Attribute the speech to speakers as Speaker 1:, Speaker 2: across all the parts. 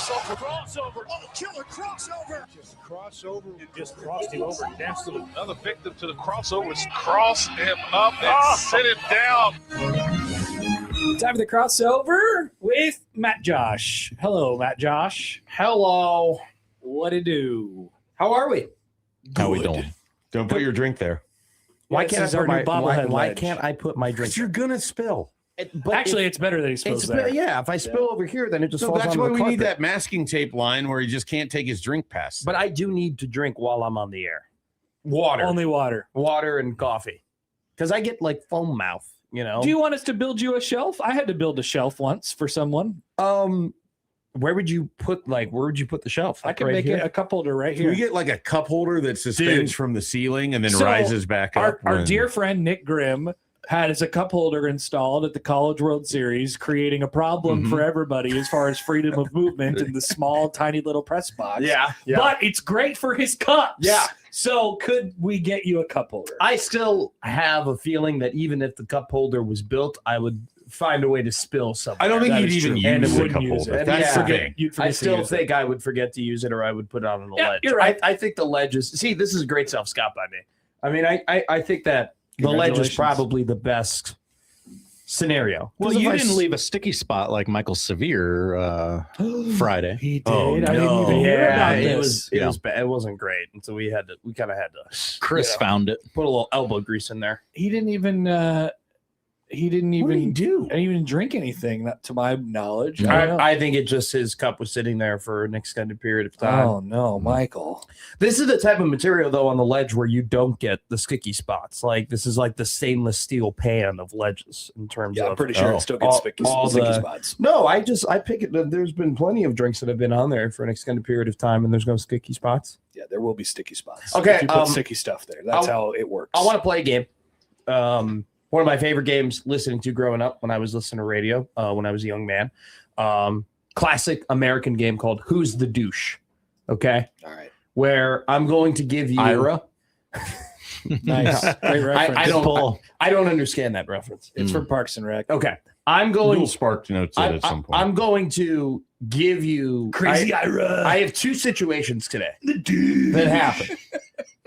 Speaker 1: Crossover. Oh, killer crossover. Just crossover. It just crossed him over. Danced to another victim to the crossovers. Cross him up and sit him down.
Speaker 2: Time for the crossover with Matt Josh. Hello, Matt Josh.
Speaker 3: Hello.
Speaker 2: What it do?
Speaker 3: How are we?
Speaker 4: How we doing? Don't put your drink there.
Speaker 3: Why can't I
Speaker 2: can't
Speaker 3: put my drink?
Speaker 4: Because you're gonna spill.
Speaker 2: It's better that he spills there.
Speaker 3: Yeah, if I spill over here, then it just falls on the
Speaker 4: That's why we
Speaker 3: carpet.
Speaker 4: need that masking tape line where he just can't take his drink past.
Speaker 3: But I do need to drink while I'm on the air. Water.
Speaker 2: Only water.
Speaker 3: Water and coffee. Because I get like foam mouth, you know.
Speaker 2: Do you want us to build you a shelf? I had to build a shelf once for someone.
Speaker 3: Where would you put the shelf?
Speaker 2: I can make it a cup holder right
Speaker 4: Can
Speaker 2: here.
Speaker 4: we get like a cup holder that suspends from the ceiling and then rises back up?
Speaker 2: Our dear friend Nick Grimm had as a cup holder installed at the College World Series, creating a problem for everybody as far as freedom of movement in the small, tiny little press box.
Speaker 3: Yeah.
Speaker 2: But it's great for his cups.
Speaker 3: Yeah.
Speaker 2: So could we get you a cup holder?
Speaker 3: I still have a feeling that even if the cup holder was built, I would find a way to spill something.
Speaker 4: I don't think you'd even use the cup
Speaker 2: use
Speaker 4: holder.
Speaker 2: it.
Speaker 4: That's the thing.
Speaker 3: I still think I would forget to use it, or I would put it on the ledge.
Speaker 2: You're right.
Speaker 3: I think the ledge is. See, this is a great self-scout by me. I mean, I think that the ledge is probably the best scenario.
Speaker 5: Well, you didn't leave a sticky spot like Michael Severe Friday.
Speaker 2: He did.
Speaker 4: Oh,
Speaker 2: I didn't even hear about this.
Speaker 3: It was bad. It wasn't great, and so we kind of had to.
Speaker 5: Chris found it.
Speaker 3: Put a little elbow grease in there.
Speaker 2: He didn't even. He didn't even drink anything, not to my knowledge.
Speaker 3: I think it just his cup was sitting there for an extended period of time.
Speaker 2: Oh no, Michael!
Speaker 3: This is the type of material though on the ledge where you don't get the sticky spots. Like this is like the stainless steel pan of ledges in terms of.
Speaker 2: I'm pretty sure it still gets sticky spots.
Speaker 3: No, I pick it. There's been plenty of drinks that have been on there for an extended period of time, and there's no sticky spots.
Speaker 2: Yeah, there will be sticky spots.
Speaker 3: Okay,
Speaker 2: if you put sticky stuff there. That's how it works.
Speaker 3: I want to play a game. One of my favorite games listening to growing up when I was listening to radio, when I was a young man. Classic American game called Who's the Douche? Okay.
Speaker 2: All right.
Speaker 3: Where I'm going to give you
Speaker 4: Ira.
Speaker 2: Nice. Great reference.
Speaker 3: I don't understand that reference.
Speaker 2: It's from Parks and Rec.
Speaker 3: Okay. I'm going
Speaker 4: You'll spark notes at some point.
Speaker 3: I'm going to give you
Speaker 2: Crazy Ira.
Speaker 3: I have two situations today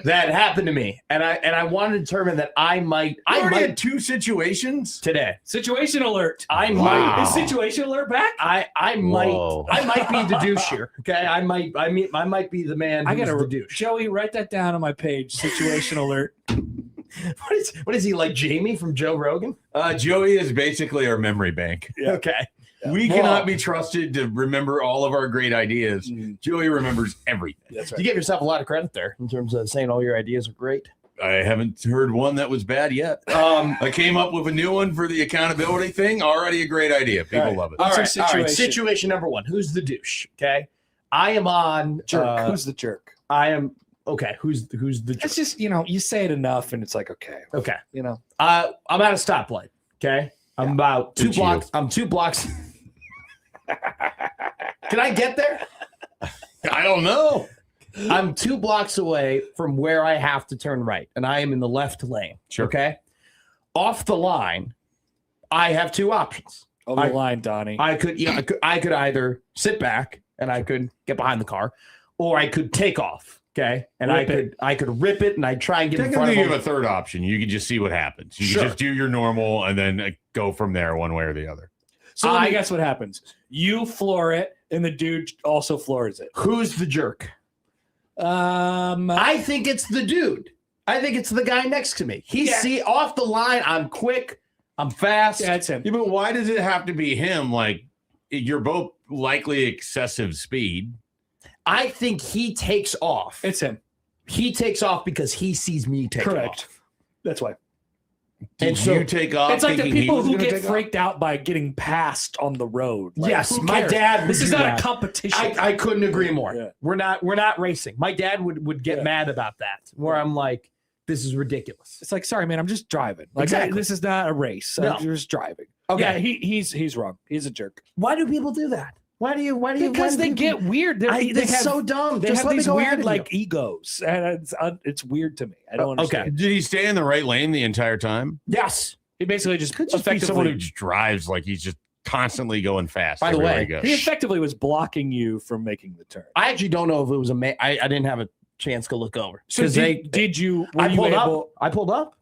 Speaker 3: that happened to me, and I want to determine that I might
Speaker 4: had two situations
Speaker 3: today.
Speaker 2: Situation alert.
Speaker 3: Might.
Speaker 2: Is situation alert back?
Speaker 3: I might be the douche here. Okay, I might be the man.
Speaker 2: I gotta
Speaker 3: the douche.
Speaker 2: Joey, write that down on my page. Situation alert.
Speaker 3: What is he like, Jamie from Joe Rogan?
Speaker 4: Joey is basically our memory bank.
Speaker 3: Yeah. Okay.
Speaker 4: We cannot be trusted to remember all of our great ideas. Joey remembers everything.
Speaker 3: That's right. You give yourself a lot of credit there in terms of saying all your ideas are great.
Speaker 4: I haven't heard one that was bad yet. I came up with a new one for the accountability thing. Already a great idea. People love it.
Speaker 3: All right. Situation number one. Who's the douche? Okay. I am on
Speaker 2: jerk. Who's the jerk?
Speaker 3: I am. Okay. Who's the jerk?
Speaker 2: It's just, you say it enough and it's like, okay.
Speaker 3: Okay.
Speaker 2: I'm
Speaker 3: at a stoplight. Okay. I'm about 2 blocks. I'm 2 blocks. Can I get there?
Speaker 4: I don't know.
Speaker 3: I'm 2 blocks away from where I have to turn right, and I am in the left lane.
Speaker 4: Sure.
Speaker 3: Okay. Off the line, I have two options.
Speaker 2: Over the line, Donnie.
Speaker 3: I could either sit back and I could get behind the car, or I could take off. Okay, and I could rip it, and I'd try and get in front of
Speaker 4: you
Speaker 3: him.
Speaker 4: have a third option. You can just see what happens. You can just do your normal and then go from there one way or the other.
Speaker 2: So let me guess what happens. You floor it, and the dude also floors it.
Speaker 3: Who's the jerk? I think it's the dude. I think it's the guy next to me. He's off the line. I'm quick. I'm fast.
Speaker 2: Yeah, it's him.
Speaker 4: Yeah, but why does it have to be him? Like, you're both likely excessive speed.
Speaker 3: I think he takes off.
Speaker 2: It's him.
Speaker 3: He takes off because he sees me take
Speaker 2: Correct.
Speaker 3: off.
Speaker 2: That's why.
Speaker 4: And so you take off.
Speaker 2: It's like the people who get freaked out by getting passed on the road. Like,
Speaker 3: yes, my dad.
Speaker 2: This is not a competition.
Speaker 3: I couldn't agree more.
Speaker 2: Yeah.
Speaker 3: We're not racing. My dad would get mad about that. Where I'm like, this is ridiculous.
Speaker 2: It's like, sorry, man, I'm just driving. Like,
Speaker 3: exactly.
Speaker 2: This is not a race.
Speaker 3: No.
Speaker 2: You're just driving.
Speaker 3: Okay.
Speaker 2: Yeah, he's wrong. He's a jerk.
Speaker 3: Why do people do that?
Speaker 2: Because they get weird.
Speaker 3: It's so dumb.
Speaker 2: They have these weird egos, and it's weird to me. I don't understand.
Speaker 4: Okay. Did he stay in the right lane the entire time?
Speaker 3: Yes.
Speaker 2: He basically just
Speaker 4: Could just be someone who just drives like he's just constantly going fast.
Speaker 3: By the
Speaker 4: everywhere
Speaker 3: way,
Speaker 4: he goes.
Speaker 2: He effectively was blocking you from making the turn.
Speaker 3: I actually don't know if it was a man. I didn't have a chance to look over.
Speaker 2: So did you? Were
Speaker 3: I
Speaker 2: you
Speaker 3: pulled
Speaker 2: able,
Speaker 3: up. I pulled up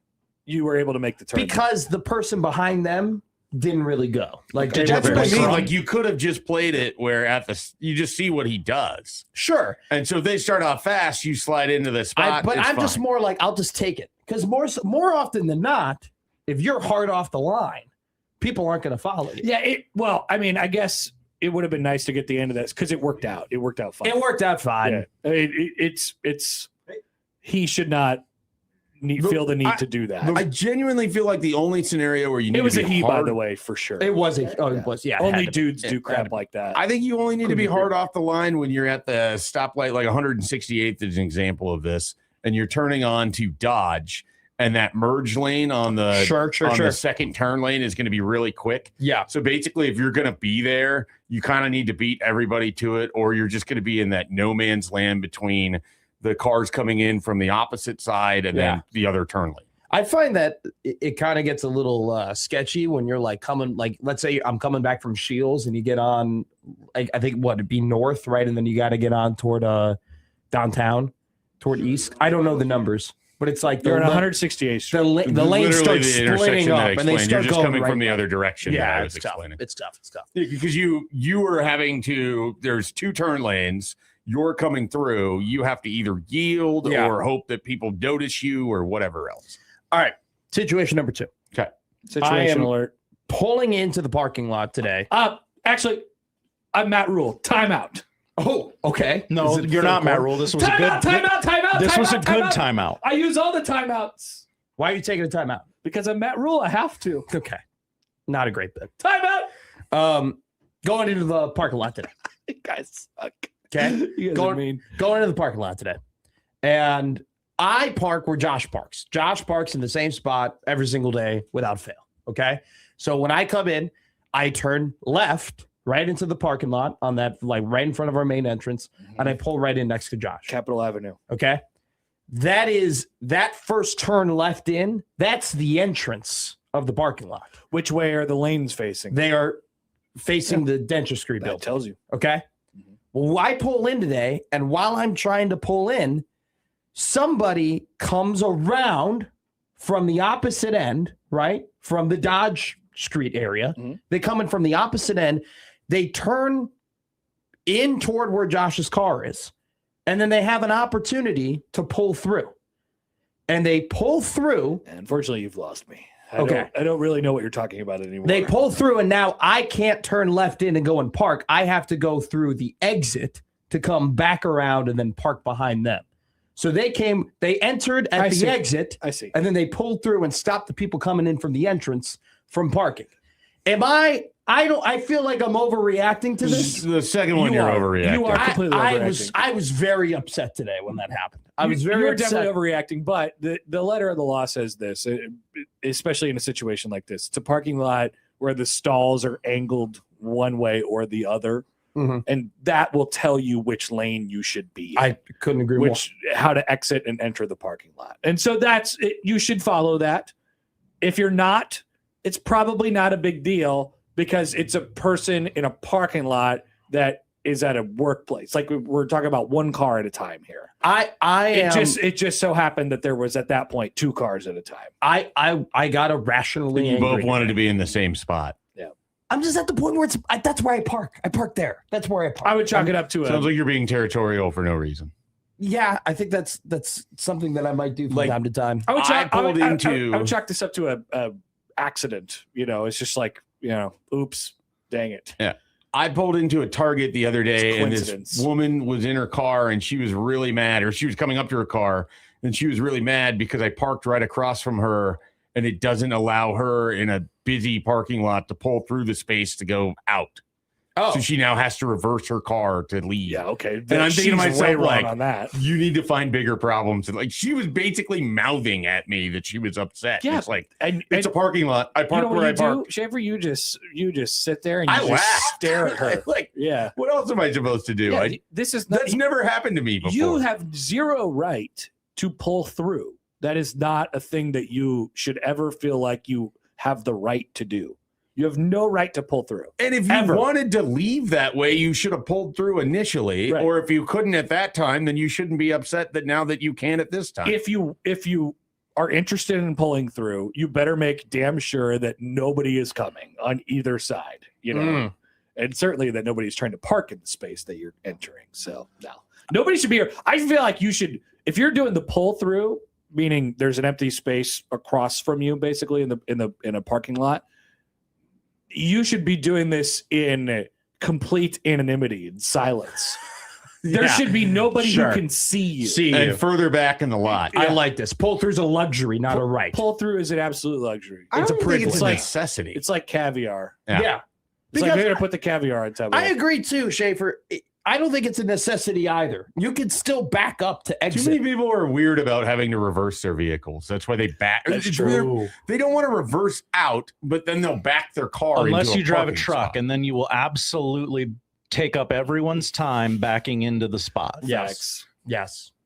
Speaker 2: You were able to make the turn
Speaker 3: because the person behind them didn't really go. Like
Speaker 2: Okay.
Speaker 3: they
Speaker 4: That's
Speaker 3: were
Speaker 4: what I
Speaker 3: very
Speaker 4: mean.
Speaker 3: strong.
Speaker 4: Like you could have just played it where you just see what he does.
Speaker 3: Sure.
Speaker 4: And so if they start off fast, you slide into the spot.
Speaker 3: But
Speaker 4: it's
Speaker 3: I'm just
Speaker 4: fine.
Speaker 3: more like I'll just take it because more often than not, if you're hard off the line, people aren't going to follow you.
Speaker 2: Yeah. Well, I mean, I guess it would have been nice to get the end of this because it worked out. It worked out fine.
Speaker 3: It worked out fine.
Speaker 2: Yeah. I mean, it's he should not feel the need to do that.
Speaker 4: I genuinely feel like the only scenario where you need
Speaker 2: It was
Speaker 4: to
Speaker 2: a
Speaker 4: be
Speaker 2: he, by
Speaker 4: hard,
Speaker 2: the way, for sure.
Speaker 3: It was it was yeah. it
Speaker 2: Only
Speaker 3: had to be.
Speaker 2: dudes
Speaker 3: It
Speaker 2: do
Speaker 3: had
Speaker 2: crap
Speaker 3: to be.
Speaker 2: like that.
Speaker 4: I think you only need to be
Speaker 2: Couldn't
Speaker 4: hard off the line when you're at the stoplight, like 168th is an example of this, and you're turning on to dodge, and that merge lane on the
Speaker 3: Sure.
Speaker 4: the second turn lane is going to be really quick.
Speaker 3: Yeah.
Speaker 4: So basically, if you're going to be there, you kind of need to beat everybody to it, or you're just going to be in that no man's land between the cars coming in from the opposite side and then the other turn lane.
Speaker 3: I find that it kind of gets a little sketchy when you're like coming, like let's say I'm coming back from Shields and you get on, I think it'd be north, right? And then you got to get on toward downtown, toward east. I don't know the numbers, but it's like
Speaker 2: You're on
Speaker 3: the
Speaker 2: 168th Street.
Speaker 3: the lane
Speaker 4: Literally
Speaker 3: starts
Speaker 4: the
Speaker 3: splitting
Speaker 4: intersection
Speaker 3: up
Speaker 4: that I
Speaker 3: and they
Speaker 4: explained. You're
Speaker 3: start
Speaker 4: just
Speaker 3: going
Speaker 4: coming
Speaker 3: right
Speaker 4: from the
Speaker 3: back.
Speaker 4: other direction. that
Speaker 3: Yeah,
Speaker 4: I was
Speaker 3: it's tough.
Speaker 4: explaining.
Speaker 3: It's tough.
Speaker 4: Yeah, because you were having to. There's two turn lanes. You're coming through. You have to either yield or hope that people notice you or whatever else.
Speaker 3: All right. Situation number 2.
Speaker 4: Okay.
Speaker 2: Situation alert.
Speaker 3: Pulling into the parking lot today.
Speaker 2: Actually, I'm Matt Rhule. Timeout.
Speaker 3: Oh, okay.
Speaker 5: No, you're not Matt Rhule. This was a good
Speaker 2: Timeout.
Speaker 5: This was a good timeout.
Speaker 2: I use all the timeouts
Speaker 3: Why are you taking a timeout?
Speaker 2: because I'm Matt Rhule. I have to.
Speaker 3: Okay. Not a great bit.
Speaker 2: Timeout.
Speaker 3: Going into the parking lot today.
Speaker 2: You guys suck.
Speaker 3: Okay.
Speaker 2: You guys are mean.
Speaker 3: Going into the parking lot today. And I park where Josh parks. Josh parks in the same spot every single day without fail. Okay. So when I come in, I turn left right into the parking lot on that, like right in front of our main entrance, and I pull right in next to Josh.
Speaker 2: Capitol Avenue.
Speaker 3: Okay. That first turn left in, that's the entrance of the parking lot.
Speaker 2: Which way are the lanes facing?
Speaker 3: They are facing the dentistry
Speaker 2: That
Speaker 3: building.
Speaker 2: tells you.
Speaker 3: Okay. Well, I pull in today, and while I'm trying to pull in, somebody comes around from the opposite end, right? From the Dodge Street area. They come in from the opposite end. They turn in toward where Josh's car is, and then they have an opportunity to pull through. And they pull through.
Speaker 2: Unfortunately, you've lost me.
Speaker 3: Okay.
Speaker 2: I don't really know what you're talking about anymore.
Speaker 3: They pull through, and now I can't turn left in and go and park. I have to go through the exit to come back around and then park behind them. So they entered at the exit.
Speaker 2: I see.
Speaker 3: And then they pulled through and stopped the people coming in from the entrance from parking. I feel like I'm overreacting to this.
Speaker 4: The second one, you're overreacting.
Speaker 2: You are completely overreacting.
Speaker 3: I was very upset today when that happened. I was
Speaker 2: You
Speaker 3: very
Speaker 2: were
Speaker 3: upset.
Speaker 2: definitely overreacting, but the letter of the law says this, especially in a situation like this. It's a parking lot where the stalls are angled one way or the other, and that will tell you which lane you should be in,
Speaker 3: I couldn't agree more.
Speaker 2: how to exit and enter the parking lot. And so that's it. You should follow that. If you're not, it's probably not a big deal because it's a person in a parking lot that is at a workplace. Like we're talking about one car at a time here. It just so happened that there was at that point 2 cars at a time.
Speaker 3: I got irrationally
Speaker 4: You
Speaker 3: angry.
Speaker 4: both wanted to be in the same spot.
Speaker 2: Yeah.
Speaker 3: I'm just at the point where that's where I park. I park there. That's where I park.
Speaker 2: I would chalk it up to
Speaker 4: Sounds like you're being territorial for no reason.
Speaker 3: Yeah, I think that's something that I might do from time to time.
Speaker 2: I would
Speaker 4: I
Speaker 2: chalk this up to a accident. It's just like, oops, dang it.
Speaker 4: Yeah. I pulled into a Target the other day and this woman was in her car and she was really mad, or she was coming up to her car and she was really mad because I parked right across from her and it doesn't allow her in a busy parking lot to pull through the space to go out.
Speaker 3: Oh,
Speaker 4: So she now has to reverse her car to leave.
Speaker 2: Yeah, okay.
Speaker 4: And I'm thinking to
Speaker 2: She's way
Speaker 4: myself,
Speaker 2: wrong
Speaker 4: like,
Speaker 2: on that.
Speaker 4: you need to find bigger problems. And like, she was basically mouthing at me that she was upset.
Speaker 2: Yeah,
Speaker 4: It's like,
Speaker 2: and
Speaker 4: it's a parking lot. I park where I park.
Speaker 2: Schaefer, you just sit there and
Speaker 4: I
Speaker 2: you just
Speaker 4: laughed.
Speaker 2: stare at her.
Speaker 4: Like,
Speaker 2: Yeah.
Speaker 4: what else am I supposed to do?
Speaker 2: Yeah, this is not,
Speaker 4: That's never happened to me before.
Speaker 2: you have zero right to pull through. That is not a thing that you should ever feel like you have the right to do. You have no right to pull through.
Speaker 4: And if you wanted to leave that way, you should have pulled through initially. Right. Or if you couldn't at that time, then you shouldn't be upset that now that you can at this time.
Speaker 2: If you are interested in pulling through, you better make damn sure that nobody is coming on either side, you know, and certainly that nobody's trying to park in the space that you're entering. So no, nobody should be here. I feel like you should, if you're doing the pull through, meaning there's an empty space across from you, basically in a parking lot, you should be doing this in complete anonymity and silence. There should be nobody who can see you.
Speaker 4: And further back in the lot.
Speaker 3: I like this. Pull through is a luxury, not a right.
Speaker 2: Pull through is an absolute luxury.
Speaker 4: It's a privilege. It's a necessity.
Speaker 2: It's like caviar.
Speaker 3: Yeah.
Speaker 2: It's like they're going to put the caviar on top of it.
Speaker 3: I agree too, Schaefer. I don't think it's a necessity either. You can still back up to exit.
Speaker 4: Too many people are weird about having to reverse their vehicles. That's why they back.
Speaker 2: That's true.
Speaker 4: They don't want to reverse out, but then they'll back their car
Speaker 5: unless
Speaker 4: into
Speaker 5: you drive a
Speaker 4: truck,
Speaker 5: spot. And then you will absolutely take up everyone's time backing into the spot.
Speaker 3: Yes.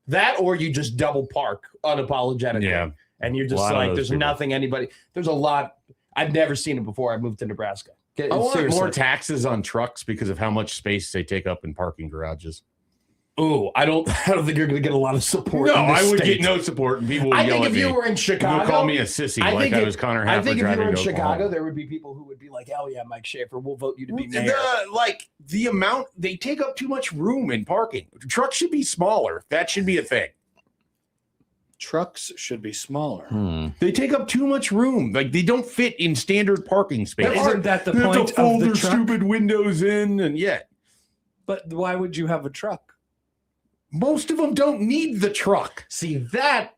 Speaker 3: That or you just double park unapologetically. Yeah. And you're just like, there's nothing anybody. There's a lot. I've never seen it before. I moved to Nebraska.
Speaker 4: I want more taxes on trucks because of how much space they take up in parking garages.
Speaker 3: Oh, I don't think you're going to get a lot of support.
Speaker 4: No, I would get no support, and people would yell at me.
Speaker 3: I think if you were in Chicago,
Speaker 4: call me a sissy I was Connor Haffer.
Speaker 3: I think if you were in Chicago, there would be people who would be like, "Hell yeah, Mike Schaefer, we'll vote you to be mayor."
Speaker 4: The amount they take up too much room in parking. Trucks should be smaller. That should be a thing.
Speaker 2: Trucks should be smaller.
Speaker 4: They take up too much room. Like they don't fit in standard parking space.
Speaker 2: Isn't that the point
Speaker 4: to fold
Speaker 2: of the
Speaker 4: their
Speaker 2: truck?
Speaker 4: Stupid windows in and
Speaker 2: But why would you have a truck?
Speaker 4: Most of them don't need the truck.
Speaker 3: See that?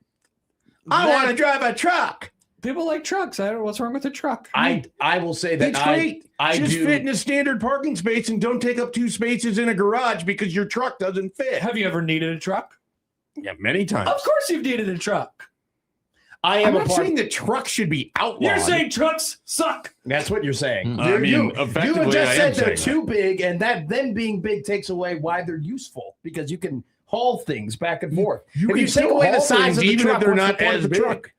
Speaker 4: I want to drive a truck.
Speaker 2: People like trucks. I don't know what's wrong with a truck.
Speaker 3: I will say that
Speaker 4: it's great. Just fit in a standard parking space and don't take up 2 spaces in a garage because your truck doesn't fit.
Speaker 2: Have you ever needed a truck?
Speaker 4: Yeah, many times.
Speaker 2: Of course you've needed a truck.
Speaker 4: I'm not saying that trucks should be outlawed.
Speaker 2: You're saying trucks suck.
Speaker 3: That's what you're saying.
Speaker 4: You
Speaker 3: just said they're too big, and that them being big takes away why they're useful because you can haul things back and forth.
Speaker 4: If you take away the size of the truck, they're not as big.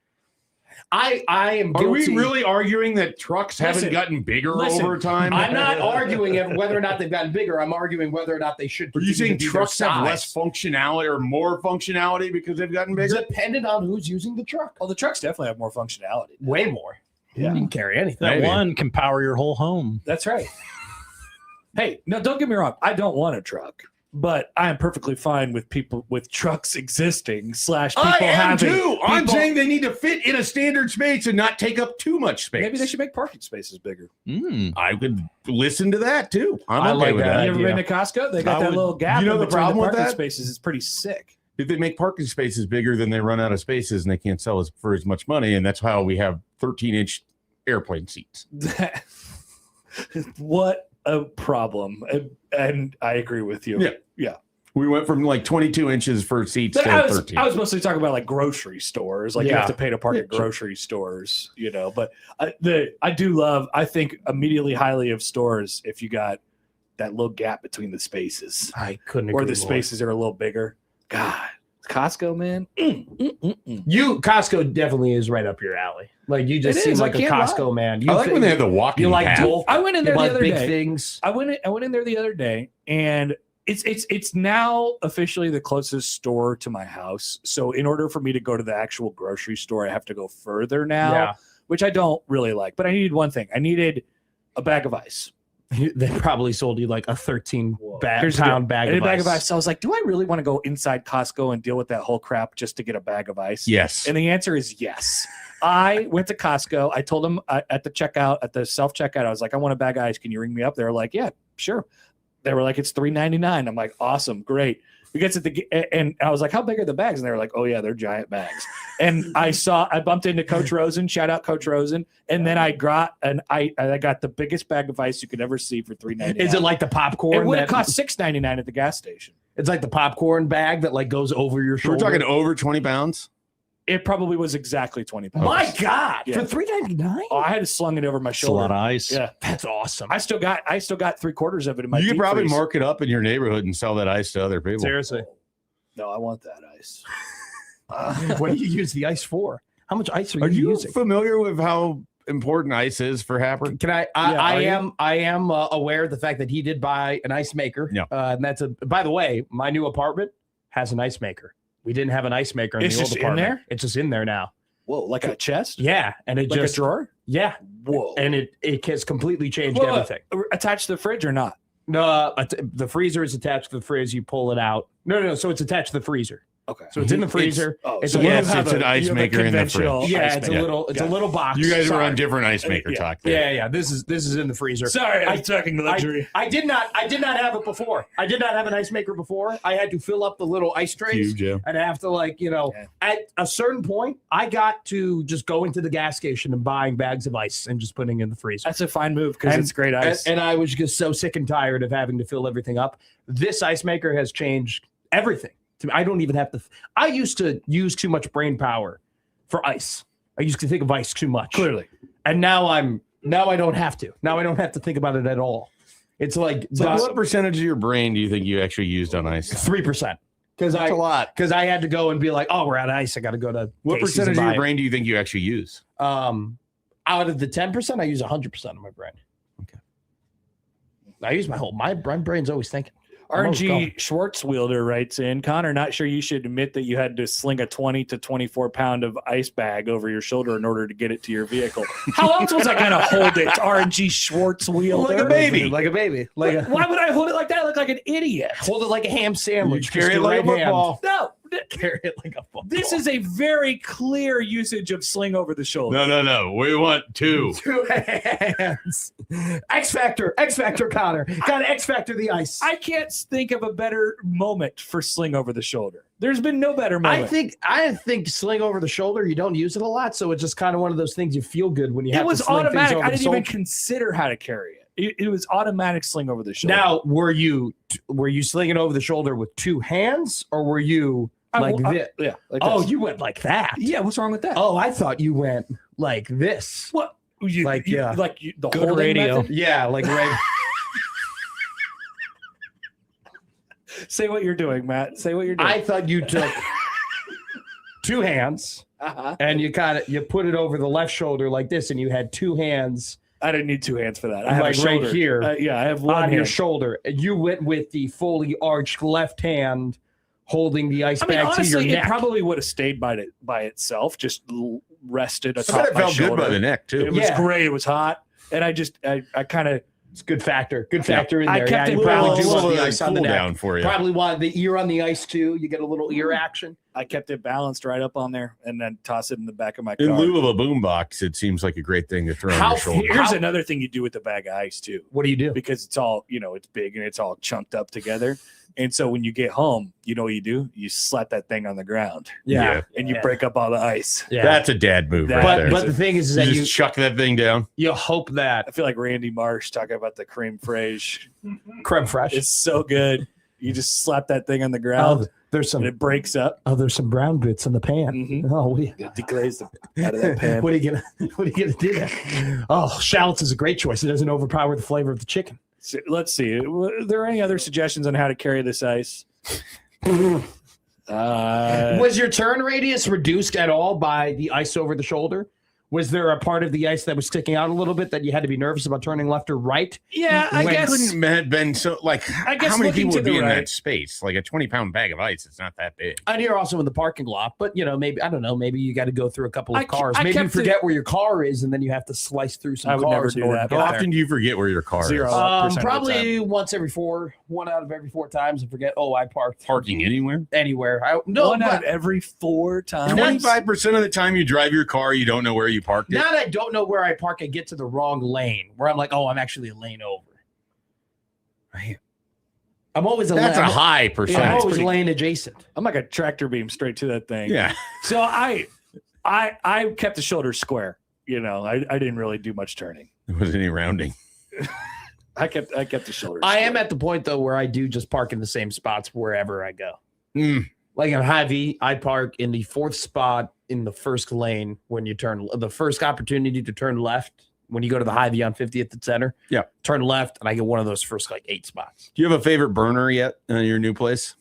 Speaker 3: I am guilty.
Speaker 4: Are we really arguing that trucks haven't gotten bigger over time?
Speaker 3: I'm not arguing whether or not they've gotten bigger. I'm arguing whether or not they should.
Speaker 4: Are you saying trucks have less functionality or more functionality because they've gotten bigger?
Speaker 3: Dependent on who's using the truck.
Speaker 2: Well, the trucks definitely have more functionality.
Speaker 3: Way more.
Speaker 2: Yeah.
Speaker 3: You can carry anything.
Speaker 5: That one can power your whole home.
Speaker 2: That's right. Hey, no, don't get me wrong. I don't want a truck. But I am perfectly fine with people with trucks existing / people having.
Speaker 4: Too. I'm saying they need to fit in a standard space and not take up too much space.
Speaker 2: Maybe they should make parking spaces bigger.
Speaker 4: I could listen to that too. I'm okay with that.
Speaker 2: You ever been to Costco? They got that little gap.
Speaker 4: You know the problem with that?
Speaker 2: Spaces is pretty sick.
Speaker 4: If they make parking spaces bigger, then they run out of spaces and they can't sell for as much money, and that's how we have 13-inch airplane seats.
Speaker 2: What a problem, and I agree with you. Yeah.
Speaker 4: We went from like 22 inches for seats to 13.
Speaker 2: I was mostly talking about like grocery stores. Like you have to pay to park at grocery stores, you know. But I think immediately highly of stores if you got that little gap between the spaces.
Speaker 3: I couldn't agree
Speaker 2: or the spaces are a little bigger. God, Costco, man.
Speaker 3: Costco definitely is right up your alley. Like you just seem like a Costco man.
Speaker 4: I like when they have the walking path.
Speaker 2: I went in there the other
Speaker 3: big
Speaker 2: day.
Speaker 3: Things.
Speaker 2: I went in there the other day, and it's now officially the closest store to my house. So in order for me to go to the actual grocery store, I have to go further now, which I don't really like. But I needed one thing. I needed a bag of ice.
Speaker 3: They probably sold you like a 13-pound bag of ice.
Speaker 2: So I was like, do I really want to go inside Costco and deal with that whole crap just to get a bag of ice?
Speaker 4: Yes.
Speaker 2: And the answer is yes. I went to Costco. I told them at the checkout, at the self-checkout, I was like, I want a bag of ice. Can you ring me up? They were like, yeah, sure. They were like, it's $3.99. I'm like, awesome, great. We get to and I was like, how big are the bags? And they were like, oh yeah, they're giant bags. And I bumped into Coach Rosen, shout out Coach Rosen. And then I got the biggest bag of ice you could ever see for $3.99.
Speaker 3: Is it like the popcorn?
Speaker 2: It would have cost $6.99 at the gas station.
Speaker 3: It's like the popcorn bag that like goes over your shoulder.
Speaker 4: We're talking over 20 pounds.
Speaker 2: It probably was exactly 20 pounds.
Speaker 3: My God, for $3.99?
Speaker 2: Oh, I had slung it over my shoulder.
Speaker 5: A lot of ice.
Speaker 2: Yeah,
Speaker 3: that's awesome.
Speaker 2: I still got 3/4 of it in my.
Speaker 4: You could probably
Speaker 2: freeze.
Speaker 4: mark it up in your neighborhood and sell that ice to other people.
Speaker 3: Seriously.
Speaker 2: No, I want that ice.
Speaker 3: What do you use the ice for? How much ice are you using?
Speaker 4: Familiar with how important ice is for Happer?
Speaker 3: Can I am aware of the fact that he did buy an ice maker.
Speaker 4: Yeah.
Speaker 3: And that's by the way, my new apartment has an ice maker. We didn't have an ice maker in
Speaker 2: It's
Speaker 3: the old
Speaker 2: just in
Speaker 3: apartment.
Speaker 2: there?
Speaker 3: It's just in there now.
Speaker 2: Whoa, like a chest?
Speaker 3: Yeah. And it
Speaker 2: Like
Speaker 3: just
Speaker 2: a drawer?
Speaker 3: Yeah.
Speaker 2: Whoa.
Speaker 3: And it has completely changed everything.
Speaker 2: Attached to the fridge or not?
Speaker 3: No, the freezer is attached to the fridge. You pull it out. No. So it's attached to the freezer.
Speaker 2: Okay.
Speaker 3: So it's in the freezer.
Speaker 2: It's
Speaker 3: a
Speaker 2: you
Speaker 3: little.
Speaker 2: have
Speaker 4: it's an ice maker in the fridge.
Speaker 3: Yeah, it's a little. It's a little box.
Speaker 4: You guys are
Speaker 3: Sorry.
Speaker 4: on different ice maker talk. There.
Speaker 3: Yeah. This is in the freezer.
Speaker 2: Sorry, I'm talking luxury.
Speaker 3: I did not have it before. I did not have an ice maker before. I had to fill up the little ice trays.
Speaker 4: Huge, yeah.
Speaker 3: And I have to at a certain point, I got to just go into the gas station and buying bags of ice and just putting in the freezer.
Speaker 2: That's a fine move because it's great ice.
Speaker 3: And I was just so sick and tired of having to fill everything up. This ice maker has changed everything. I don't even have to. I used to use too much brain power for ice. I used to think of ice too much.
Speaker 2: Clearly.
Speaker 3: And now I don't have to. Now I don't have to think about it at all. It's like
Speaker 4: So what percentage of your brain do you think you actually used on ice?
Speaker 3: 3%.
Speaker 4: That's a lot.
Speaker 3: Because I had to go and be like, oh, we're out of ice. I got to go to.
Speaker 4: What
Speaker 3: Casey's
Speaker 4: percentage
Speaker 3: and
Speaker 4: of
Speaker 3: buy
Speaker 4: your brain do you think you actually use?
Speaker 3: it. Out of the 10%, I use 100% of my brain.
Speaker 4: Okay.
Speaker 3: I use my brain's always thinking. I'm always going.
Speaker 2: RG Schwartzwielder writes in, Connor, not sure you should admit that you had to sling a 20 to 24 pound of ice bag over your shoulder in order to get it to your vehicle. How else was I going to hold it, RG Schwartzwielder?
Speaker 3: Like a baby.
Speaker 2: Why would I hold it like that? I look like an idiot.
Speaker 3: Hold it like a ham sandwich.
Speaker 4: You carry it like a football.
Speaker 2: No.
Speaker 3: Carry it like a football.
Speaker 2: This is a very clear usage of sling over the shoulder.
Speaker 4: No. We want two.
Speaker 3: 2 hands. X Factor, Connor. Got to X Factor the ice.
Speaker 2: I can't think of a better moment for sling over the shoulder. There's been no better moment.
Speaker 3: I think sling over the shoulder, you don't use it a lot, so it's just kind of one of those things you feel good when you have to sling
Speaker 2: automatic.
Speaker 3: things over
Speaker 2: I
Speaker 3: the
Speaker 2: didn't even
Speaker 3: shoulder.
Speaker 2: consider how to carry it. It was automatic sling over the shoulder.
Speaker 3: Now, were you slinging over the shoulder with 2 hands, or were you like this?
Speaker 2: Yeah. Like
Speaker 3: Oh,
Speaker 2: this.
Speaker 3: you went like that.
Speaker 2: Yeah. What's wrong with that?
Speaker 3: Oh, I thought you went like this.
Speaker 2: What? The
Speaker 3: Good
Speaker 2: holding
Speaker 5: radio.
Speaker 2: method?
Speaker 3: Yeah, like right.
Speaker 2: Say what you're doing, Matt. Say what you're doing.
Speaker 3: I thought you took 2 hands and you put it over the left shoulder like this, and you had 2 hands.
Speaker 2: I didn't need 2 hands for that. I have
Speaker 3: Like
Speaker 2: a shoulder.
Speaker 3: right here.
Speaker 2: Yeah, I have one
Speaker 3: on
Speaker 2: hand.
Speaker 3: your shoulder. You went with the fully arched left hand holding the ice bag to
Speaker 2: honestly,
Speaker 3: your
Speaker 2: it
Speaker 3: neck.
Speaker 2: probably would have stayed by itself, just rested
Speaker 4: I
Speaker 2: atop
Speaker 4: bet it
Speaker 2: my
Speaker 4: felt
Speaker 2: shoulder.
Speaker 4: good by the neck, too.
Speaker 2: It was
Speaker 3: Yeah.
Speaker 2: great. It was hot. And I kind of
Speaker 3: It's good factor. Good factor in
Speaker 2: I
Speaker 3: there.
Speaker 2: kept
Speaker 3: Yeah,
Speaker 2: it
Speaker 3: you probably do
Speaker 2: balanced.
Speaker 3: want the ice on the
Speaker 4: cool
Speaker 3: neck.
Speaker 4: down for you.
Speaker 3: Probably want the ear on the ice too. You get a little ear action.
Speaker 2: I kept it balanced right up on there and then toss it in the back of my car.
Speaker 4: In lieu of a boombox, it seems like a great thing to throw on your shoulder.
Speaker 2: Here's another thing you do with the bag of ice too,
Speaker 3: What do you do?
Speaker 2: because it's all, it's big and it's all chunked up together. And so when you get home, you know what you do? You slap that thing on the ground
Speaker 4: Yeah.
Speaker 2: and you break up all the ice.
Speaker 3: Yeah.
Speaker 4: That's a dad move right there.
Speaker 3: But the thing is
Speaker 4: you
Speaker 3: that
Speaker 4: just chuck that thing down.
Speaker 3: you hope
Speaker 2: I
Speaker 3: that
Speaker 2: feel like Randy Marsh talking about the creme fraiche.
Speaker 3: creme fraiche.
Speaker 2: It's so good. You just slap that thing on the ground
Speaker 3: There's
Speaker 2: and it breaks up.
Speaker 3: there's some brown bits in the pan.
Speaker 2: Mhm.
Speaker 3: Oh,
Speaker 2: Deglaze out of that pan.
Speaker 3: what are you gonna do? There? Oh, shallots is a great choice. It doesn't overpower the flavor of the chicken.
Speaker 2: So, let's see. Are there any other suggestions on how to carry this ice?
Speaker 3: Was your turn radius reduced at all by the ice over the shoulder? Was there a part of the ice that was sticking out a little bit that you had to be nervous about turning left or right?
Speaker 2: Yeah, I guess.
Speaker 4: Couldn't have been so like
Speaker 2: I guess
Speaker 4: how many
Speaker 2: looking
Speaker 4: people
Speaker 2: to
Speaker 4: would
Speaker 2: the
Speaker 4: be in
Speaker 2: right.
Speaker 4: that space? Like a 20-pound bag of ice, it's not that big.
Speaker 3: And you're also in the parking lot, but maybe I don't know. Maybe you got to go through a couple of cars.
Speaker 2: I
Speaker 3: Maybe you
Speaker 2: kept
Speaker 3: forget where your car is, and then you have to slice through some
Speaker 2: I would never
Speaker 3: cars.
Speaker 2: do
Speaker 3: in order
Speaker 2: that.
Speaker 3: to
Speaker 4: How
Speaker 3: get there.
Speaker 4: often do you forget where your car
Speaker 2: Zero.
Speaker 4: is?
Speaker 2: 100% of the
Speaker 3: Probably once every 1 out of every 4 times, and forget. Oh, I parked
Speaker 4: Parking anywhere?
Speaker 3: anywhere.
Speaker 2: One out of every 4 times.
Speaker 4: 25% of the time you drive your car, you don't know where you parked it.
Speaker 3: Now that I don't know where I park, I get to the wrong lane where I'm like, oh, I'm actually a lane over. Right. I'm always
Speaker 4: That's a
Speaker 3: lane.
Speaker 4: high
Speaker 3: I'm
Speaker 4: percentage.
Speaker 3: always lane adjacent.
Speaker 2: I'm like a tractor beam straight to that thing.
Speaker 4: Yeah.
Speaker 2: So I kept the shoulders square. I didn't really do much turning.
Speaker 4: There wasn't any rounding.
Speaker 2: I kept the shoulders.
Speaker 3: I am
Speaker 2: square.
Speaker 3: at the point though where I do just park in the same spots wherever I go.
Speaker 4: Mm.
Speaker 3: Like in Hy-Vee, I park in the 4th spot in the first lane when you turn the first opportunity to turn left when you go to the Hy-Vee on 50th and Center.
Speaker 4: Yeah.
Speaker 3: Turn left, and I get one of those first 8 spots.
Speaker 4: Do you have a favorite burner yet in your new place?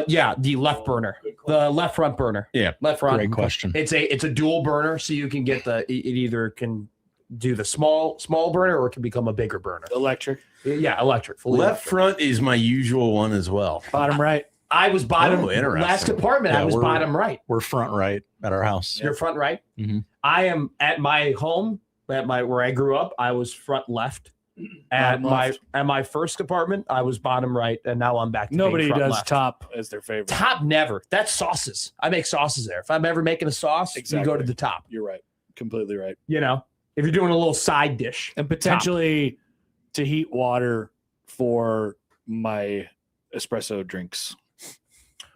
Speaker 3: Yeah, the left burner, the left front burner.
Speaker 4: Yeah,
Speaker 3: left front.
Speaker 5: Great question.
Speaker 3: It's a dual burner, so you can get it either can do the small burner or it can become a bigger burner.
Speaker 2: Electric.
Speaker 3: Yeah, electric. Fully
Speaker 4: left
Speaker 3: electric.
Speaker 4: front is my usual one as well.
Speaker 2: Bottom right.
Speaker 3: I was bottom.
Speaker 4: Interesting.
Speaker 3: Last apartment, I was bottom right.
Speaker 5: We're front right at our house.
Speaker 3: You're front right.
Speaker 5: Mm-hmm.
Speaker 3: I am at my home, where I grew up. I was front left. At my first apartment, I was bottom right, and now I'm back to
Speaker 2: Nobody
Speaker 3: being front
Speaker 2: does
Speaker 3: left.
Speaker 2: top as their favorite.
Speaker 3: Top never. That's sauces. I make sauces there. If I'm ever making a sauce, you go to the top.
Speaker 2: You're right. Completely right.
Speaker 3: You know, if you're doing a little side dish.
Speaker 2: And potentially to heat water for my espresso drinks.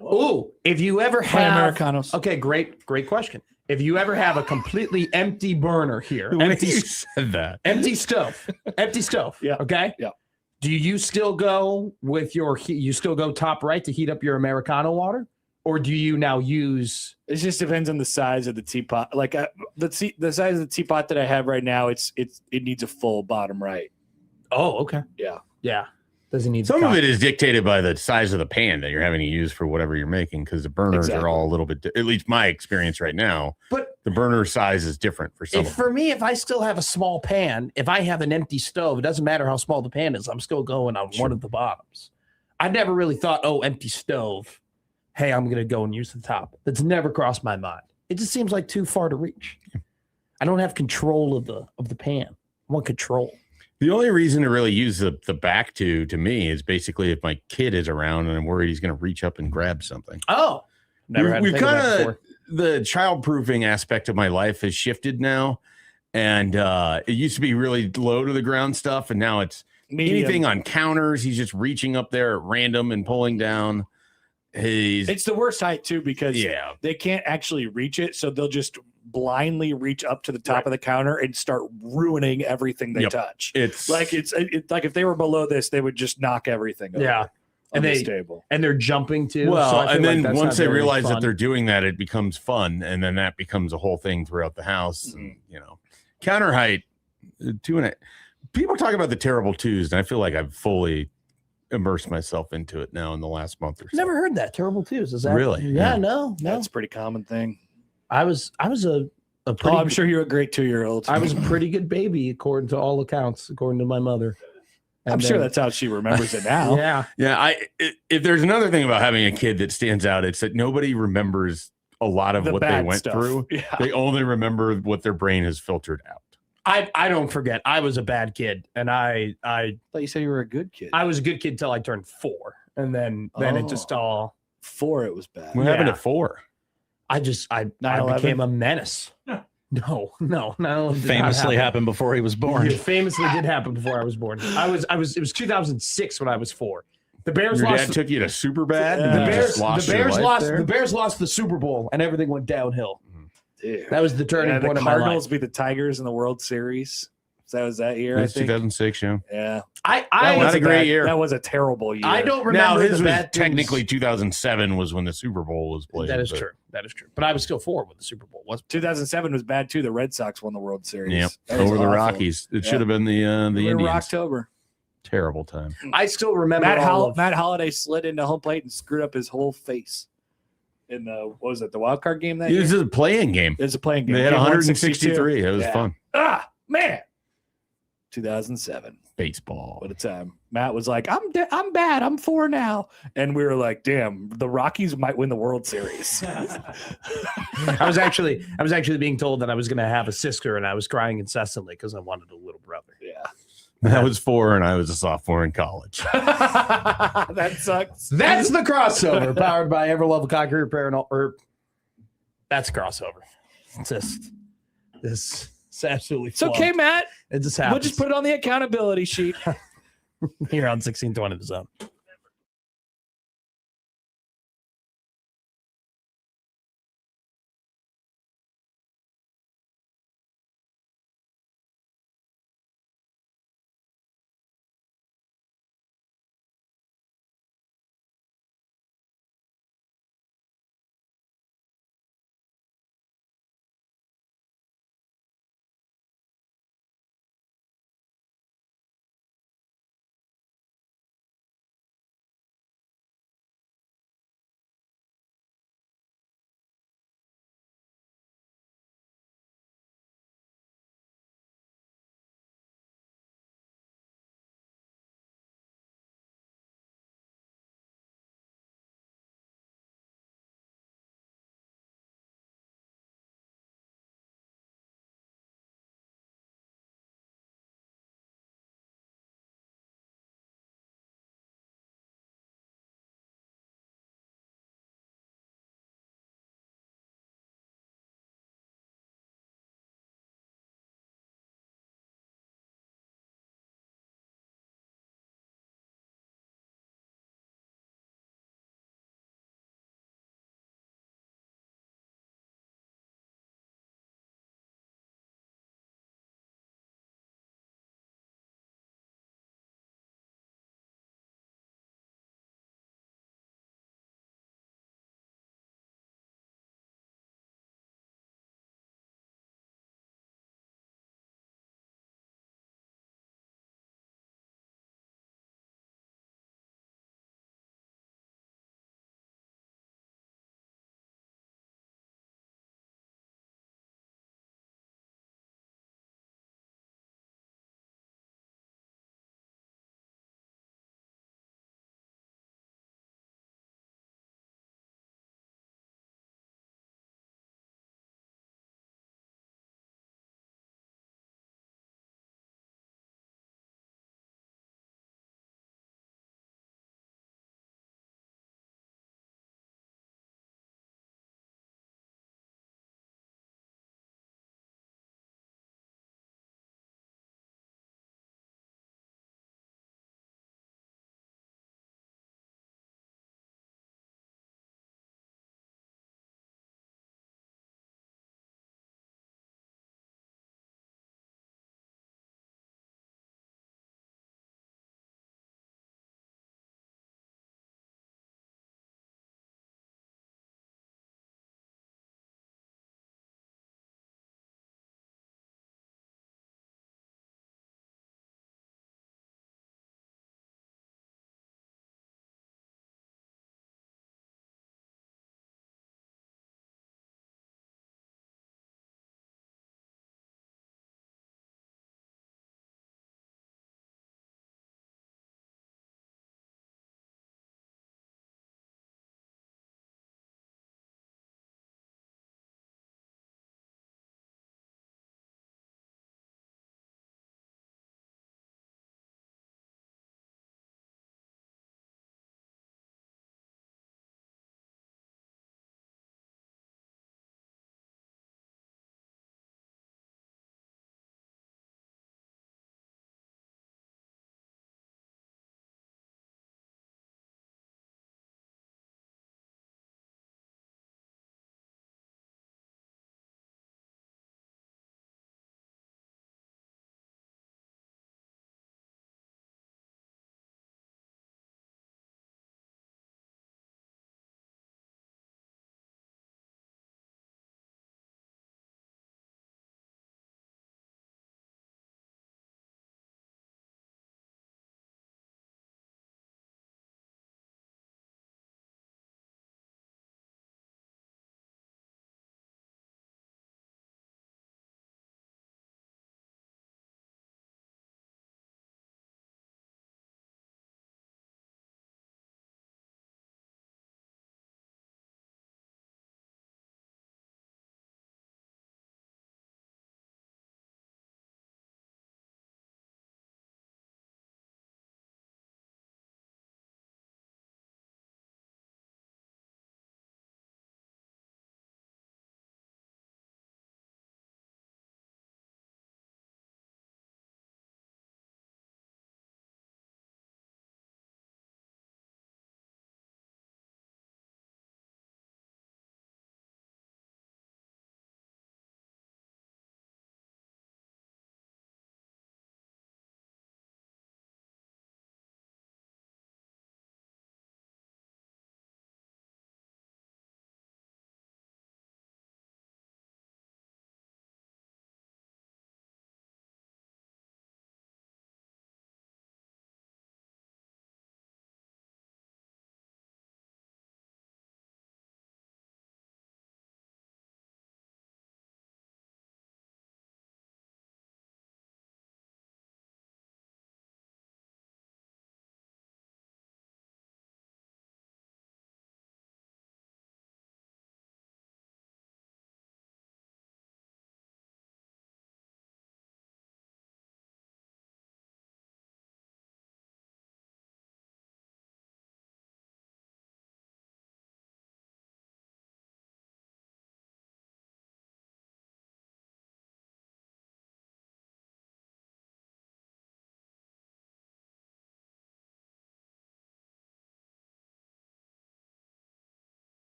Speaker 3: Ooh, if you ever
Speaker 2: My
Speaker 3: have
Speaker 2: Americanos.
Speaker 3: Okay, great question. If you ever have a completely empty burner here, empty
Speaker 4: said that.
Speaker 3: empty stove.
Speaker 2: Yeah.
Speaker 3: Okay.
Speaker 2: Yeah.
Speaker 3: Do you still go with you still go top right to heat up your Americano water? Or do you now use?
Speaker 2: It just depends on the size of the teapot. Like the size of the teapot that I have right now, it needs a full bottom right.
Speaker 3: Oh, okay.
Speaker 2: Yeah.
Speaker 3: Yeah. Doesn't need
Speaker 4: Some of it is dictated by the size of the pan that you're having to use for whatever you're making, because the burners are all a little bit, at least my experience right now.
Speaker 3: But
Speaker 4: the burner size is different for some.
Speaker 3: For me, if I still have a small pan, if I have an empty stove, it doesn't matter how small the pan is. I'm still going on one of the bottoms. I never really thought, oh, empty stove. Hey, I'm going to go and use the top. That's never crossed my mind. It just seems like too far to reach. I don't have control of the pan. I want control.
Speaker 4: The only reason to really use the back to me is basically if my kid is around and I'm worried he's going to reach up and grab something.
Speaker 3: Oh,
Speaker 4: we've kind of the childproofing aspect of my life has shifted now, and it used to be really low to the ground stuff, and now it's anything on counters. He's just reaching up there at random and pulling down.
Speaker 2: It's the worst height too, because they can't actually reach it, so they'll just blindly reach up to the top of the counter and start ruining everything they touch. It's like like if they were below this, they would just knock everything over.
Speaker 3: Yeah. And they're jumping too.
Speaker 4: Well,
Speaker 3: so
Speaker 4: and then once they realize that they're doing that, it becomes fun, and then that becomes a whole thing throughout the house. Mm-hmm. And, counter height 2.5. People talk about the terrible twos, and I feel like I've fully immersed myself into it now in the last month or so.
Speaker 3: Never heard that. Terrible twos. Is that
Speaker 4: really?
Speaker 3: Yeah, no.
Speaker 2: That's a pretty common thing.
Speaker 3: I was a pretty
Speaker 2: I'm sure you're a great 2-year-old.
Speaker 3: I was a pretty good baby, according to all accounts, according to my mother.
Speaker 2: I'm sure that's how she remembers it now.
Speaker 3: Yeah.
Speaker 4: If there's another thing about having a kid that stands out, it's that nobody remembers a lot of what they went through. Yeah. They only remember what their brain has filtered out.
Speaker 3: I don't forget. I was a bad kid, and I
Speaker 2: thought you said you were a good kid.
Speaker 3: I was a good kid till I turned 4, and then it just all
Speaker 2: 4. It was bad.
Speaker 4: What happened at 4?
Speaker 3: I became a menace. No, not
Speaker 5: famously happened before he was born.
Speaker 3: It famously did happen before I was born. It was 2006 when I was 4. The Bears
Speaker 4: Your dad took you to super bad.
Speaker 3: The Bears lost the Super Bowl, and everything went downhill. Dude. That was the turning point of my life.
Speaker 2: The Cardinals beat the Tigers in the World Series. That was that year.
Speaker 4: That's 2006. Yeah.
Speaker 2: That
Speaker 4: was not a great year.
Speaker 2: That was a terrible year.
Speaker 3: I don't remember.
Speaker 4: Now his was technically 2007 was when the Super Bowl was played.
Speaker 3: That is true. But I was still 4 when the Super Bowl was.
Speaker 2: 2007 was bad too. The Red Sox won the World Series.
Speaker 4: Yeah, over the Rockies. It should have been the Indians.
Speaker 2: October.
Speaker 4: Terrible time.
Speaker 3: I still remember
Speaker 2: Matt Holliday slid into home plate and screwed up his whole face. In the the wild card game that year?
Speaker 4: It was a playing game.
Speaker 2: It was a playing game.
Speaker 4: They had 163. It was fun.
Speaker 2: Man. 2007.
Speaker 4: Baseball.
Speaker 2: What a time. Matt was like, I'm bad. I'm 4 now. And we were like, damn, the Rockies might win the World Series.
Speaker 3: I was actually being told that I was going to have a sister, and I was crying incessantly because I wanted a little brother.
Speaker 2: Yeah.
Speaker 4: I was 4 and I was a sophomore in college.
Speaker 2: That sucks.
Speaker 3: That's the crossover powered by Everlevel Concrete Repair and that's crossover. It's just this. It's absolutely.
Speaker 2: It's okay, Matt.
Speaker 3: It just happens.
Speaker 2: We'll just put it on the accountability sheet
Speaker 3: here on 1620 The Zone.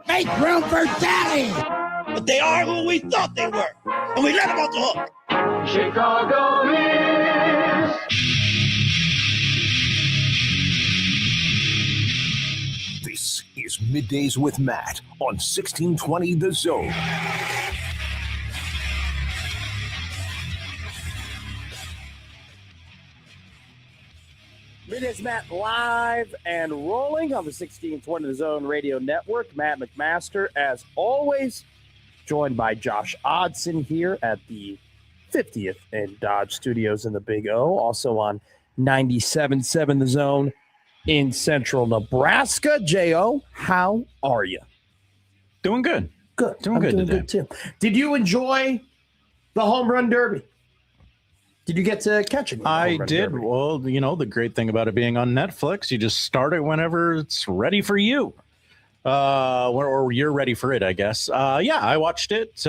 Speaker 6: Make room for Daddy! But they are who we thought they were, and we let them off the hook.
Speaker 7: Chicago is.
Speaker 8: This is Middays with Matt on 1620 The Zone.
Speaker 3: Middays Matt live and rolling on the 1620 The Zone Radio Network. Matt McMaster, as always, joined by Josh Odson here at the 50th and Dodge Studios in the Big O. Also on 97.7 The Zone in central Nebraska. J.O., how are you?
Speaker 5: Doing good.
Speaker 3: Good.
Speaker 5: Doing good today.
Speaker 3: Good too. Did you enjoy the home run derby? Did you get to catch it?
Speaker 5: I did. Derby? Well, you know, the great thing about it being on Netflix, you just start it whenever it's ready for you. Or you're ready for it, I guess. Yeah, I watched it.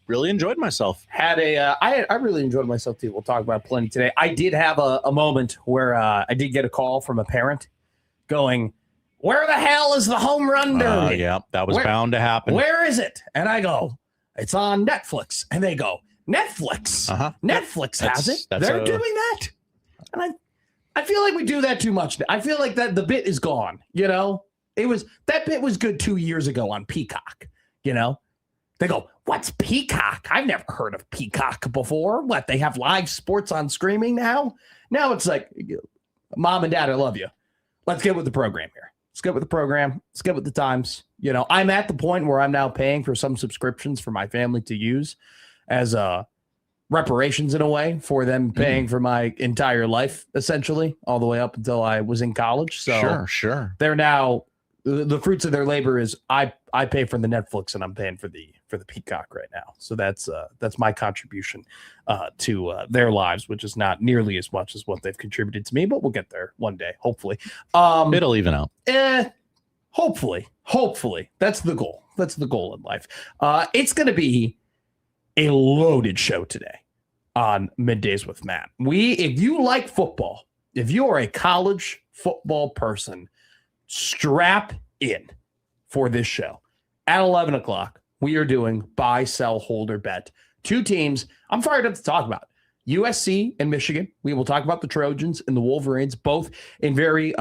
Speaker 5: Really enjoyed myself.
Speaker 3: I really enjoyed myself too. We'll talk about it plenty today. I did have a moment where I did get a call from a parent going, "Where the hell is the home run derby?"
Speaker 5: Yeah, that was bound to happen.
Speaker 3: Where is it? And I go, "It's on Netflix." And they go, "Netflix? Netflix has it? They're doing that?" And I feel like we do that too much. I feel like that the bit is gone. You know, that bit was good 2 years ago on Peacock. You know, they go, "What's Peacock? I've never heard of Peacock before. What, they have live sports on streaming now?" Now it's like, Mom and Dad, I love you. Let's get with the program here. Let's get with the program. Let's get with the times. You know, I'm at the point where I'm now paying for some subscriptions for my family to use as reparations in a way for them paying for my entire life, essentially, all the way up until I was in college. So
Speaker 5: sure.
Speaker 3: They're now, the fruits of their labor is I pay for the Netflix and I'm paying for the Peacock right now. So that's my contribution to their lives, which is not nearly as much as what they've contributed to me, but we'll get there one day, hopefully.
Speaker 5: It'll even out.
Speaker 3: Hopefully. That's the goal. That's the goal in life. It's going to be a loaded show today on Middays with Matt. If you like football, if you are a college football person, strap in for this show. At 11 o'clock, we are doing buy, sell, hold, or bet. Two teams I'm fired up to talk about. USC and Michigan. We will talk about the Trojans and the Wolverines, both in very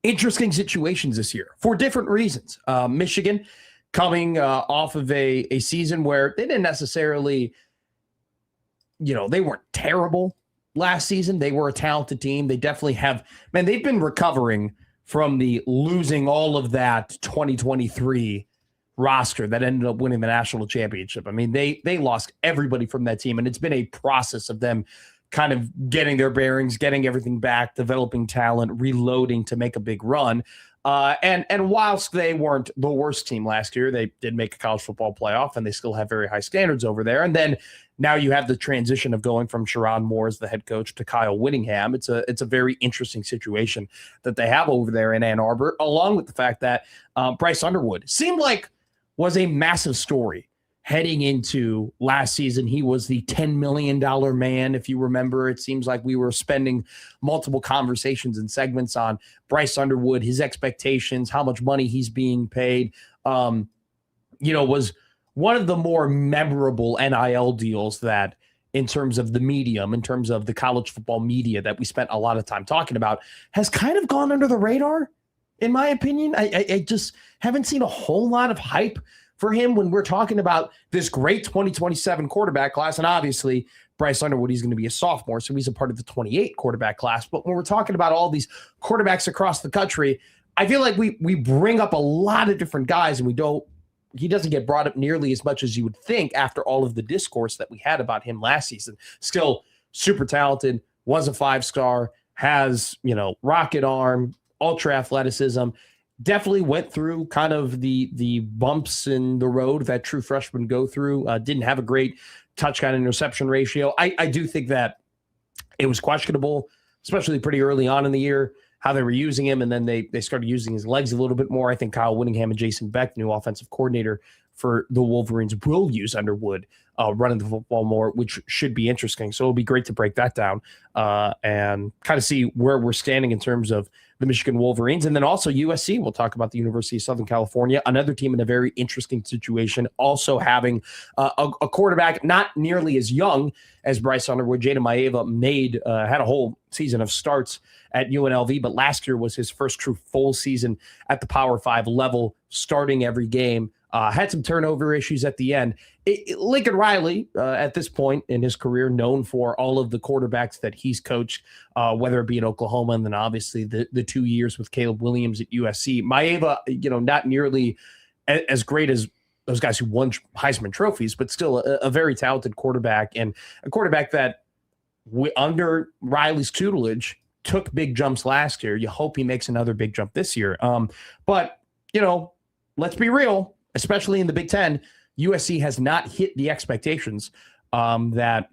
Speaker 3: interesting situations this year for different reasons. Michigan coming off of a season where they didn't necessarily, they weren't terrible last season. They were a talented team. They definitely have, they've been recovering from the losing all of that 2023 roster that ended up winning the national championship. They lost everybody from that team, and it's been a process of them kind of getting their bearings, getting everything back, developing talent, reloading to make a big run. And whilst they weren't the worst team last year, they did make a college football playoff, and they still have very high standards over there. And then now you have the transition of going from Sharon Moore as the head coach to Kyle Whittingham. It's a very interesting situation that they have over there in Ann Arbor, along with the fact that Bryce Underwood seemed like was a massive story heading into last season. He was the $10 million man. If you remember, it seems like we were spending multiple conversations and segments on Bryce Underwood, his expectations, how much money he's being paid, was one of the more memorable NIL deals that in terms of the medium, in terms of the college football media that we spent a lot of time talking about, has kind of gone under the radar, in my opinion. I just haven't seen a whole lot of hype for him when we're talking about this great 2027 quarterback class. And obviously, Bryce Underwood, he's going to be a sophomore, so he's a part of the 28 quarterback class. But when we're talking about all these quarterbacks across the country, I feel like we bring up a lot of different guys, and he doesn't get brought up nearly as much as you would think after all of the discourse that we had about him last season. Still super talented, was a 5-star, has, rocket arm, ultra athleticism. Definitely went through kind of the bumps in the road that true freshmen go through. Didn't have a great touchdown interception ratio. I do think that it was questionable, especially pretty early on in the year, how they were using him. And then they started using his legs a little bit more. I think Kyle Whittingham and Jason Beck, new offensive coordinator for the Wolverines will use Underwood running the football more, which should be interesting. So it'll be great to break that down and kind of see where we're standing in terms of the Michigan Wolverines. And then also USC, we'll talk about the University of Southern California, another team in a very interesting situation, also having a quarterback not nearly as young as Bryce Underwood. Jada Maeva had a whole season of starts at UNLV, but last year was his first true full season at the Power 5 level, starting every game. Had some turnover issues at the end. Lincoln Riley, at this point in his career, known for all of the quarterbacks that he's coached, whether it be in Oklahoma and then obviously the 2 years with Caleb Williams at USC. Maeva, not nearly as great as those guys who won Heisman trophies, but still a very talented quarterback, and a quarterback that under Riley's tutelage took big jumps last year. You hope he makes another big jump this year. But let's be real, especially in the Big Ten, USC has not hit the expectations that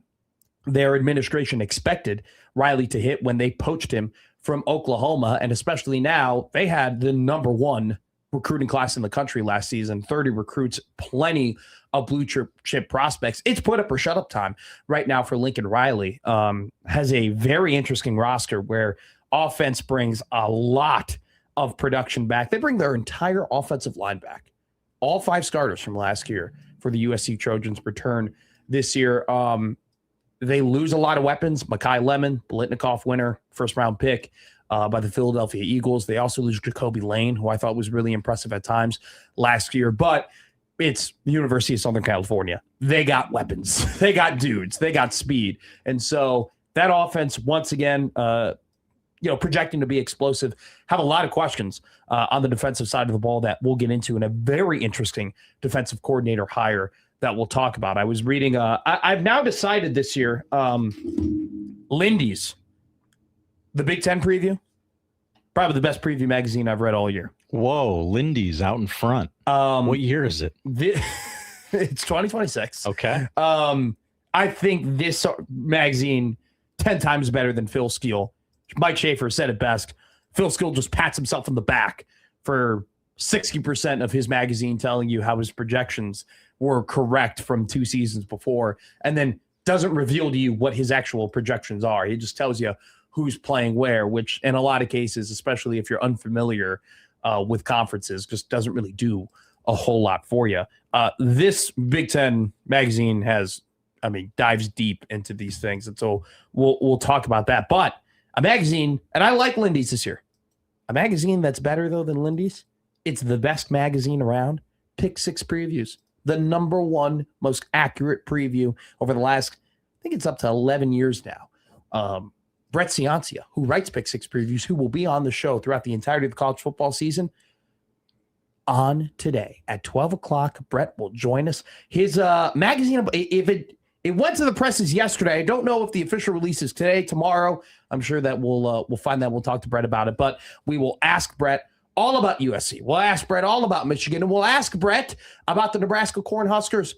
Speaker 3: their administration expected Riley to hit when they poached him from Oklahoma. And especially now, they had the number one recruiting class in the country last season, 30 recruits, plenty of blue chip prospects. It's put up or shut up time right now for Lincoln Riley. Has a very interesting roster where offense brings a lot of production back. They bring their entire offensive line back. All 5 starters from last year for the USC Trojans return this year. They lose a lot of weapons. Mekhi Lemon, Biletnikoff winner, first-round pick by the Philadelphia Eagles. They also lose Jacoby Lane, who I thought was really impressive at times last year. But it's the University of Southern California. They got weapons. They got dudes. They got speed. And so that offense, once again, projecting to be explosive, have a lot of questions on the defensive side of the ball that we'll get into in a very interesting defensive coordinator hire that we'll talk about. I was reading, I've now decided this year, Lindy's, the Big Ten preview, probably the best preview magazine I've read all year.
Speaker 5: Whoa, Lindy's out in front. What year is it?
Speaker 3: It's 2026.
Speaker 5: Okay.
Speaker 3: I think this magazine 10 times better than Phil Steele. Mike Schaefer said it best. Phil Steele just pats himself on the back for 60% of his magazine telling you how his projections were correct from 2 seasons before, and then doesn't reveal to you what his actual projections are. He just tells you who's playing where, which in a lot of cases, especially if you're unfamiliar with conferences, just doesn't really do a whole lot for you. This Big Ten magazine dives deep into these things, and so we'll talk about that. But a magazine, and I like Lindy's this year. A magazine that's better, though, than Lindy's. It's the best magazine around. Pick Six Previews. The number one most accurate preview over the last, I think it's up to 11 years now. Brett Ciancia, who writes Pick Six Previews, who will be on the show throughout the entirety of the college football season, on today at 12 o'clock. Brett will join us. His magazine, if it went to the presses yesterday. I don't know if the official release is today, tomorrow. I'm sure that we'll find that. We'll talk to Brett about it, but we will ask Brett all about USC. We'll ask Brett all about Michigan, and we'll ask Brett about the Nebraska Cornhuskers.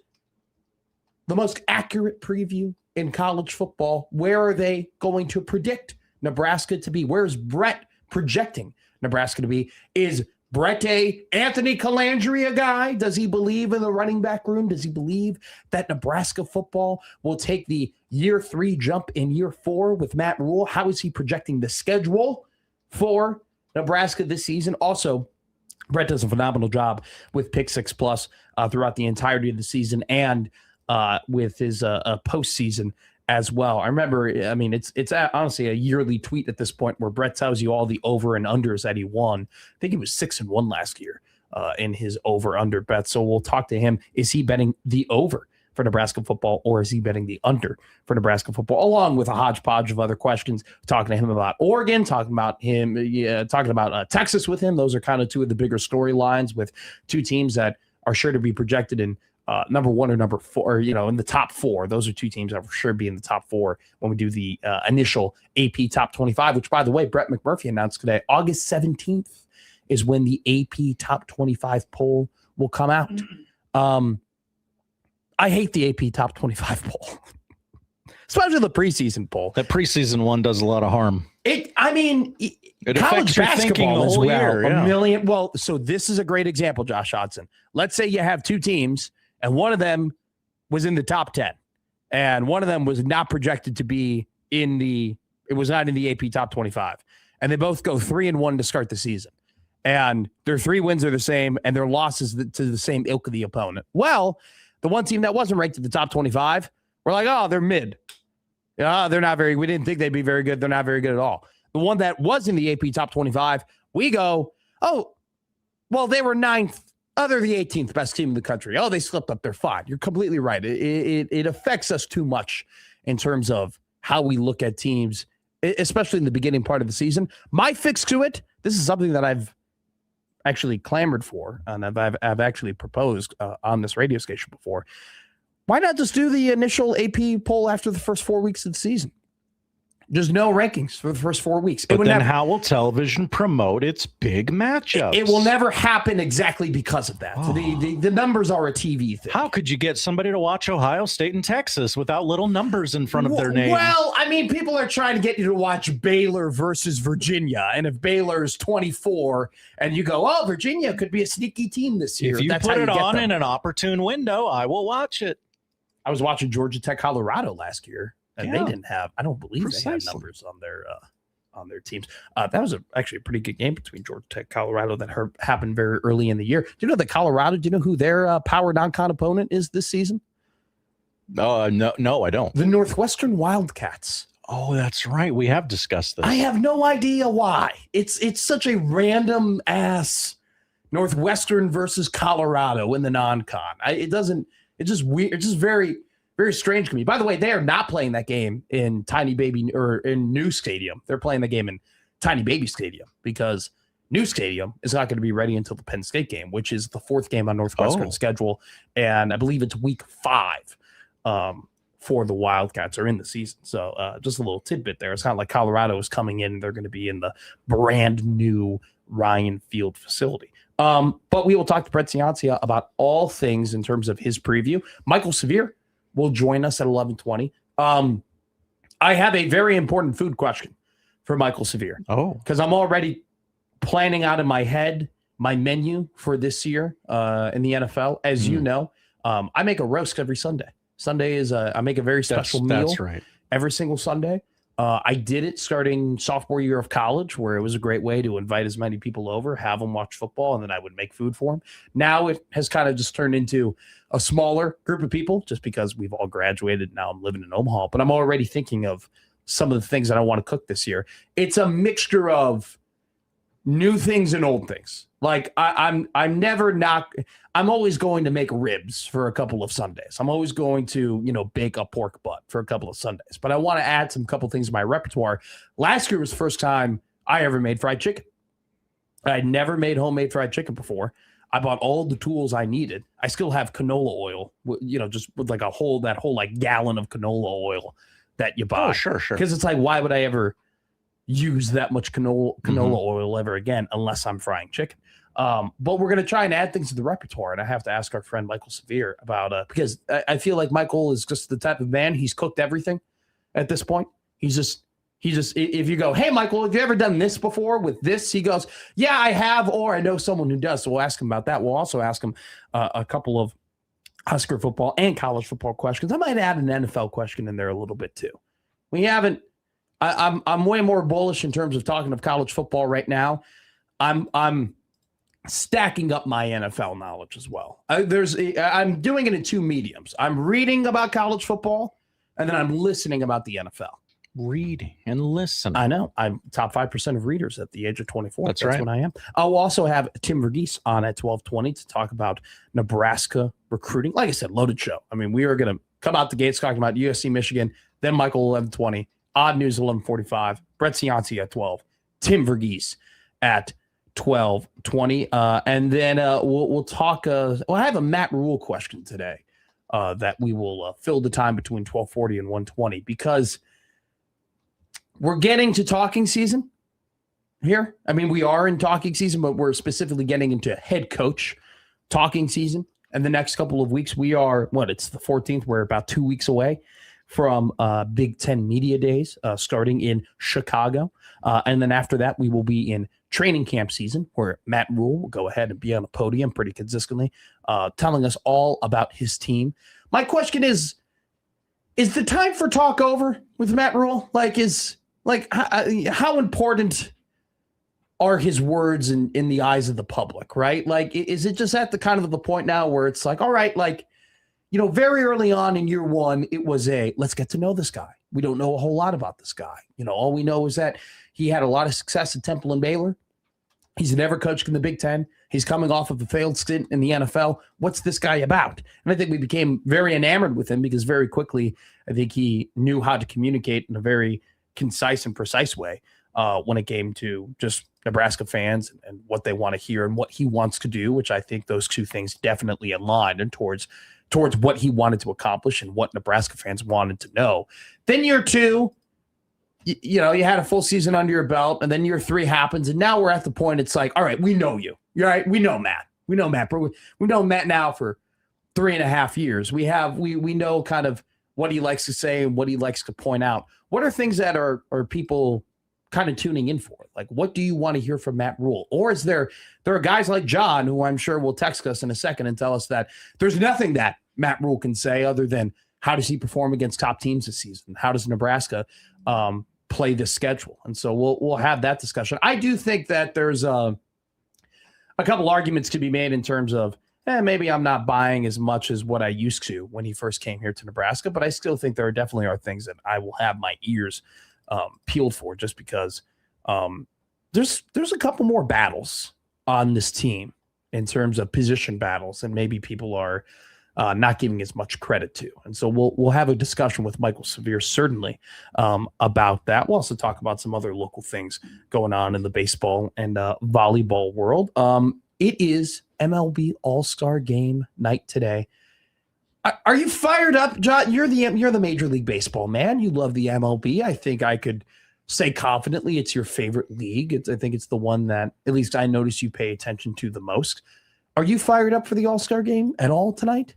Speaker 3: The most accurate preview in college football. Where are they going to predict Nebraska to be? Where is Brett projecting Nebraska to be? Is Brett a Anthony Calandria guy? Does he believe in the running back room? Does he believe that Nebraska football will take the year 3 jump in year 4 with Matt Rhule? How is he projecting the schedule for Nebraska this season? Also, Brett does a phenomenal job with Pick 6 Plus throughout the entirety of the season and with his postseason as well. I remember, it's honestly a yearly tweet at this point where Brett tells you all the over and unders that he won. I think he was 6-1 last year in his over-under bet. So we'll talk to him. Is he betting the over for Nebraska football, or is he betting the under for Nebraska football? Along with a hodgepodge of other questions, talking to him about Oregon, talking about Texas with him. Those are kind of 2 of the bigger storylines with 2 teams that are sure to be projected in number 1 or number 4, in the top 4. Those are 2 teams that will sure be in the top 4 when we do the initial AP Top 25, which, by the way, Brett McMurphy announced today, August 17th is when the AP Top 25 poll will come out. I hate the AP Top 25 poll. especially the preseason poll.
Speaker 5: That preseason one does a lot of harm.
Speaker 3: It
Speaker 5: affects your thinking the whole year.
Speaker 3: A million. Well, so this is a great example, Josh Hodson. Let's say you have two teams, and one of them was in the top 10, and one of them was not projected to be it was not in the AP top 25, and they both go 3-1 to start the season, and their 3 wins are the same, and their losses to the same ilk of the opponent. Well, the one team that wasn't ranked at the top 25, we're like, oh, they're mid. Yeah, they're not very. We didn't think they'd be very good. They're not very good at all. The one that was in the AP top 25, we go, oh, well, they were 9th. Oh, they're the 18th best team in the country. Oh, they slipped up. They're fine. You're completely right. It affects us too much in terms of how we look at teams, especially in the beginning part of the season. My fix to it, this is something that I've actually clamored for, and I've actually proposed on this radio station before. Why not just do the initial AP poll after the first 4 weeks of the season? Just no rankings for the first 4 weeks.
Speaker 5: But then how will television promote its big matchups?
Speaker 3: It will never happen exactly because of that. Oh. The numbers are a TV thing.
Speaker 5: How could you get somebody to watch Ohio State and Texas without little numbers in front of their name?
Speaker 3: Well, I mean, people are trying to get you to watch Baylor versus Virginia. And if Baylor's 24 and you go, oh, Virginia could be a sneaky team this year.
Speaker 5: If you put it on in an opportune window, I will watch it.
Speaker 3: I was watching Georgia Tech, Colorado last year. And they didn't have, I don't believe they had numbers on their teams. That was actually a pretty good game between Georgia Tech, Colorado that happened very early in the year. Do you know that Colorado, do you know who their power non-con opponent is this season?
Speaker 5: No, I don't.
Speaker 3: The Northwestern Wildcats.
Speaker 5: Oh, that's right. We have discussed this.
Speaker 3: I have no idea why. It's such a random ass Northwestern versus Colorado in the non-con. It's just weird. It's just very, very strange to me. By the way, they are not playing that game in Tiny Baby or in New Stadium. They're playing the game in Tiny Baby Stadium because New Stadium is not going to be ready until the Penn State game, which is the 4th game on Northwestern's schedule. And I believe it's week 5 for the Wildcats are in the season. So just a little tidbit there. It's not like Colorado is coming in. They're going to be in the brand new Ryan Field facility. But we will talk to Brett Ciancia about all things in terms of his preview. Michael Severe will join us at 11:20. I have a very important food question for Michael Severe.
Speaker 5: Oh,
Speaker 3: because I'm already planning out in my head my menu for this year in the NFL. As you know, I make a roast every Sunday. Sunday is I make a very special meal.
Speaker 5: That's right.
Speaker 3: Every single Sunday. I did it starting sophomore year of college, where it was a great way to invite as many people over, have them watch football, and then I would make food for them. Now it has kind of just turned into a smaller group of people just because we've all graduated. Now I'm living in Omaha, but I'm already thinking of some of the things that I want to cook this year. It's a mixture of new things and old things. Like I'm always going to make ribs for a couple of Sundays. I'm always going to, bake a pork butt for a couple of Sundays, but I want to add some couple things to my repertoire. Last year was the first time I ever made fried chicken. I'd never made homemade fried chicken before. I bought all the tools I needed. I still have canola oil, just with like that whole gallon of canola oil that you buy.
Speaker 5: Oh, sure.
Speaker 3: Because it's like, why would I ever use that much canola oil ever again unless I'm frying chicken? But we're going to try and add things to the repertoire. And I have to ask our friend Michael Severe about because I feel like Michael is just the type of man. He's cooked everything at this point. He just if you go, hey, Michael, have you ever done this before with this? He goes, yeah, I have, or I know someone who does. So we'll ask him about that. We'll also ask him a couple of Husker football and college football questions. I might add an NFL question in there a little bit too. We haven't. I'm way more bullish in terms of talking of college football right now. I'm stacking up my NFL knowledge as well. I'm doing it in 2 mediums. I'm reading about college football, and then I'm listening about the NFL.
Speaker 5: Reading and listening.
Speaker 3: I know. I'm top 5% of readers at the age of 24.
Speaker 5: That's right.
Speaker 3: What I am. I'll also have Tim Verghese on at 12:20 to talk about Nebraska recruiting. Like I said, loaded show. I mean, we are going to come out the gates talking about USC, Michigan, then Michael 11:20, Odd News 11:45, Brett Ciancia at 12, Tim Verghese at 12:20, and then we'll talk. I have a Matt Rhule question today that we will fill the time between 12:40 and 1:20 because we're getting to talking season here. I mean, we are in talking season, but we're specifically getting into head coach talking season. And the next couple of weeks, we are it's the 14th. We're about 2 weeks away from Big Ten Media Days starting in Chicago. And then after that, we will be in training camp season where Matt Rhule will go ahead and be on the podium pretty consistently, telling us all about his team. My question is the time for talk over with Matt Rhule? How important are his words in the eyes of the public, right? Like, is it just at the kind of the point now where it's like, all right, like, very early on in year one, it was let's get to know this guy. We don't know a whole lot about this guy. All we know is that he had a lot of success at Temple and Baylor. He's never coached in the Big Ten. He's coming off of a failed stint in the NFL. What's this guy about? And I think we became very enamored with him because very quickly, I think he knew how to communicate in a very concise and precise way when it came to just Nebraska fans and what they want to hear and what he wants to do, which I think those two things definitely aligned and towards what he wanted to accomplish and what Nebraska fans wanted to know. Then year two, you had a full season under your belt, and then year three happens, and now we're at the point it's like, all right, we know you. You're right. We know Matt. We know Matt. We know Matt now for 3.5 years. We know kind of what he likes to say and what he likes to point out. What are things that are people kind of tuning in for? Like, what do you want to hear from Matt Rhule? Or is there are guys like John, who I'm sure will text us in a second and tell us that there's nothing that Matt Rhule can say other than how does he perform against top teams this season? How does Nebraska play this schedule? And so we'll have that discussion. I do think that there's a couple arguments to be made in terms of maybe I'm not buying as much as what I used to when he first came here to Nebraska, but I still think there definitely are things that I will have my ears peeled for, just because there's a couple more battles on this team in terms of position battles, and maybe people are not giving as much credit to. And so we'll have a discussion with Michael Severe certainly about that. We'll also talk about some other local things going on in the baseball and volleyball world. It is MLB All-Star Game night today. Are you fired up, John? You're the Major League Baseball man. You love the MLB. I think I could say confidently it's your favorite league. I think it's the one that at least I notice you pay attention to the most. Are you fired up for the All-Star Game at all tonight?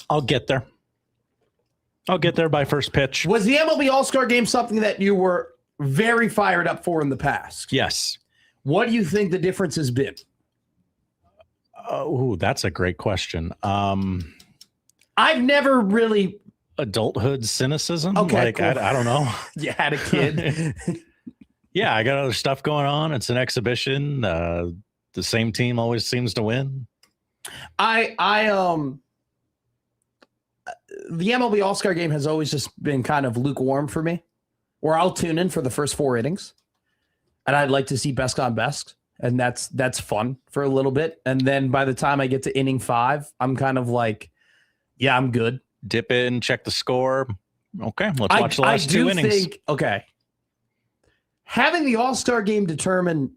Speaker 5: I'll get there. I'll get there by first pitch.
Speaker 3: Was the MLB All-Star Game something that you were very fired up for in the past?
Speaker 5: Yes.
Speaker 3: What do you think the difference has been?
Speaker 5: Oh, that's a great question.
Speaker 3: I've never really...
Speaker 5: Adulthood cynicism?
Speaker 3: Okay, cool.
Speaker 5: I don't know.
Speaker 3: You had a kid.
Speaker 5: Yeah, I got other stuff going on. It's an exhibition. The same team always seems to win.
Speaker 3: The MLB All-Star Game has always just been kind of lukewarm for me, where I'll tune in for the first 4 innings, and I'd like to see best on best, and that's fun for a little bit. And then by the time I get to inning 5, I'm kind of like, yeah, I'm good.
Speaker 5: Dip in, check the score. Okay, let's watch the last 2 innings.
Speaker 3: Okay. Having the All-Star Game determine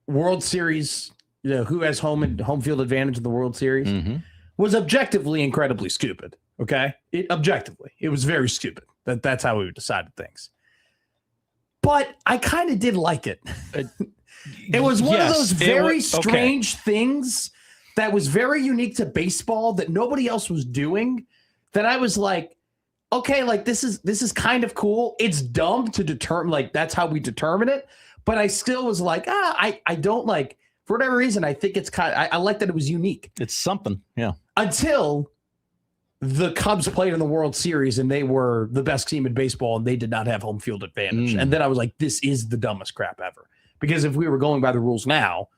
Speaker 3: World Series, who has home field advantage in the World Series, was objectively incredibly stupid. Okay, it was very stupid. That's how we decided things. But I kind of did like it. It was one of those very strange things that was very unique to baseball that nobody else was doing. That I was like, okay, like this is kind of cool. It's dumb to determine, like that's how we determine it. But I still was like, I don't like, for whatever reason, I think it's I like that it was unique.
Speaker 5: It's something, yeah.
Speaker 3: Until the Cubs played in the World Series and they were the best team in baseball and they did not have home field advantage. And then I was like, this is the dumbest crap ever. Because if we were going by the rules now,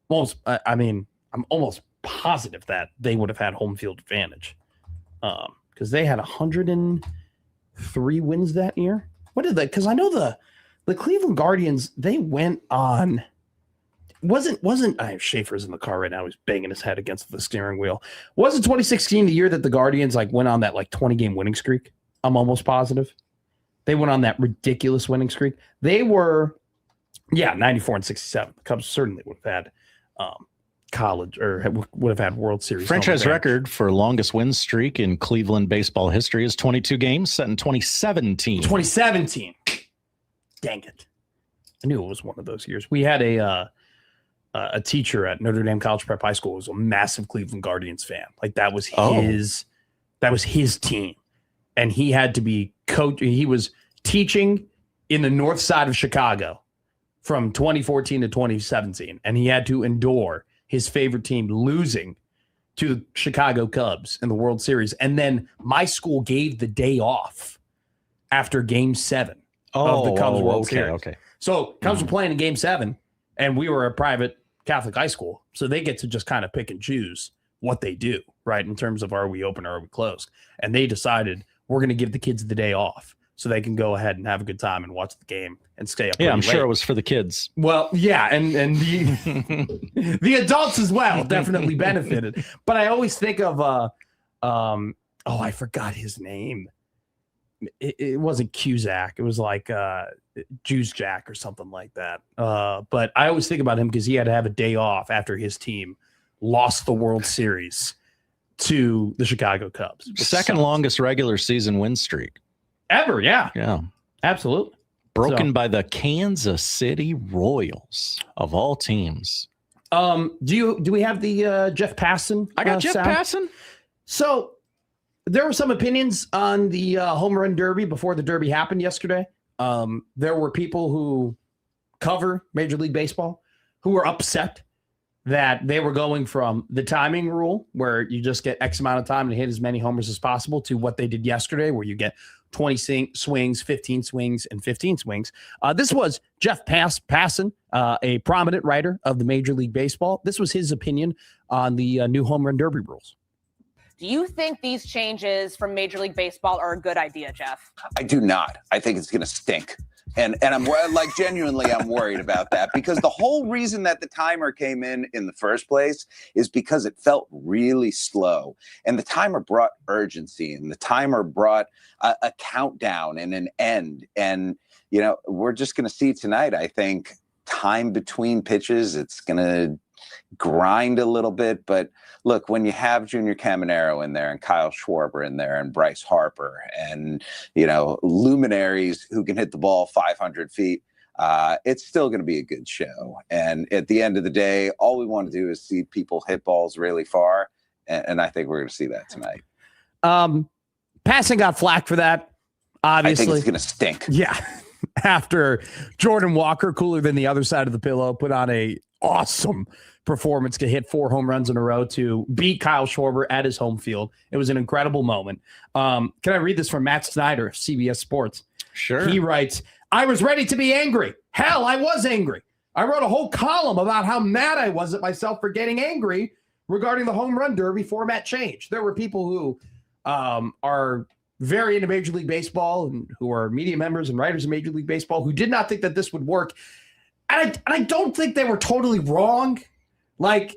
Speaker 3: I'm almost positive that they would have had home field advantage. Because they had 103 wins that year. What did they? Because I know the Cleveland Guardians, they went on. Wasn't Schaefer's in the car right now? He's banging his head against the steering wheel. Wasn't 2016 the year that the Guardians went on that 20-game winning streak? I'm almost positive they went on that ridiculous winning streak. They were, 94 and 67. The Cubs certainly would have had college or would have had World Series.
Speaker 5: Franchise record for longest win streak in Cleveland baseball history is 22 games, set in 2017.
Speaker 3: 2017. Dang it. I knew it was one of those years. We had a a teacher at Notre Dame College Prep High School, was a massive Cleveland Guardians fan. Like that was his team, and he had to be coach. He was teaching in the north side of Chicago from 2014 to 2017, and he had to endure his favorite team losing to the Chicago Cubs in the World Series. And then my school gave the day off after Game 7 of the Cubs World Series.
Speaker 5: Okay.
Speaker 3: So Cubs were playing in Game 7, and we were a private Catholic high school, so they get to just kind of pick and choose what they do, right, in terms of are we open or are we closed. And they decided we're going to give the kids the day off so they can go ahead and have a good time and watch the game and stay up.
Speaker 5: Yeah, I'm
Speaker 3: late.
Speaker 5: sure it was for the kids.
Speaker 3: Well, yeah, and the the adults as well definitely benefited. But I always think of I forgot his name. It wasn't Cusack. It was like Juice Jack or something like that. But I always think about him because he had to have a day off after his team lost the World Series to the Chicago Cubs.
Speaker 5: Second longest regular season win streak
Speaker 3: ever. Yeah, absolutely.
Speaker 5: Broken by the Kansas City Royals of all teams.
Speaker 3: Do we have the Jeff Passan?
Speaker 5: I got Jeff
Speaker 3: sound?
Speaker 5: Passan.
Speaker 3: So there were some opinions on the home run derby before the derby happened yesterday. There were people who cover Major League Baseball who were upset that they were going from the timing rule, where you just get X amount of time to hit as many homers as possible, to what they did yesterday, where you get 20 swings, 15 swings, and 15 swings. This was Jeff Passan, a prominent writer of the Major League Baseball. This was his opinion on the new home run derby rules.
Speaker 9: Do you think these changes from Major League Baseball are a good idea, Jeff?
Speaker 10: I do not. I think it's going to stink. And I'm like, genuinely, I'm worried about that, because the whole reason that the timer came in the first place is because it felt really slow. And the timer brought urgency, and the timer brought a countdown and an end. And, you know, we're just going to see tonight, I think, time between pitches. It's going to grind a little bit. But look, when you have Junior Caminero in there and Kyle Schwarber in there and Bryce Harper and, you know, luminaries who can hit the ball 500 feet, it's still going to be a good show. And at the end of the day, all we want to do is see people hit balls really far. And I think we're going to see that tonight.
Speaker 3: Passan got flack for that, obviously.
Speaker 10: I think it's going to stink.
Speaker 3: Yeah. After Jordan Walker, cooler than the other side of the pillow, put on a awesome performance to hit 4 home runs in a row to beat Kyle Schwarber at his home field. It was an incredible moment. Can I read this from Matt Snyder of CBS Sports?
Speaker 5: Sure.
Speaker 3: He writes, "I was ready to be angry. Hell, I was angry. I wrote a whole column about how mad I was at myself for getting angry regarding the home run derby format change. There were people who are very into Major League Baseball and who are media members and writers of Major League Baseball who did not think that this would work. And I don't think they were totally wrong. Like,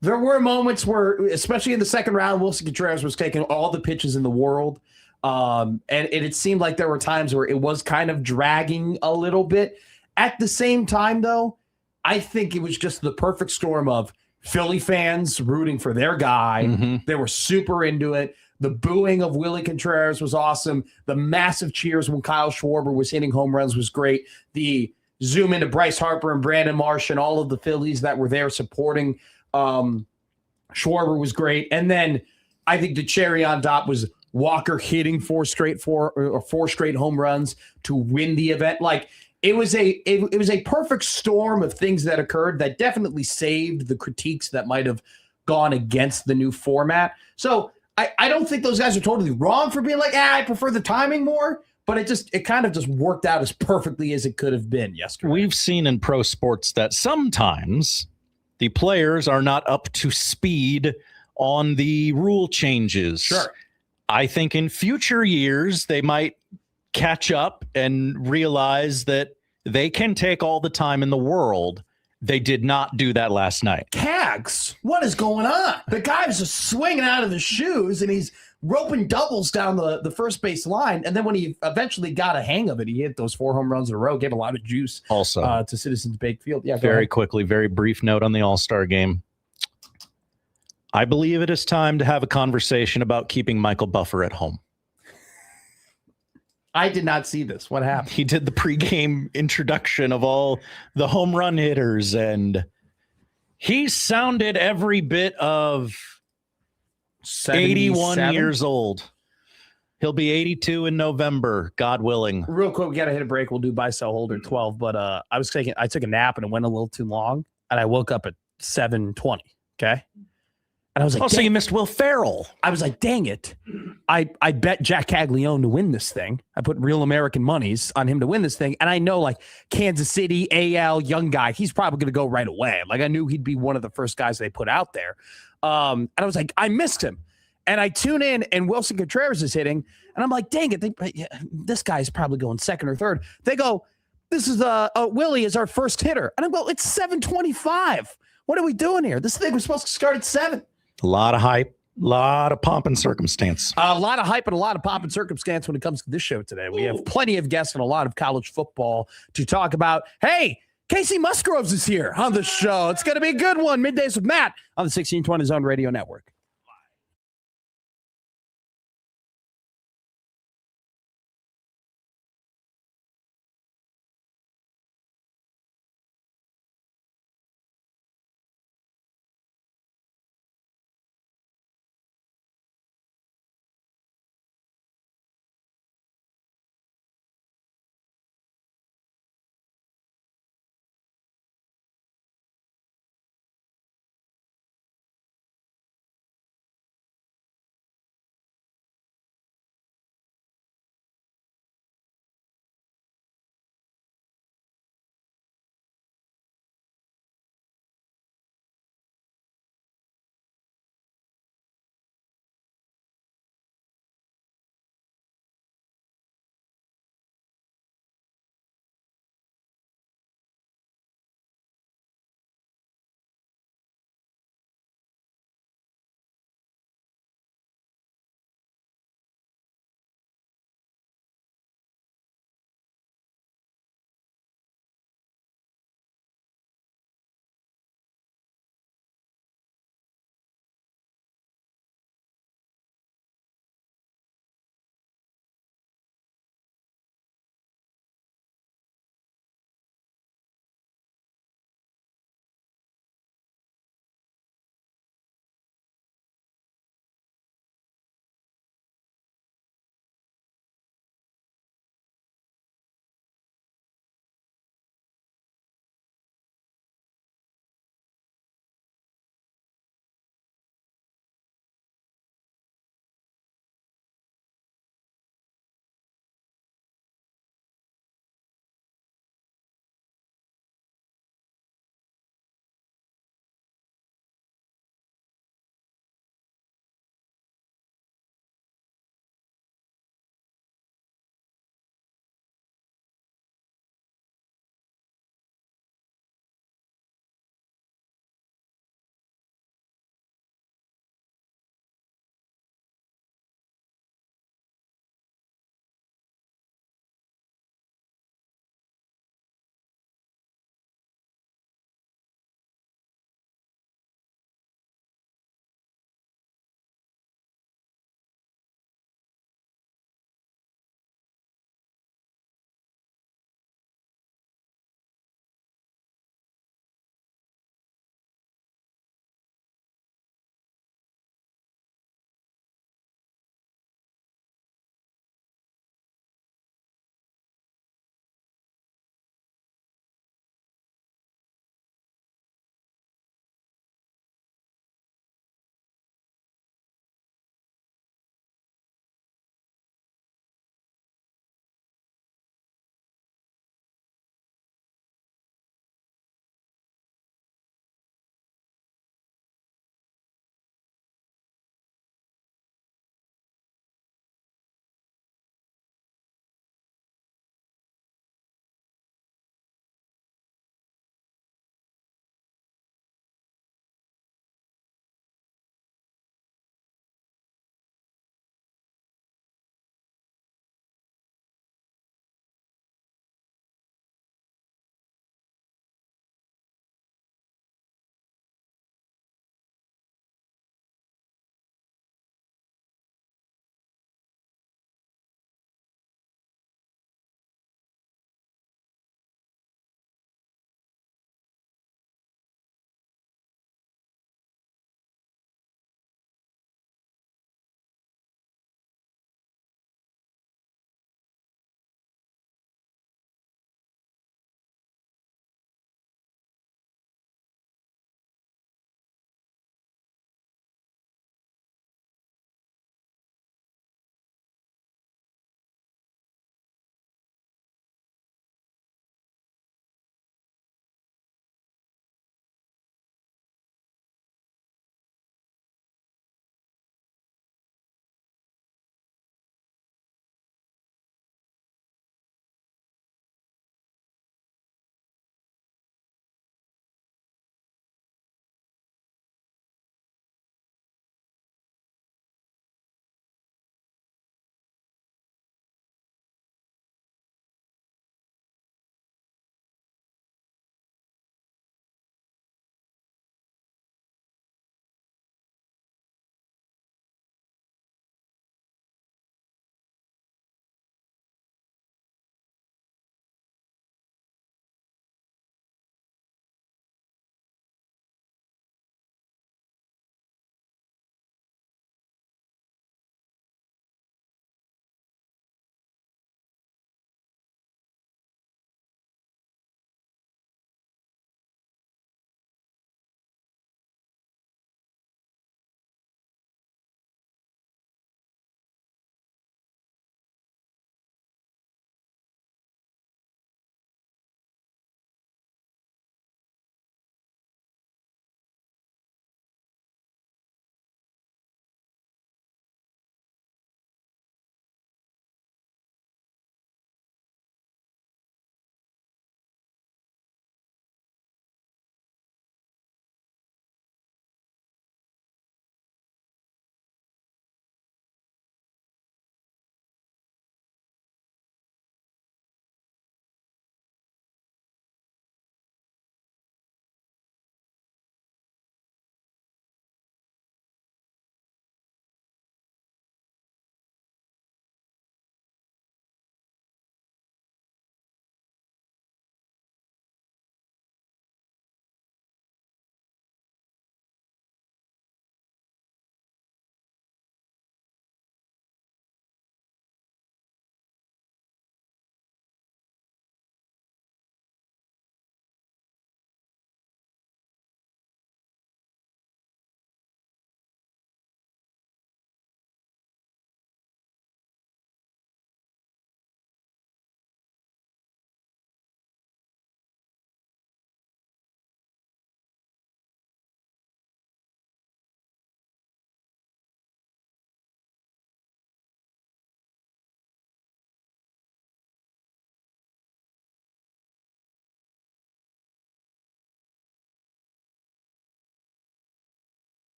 Speaker 3: there were moments where, especially in the second round, Wilson Contreras was taking all the pitches in the world. And it seemed like there were times where it was kind of dragging a little bit. At the same time, though, I think it was just the perfect storm of Philly fans rooting for their guy. Mm-hmm. They were super into it. The booing of Willie Contreras was awesome. The massive cheers when Kyle Schwarber was hitting home runs was great. The zoom into Bryce Harper and Brandon Marsh and all of the Phillies that were there supporting Schwarber was great. And then I think the cherry on top was Walker hitting four straight home runs to win the event. Like, it was a perfect storm of things that occurred that definitely saved the critiques that might have gone against the new format. So I don't think those guys are totally wrong for being like, I prefer the timing more, but it kind of just worked out as perfectly as it could have been yesterday.
Speaker 5: We've seen in pro sports that sometimes the players are not up to speed on the rule changes.
Speaker 3: Sure.
Speaker 5: I think in future years, they might catch up and realize that they can take all the time in the world. They did not do that last night.
Speaker 3: Cags, what is going on? The guy was just swinging out of his shoes, and he's roping doubles down the first base line. And then when he eventually got a hang of it, he hit those 4 home runs in a row, gave a lot of juice
Speaker 5: also
Speaker 3: to Citizens Bank Field. Yeah,
Speaker 5: very quickly, very brief note on the All-Star game. I believe it is time to have a conversation about keeping Michael Buffer at home.
Speaker 3: I did not see this. What happened?
Speaker 5: He did the pregame introduction of all the home run hitters, and He sounded every bit of 81 years old. He'll be 82 in November, God willing.
Speaker 3: Real quick, we got to hit a break. We'll do buy, sell, hold at 12. But I took a nap and it went a little too long. And I woke up at 7:20. Okay. And I was like,
Speaker 5: so you missed Will Ferrell.
Speaker 3: I was like, dang it. I bet Jack Caglione to win this thing. I put real American monies on him to win this thing. And I know, like, Kansas City, AL, young guy, he's probably going to go right away. Like, I knew he'd be one of the first guys they put out there. And I was like, I missed him. And I tune in, and Wilson Contreras is hitting. And I'm like, dang it. This guy's probably going second or third. They go, this is Willie is our first hitter. And I go, it's 7:25. What are we doing here? This thing was supposed to start at 7.
Speaker 5: A lot of hype, a lot of pomp and circumstance.
Speaker 3: A lot of hype and a lot of pomp and circumstance when it comes to this show today. We have plenty of guests and a lot of college football to talk about. Hey, Casey Musgroves is here on the show. It's going to be a good one. Middays with Matt on the 1620 Zone Radio Network.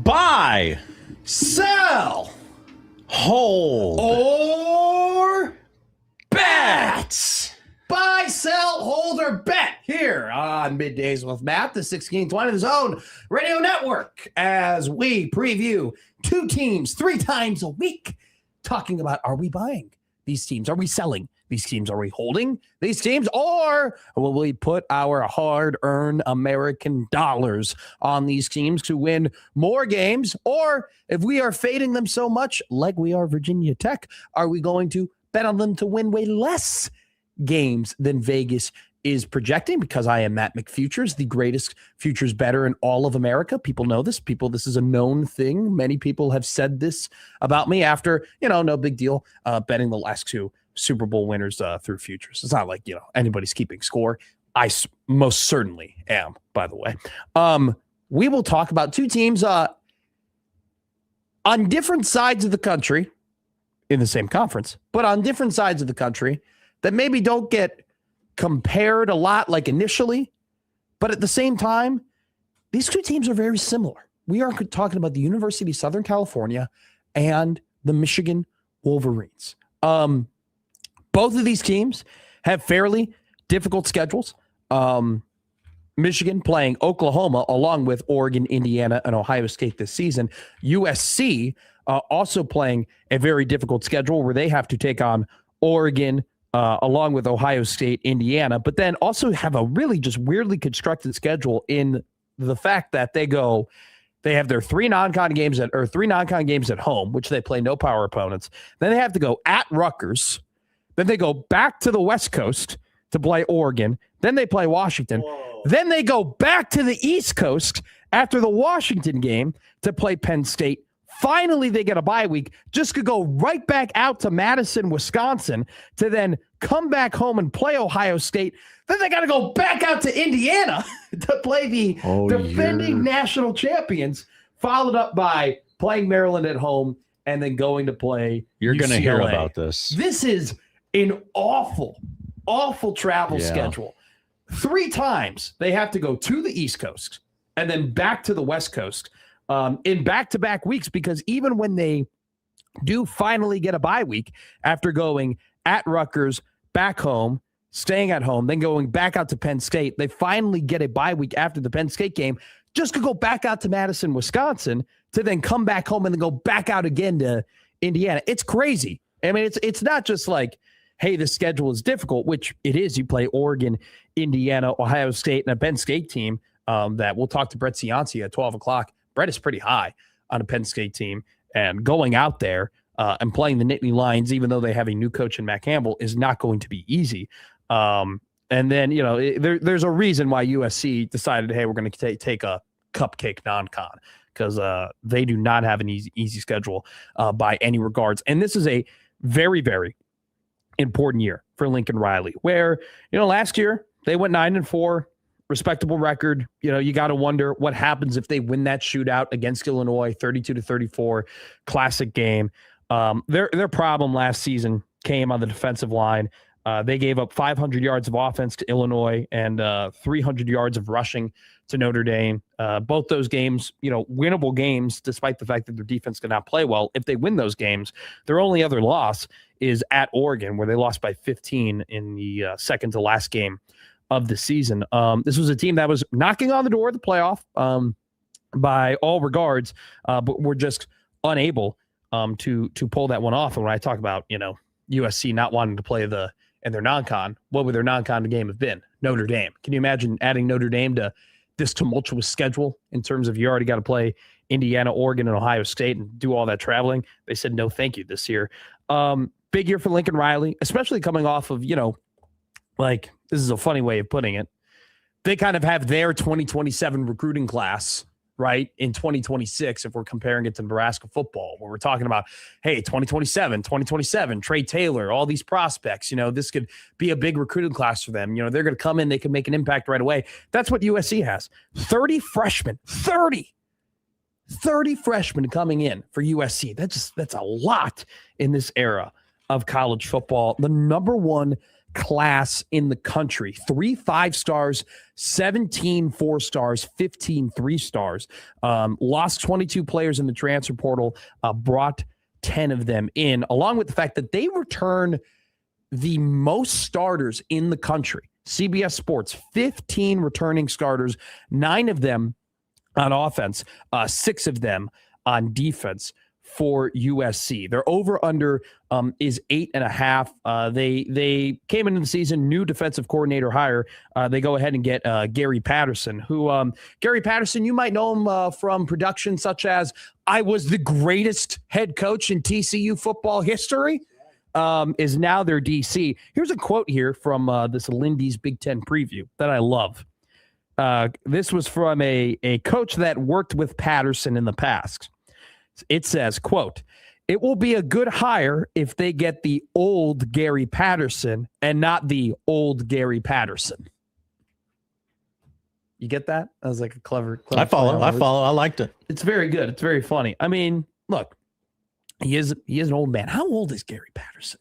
Speaker 5: Buy,
Speaker 3: sell,
Speaker 5: hold,
Speaker 3: or bet. Buy, sell, hold, or bet here on Middays with Matt, the 1620 Zone Radio Network, as we preview two teams 3 times a week, talking about, are we buying these teams? Are we selling these teams? Are we holding these teams? Or will we put our hard-earned American dollars on these teams to win more games? Or if we are fading them so much, like we are Virginia Tech, are we going to bet on them to win way less games than Vegas is projecting? Because I am Matt McFutures, the greatest futures bettor in all of America. People know this. This is a known thing. Many people have said this about me after, no big deal, betting the last 2 Super Bowl winners through futures. It's not like, anybody's keeping score. I most certainly am, by the way. We will talk about 2 teams on different sides of the country in the same conference, but on different sides of the country that maybe don't get compared a lot like initially, but at the same time, these 2 teams are very similar. We are talking about the University of Southern California and the Michigan Wolverines. Both of these teams have fairly difficult schedules. Michigan playing Oklahoma along with Oregon, Indiana, and Ohio State this season. USC also playing a very difficult schedule where they have to take on Oregon, along with Ohio State, Indiana, but then also have a really just weirdly constructed schedule in the fact that they have their 3 non-con games at home, which they play no power opponents. Then they have to go at Rutgers. Then they go back to the West Coast to play Oregon. Then they play Washington. Whoa. Then they go back to the East Coast after the Washington game to play Penn State. Finally, they get a bye week, just could go right back out to Madison, Wisconsin, to then come back home and play Ohio State. Then they got to go back out to Indiana to play the defending national champions, followed up by playing Maryland at home and then going to play
Speaker 5: You're going to hear about this.
Speaker 3: This is an awful, awful travel schedule. 3 times they have to go to the East Coast and then back to the West Coast. In back-to-back weeks, because even when they do finally get a bye week after going at Rutgers, back home, staying at home, then going back out to Penn State, they finally get a bye week after the Penn State game just to go back out to Madison, Wisconsin, to then come back home and then go back out again to Indiana. It's crazy. I mean, it's not just like, hey, the schedule is difficult, which it is. You play Oregon, Indiana, Ohio State, and a Penn State team that we'll talk to Brett Ciancia at 12 o'clock. Brett is pretty high on a Penn State team, and going out there and playing the Nittany Lions, even though they have a new coach in Matt Campbell, is not going to be easy. And then, there's a reason why USC decided, hey, we're going to take a cupcake non-con, because they do not have an easy schedule by any regards. And this is a very, very important year for Lincoln Riley, where, last year they went 9-4. Respectable record. You got to wonder what happens if they win that shootout against Illinois, 32-34, classic game. Their problem last season came on the defensive line. They gave up 500 yards of offense to Illinois and 300 yards of rushing to Notre Dame. Both those games, winnable games, despite the fact that their defense did not play well. If they win those games, their only other loss is at Oregon, where they lost by 15 in the second to last game of the season. This was a team that was knocking on the door of the playoff by all regards, but we're just unable to pull that one off. And when I talk about, USC not wanting to play in their non-con, what would their non-con game have been? Notre Dame. Can you imagine adding Notre Dame to this tumultuous schedule in terms of you already got to play Indiana, Oregon, and Ohio State and do all that traveling? They said no thank you this year. Big year for Lincoln Riley, especially coming off of, this is a funny way of putting it. They kind of have their 2027 recruiting class, right, in 2026, if we're comparing it to Nebraska football, where we're talking about, hey, 2027, Trey Taylor, all these prospects, this could be a big recruiting class for them. They're going to come in, they can make an impact right away. That's what USC has. 30 freshmen coming in for USC. That's a lot in this era of college football. The number one class in the country. 3 5-stars, 17 4-stars, 15 3-stars. Lost 22 players in the transfer portal, brought 10 of them in, along with the fact that they return the most starters in the country. CBS Sports, 15 returning starters, 9 of them on offense, 6 of them on defense for USC. Their over-under is 8.5. They came into the season, new defensive coordinator hire. They go ahead and get Gary Patterson, who Gary Patterson, you might know him from productions such as I Was the Greatest Head Coach in TCU football history, is now their DC. Here's a quote here from this Lindy's Big Ten preview that I love. This was from a coach that worked with Patterson in the past. It says, quote, "It will be a good hire if they get the old Gary Patterson and not the old Gary Patterson." You get that? That was like a clever
Speaker 5: I follow. I liked it.
Speaker 3: It's very good. It's very funny. I mean, look, he is an old man. How old is Gary Patterson?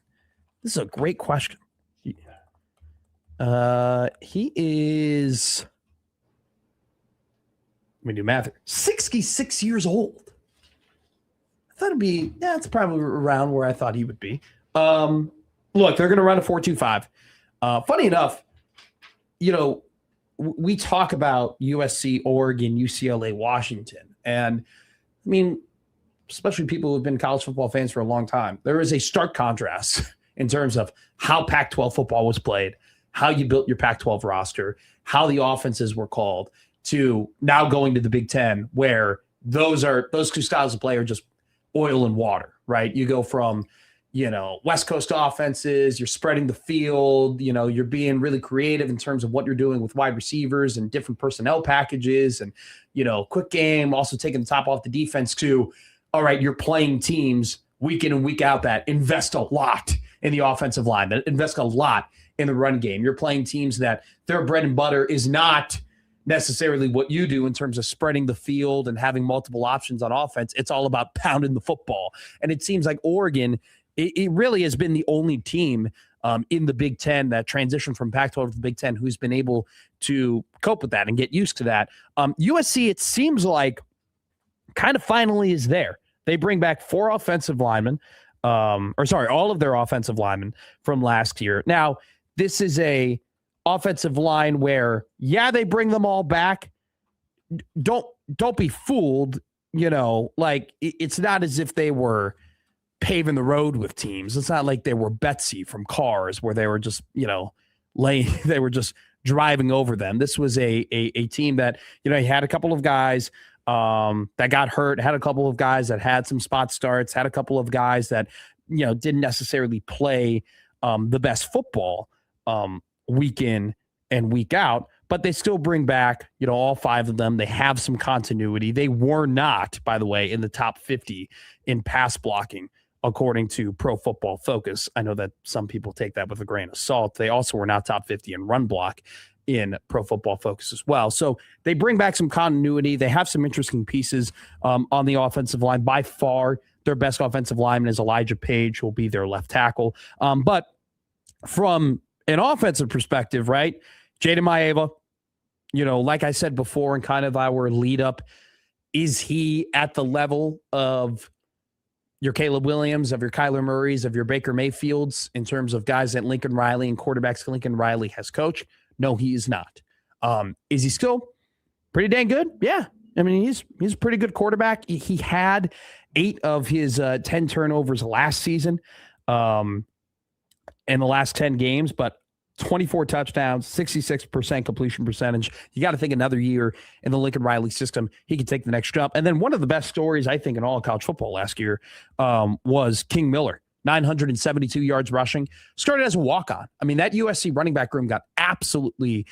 Speaker 3: This is a great question. He is, let me do math here, 66 years old. I thought it'd be, it's probably around where I thought he would be. Look, they're going to run a 4.25. Funny enough, we talk about USC, Oregon, UCLA, Washington. And I mean, especially people who've been college football fans for a long time, there is a stark contrast in terms of how Pac-12 football was played, how you built your Pac-12 roster, how the offenses were called, to now going to the Big Ten, where those two styles of play are just oil and water, right? You go from, West Coast offenses, you're spreading the field, you're being really creative in terms of what you're doing with wide receivers and different personnel packages and, quick game, also taking the top off the defense to, all right, you're playing teams week in and week out that invest a lot in the offensive line, that invest a lot in the run game. You're playing teams that their bread and butter is not necessarily what you do in terms of spreading the field and having multiple options on offense. It's all about pounding the football. And it seems like Oregon, it really has been the only team in the Big Ten that transitioned from Pac-12 to the Big Ten who's been able to cope with that and get used to that. USC, it seems like, kind of finally is there. They bring back 4 offensive linemen, all of their offensive linemen from last year. Now, this is a offensive line where, they bring them all back. Don't be fooled. It's not as if they were paving the road with teams. It's not like they were Betsy from Cars where they were just, they were just driving over them. This was a team that, he had a couple of guys that got hurt, had a couple of guys that had some spot starts, had a couple of guys that, didn't necessarily play the best football week in and week out, but they still bring back, all 5 of them. They have some continuity. They were not, by the way, in the top 50 in pass blocking, according to Pro Football Focus. I know that some people take that with a grain of salt. They also were not top 50 in run block in Pro Football Focus as well. So they bring back some continuity. They have some interesting pieces on the offensive line. By far, their best offensive lineman is Elijah Page, who will be their left tackle. But from an offensive perspective, right, Jaden Maeva, like I said before, and kind of our lead up, is he at the level of your Caleb Williams, of your Kyler Murrays, of your Baker Mayfields in terms of guys that Lincoln Riley and quarterbacks Lincoln Riley has coached? No, he is not. Is he still pretty dang good? Yeah. I mean, he's a pretty good quarterback. He had 8 of his 10 turnovers last season in the last 10 games, but 24 touchdowns, 66% completion percentage. You got to think another year in the Lincoln Riley system, he could take the next jump. And then one of the best stories, I think, in all of college football last year was King Miller. 972 yards rushing, started as a walk-on. I mean, that USC running back room got absolutely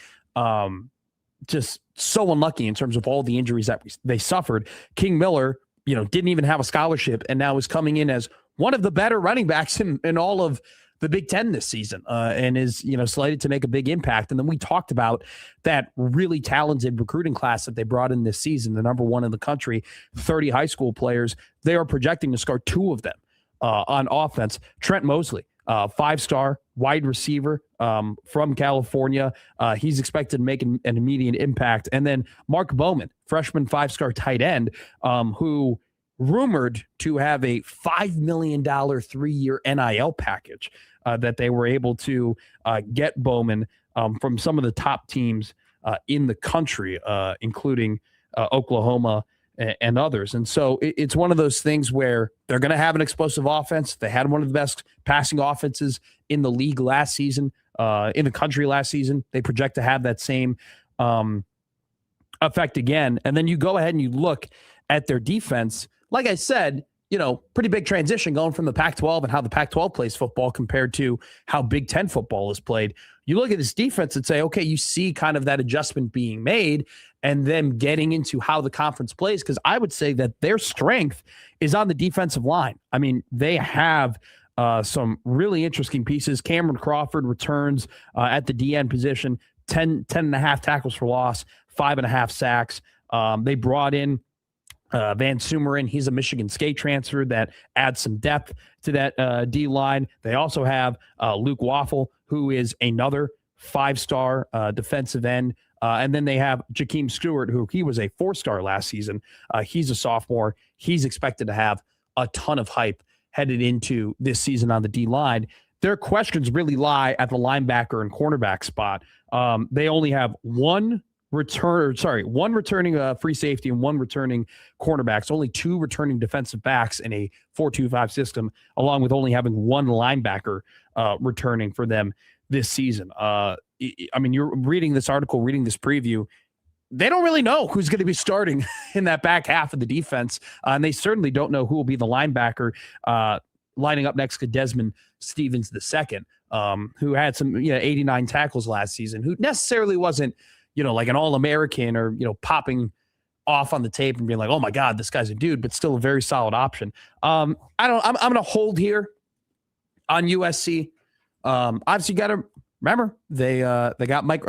Speaker 3: just so unlucky in terms of all the injuries that they suffered. King Miller, didn't even have a scholarship and now is coming in as one of the better running backs in all of the Big Ten this season and is, slated to make a big impact. And then we talked about that really talented recruiting class that they brought in this season, the number 1 in the country, 30 high school players. They are projecting to start 2 of them on offense. Trent Mosley, 5-star wide receiver from California. He's expected to make an immediate impact. And then Mark Bowman, freshman 5-star tight end, who rumored to have a $5 million 3-year NIL package that they were able to get Bowman from some of the top teams in the country, including Oklahoma and others. And so it's one of those things where they're going to have an explosive offense. They had one of the best passing offenses in the league last season, in the country last season. They project to have that same effect again. And then you go ahead and you look at their defense. Like I said, pretty big transition going from the Pac-12 and how the Pac-12 plays football compared to how Big Ten football is played. You look at this defense and say, okay, you see kind of that adjustment being made and then getting into how the conference plays, because I would say that their strength is on the defensive line. I mean, they have some really interesting pieces. Cameron Crawford returns at the DN position, 10 and a half tackles for loss, 5.5 sacks. They brought in Van Sumeren. He's a Michigan State transfer that adds some depth to that D line. They also have Luke Waffle, who is another 5-star defensive end. And then they have Jakeem Stewart, who he was a 4-star last season. He's a sophomore. He's expected to have a ton of hype headed into this season on the D line. Their questions really lie at the linebacker and cornerback spot. They only have one returning free safety and one returning cornerback. So only 2 returning defensive backs in a 4-2-5 system, along with only having one linebacker returning for them this season. I mean, you're reading this article, reading this preview. They don't really know who's going to be starting in that back half of the defense. And they certainly don't know who will be the linebacker lining up next to Desmond Stevens II, who had some 89 tackles last season, who necessarily wasn't like an All-American or, popping off on the tape and being like, oh my God, this guy's a dude, but still a very solid option. I'm going to hold here on USC. Obviously you got to remember they got Mike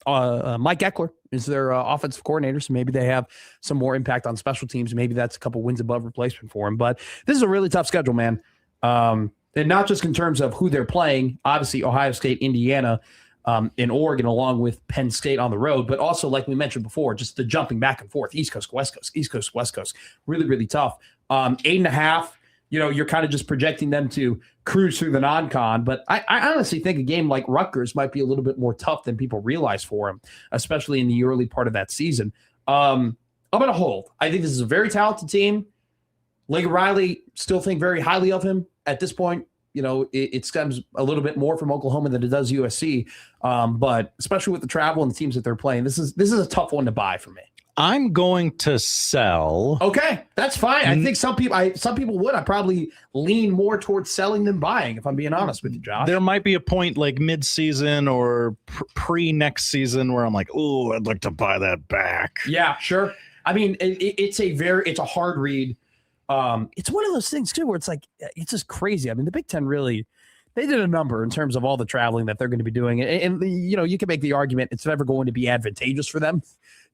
Speaker 3: Eckler is their offensive coordinator. So maybe they have some more impact on special teams. Maybe that's a couple wins above replacement for him, but this is a really tough schedule, man. And not just in terms of who they're playing, obviously Ohio State, Indiana, in Oregon, along with Penn State on the road, but also, like we mentioned before, just the jumping back and forth, East Coast, West Coast, East Coast, West Coast, really, really tough. 8.5, you're kind of just projecting them to cruise through the non-con, but I honestly think a game like Rutgers might be a little bit more tough than people realize for them, especially in the early part of that season. I'm going to hold. I think this is a very talented team. Lincoln Riley, still think very highly of him at this point. It stems a little bit more from Oklahoma than it does USC, but especially with the travel and the teams that they're playing, this is a tough one to buy for me.
Speaker 5: I'm going to sell.
Speaker 3: Okay, that's fine. I think some people would. I probably lean more towards selling than buying, if I'm being honest with you, Josh.
Speaker 5: There might be a point like mid-season or pre next season where I'm like, oh, I'd like to buy that back.
Speaker 3: Yeah, sure. I mean, it's a hard read. It's one of those things too, where it's like, it's just crazy. I mean, the Big Ten really, they did a number in terms of all the traveling that they're going to be doing. And you can make the argument it's never going to be advantageous for them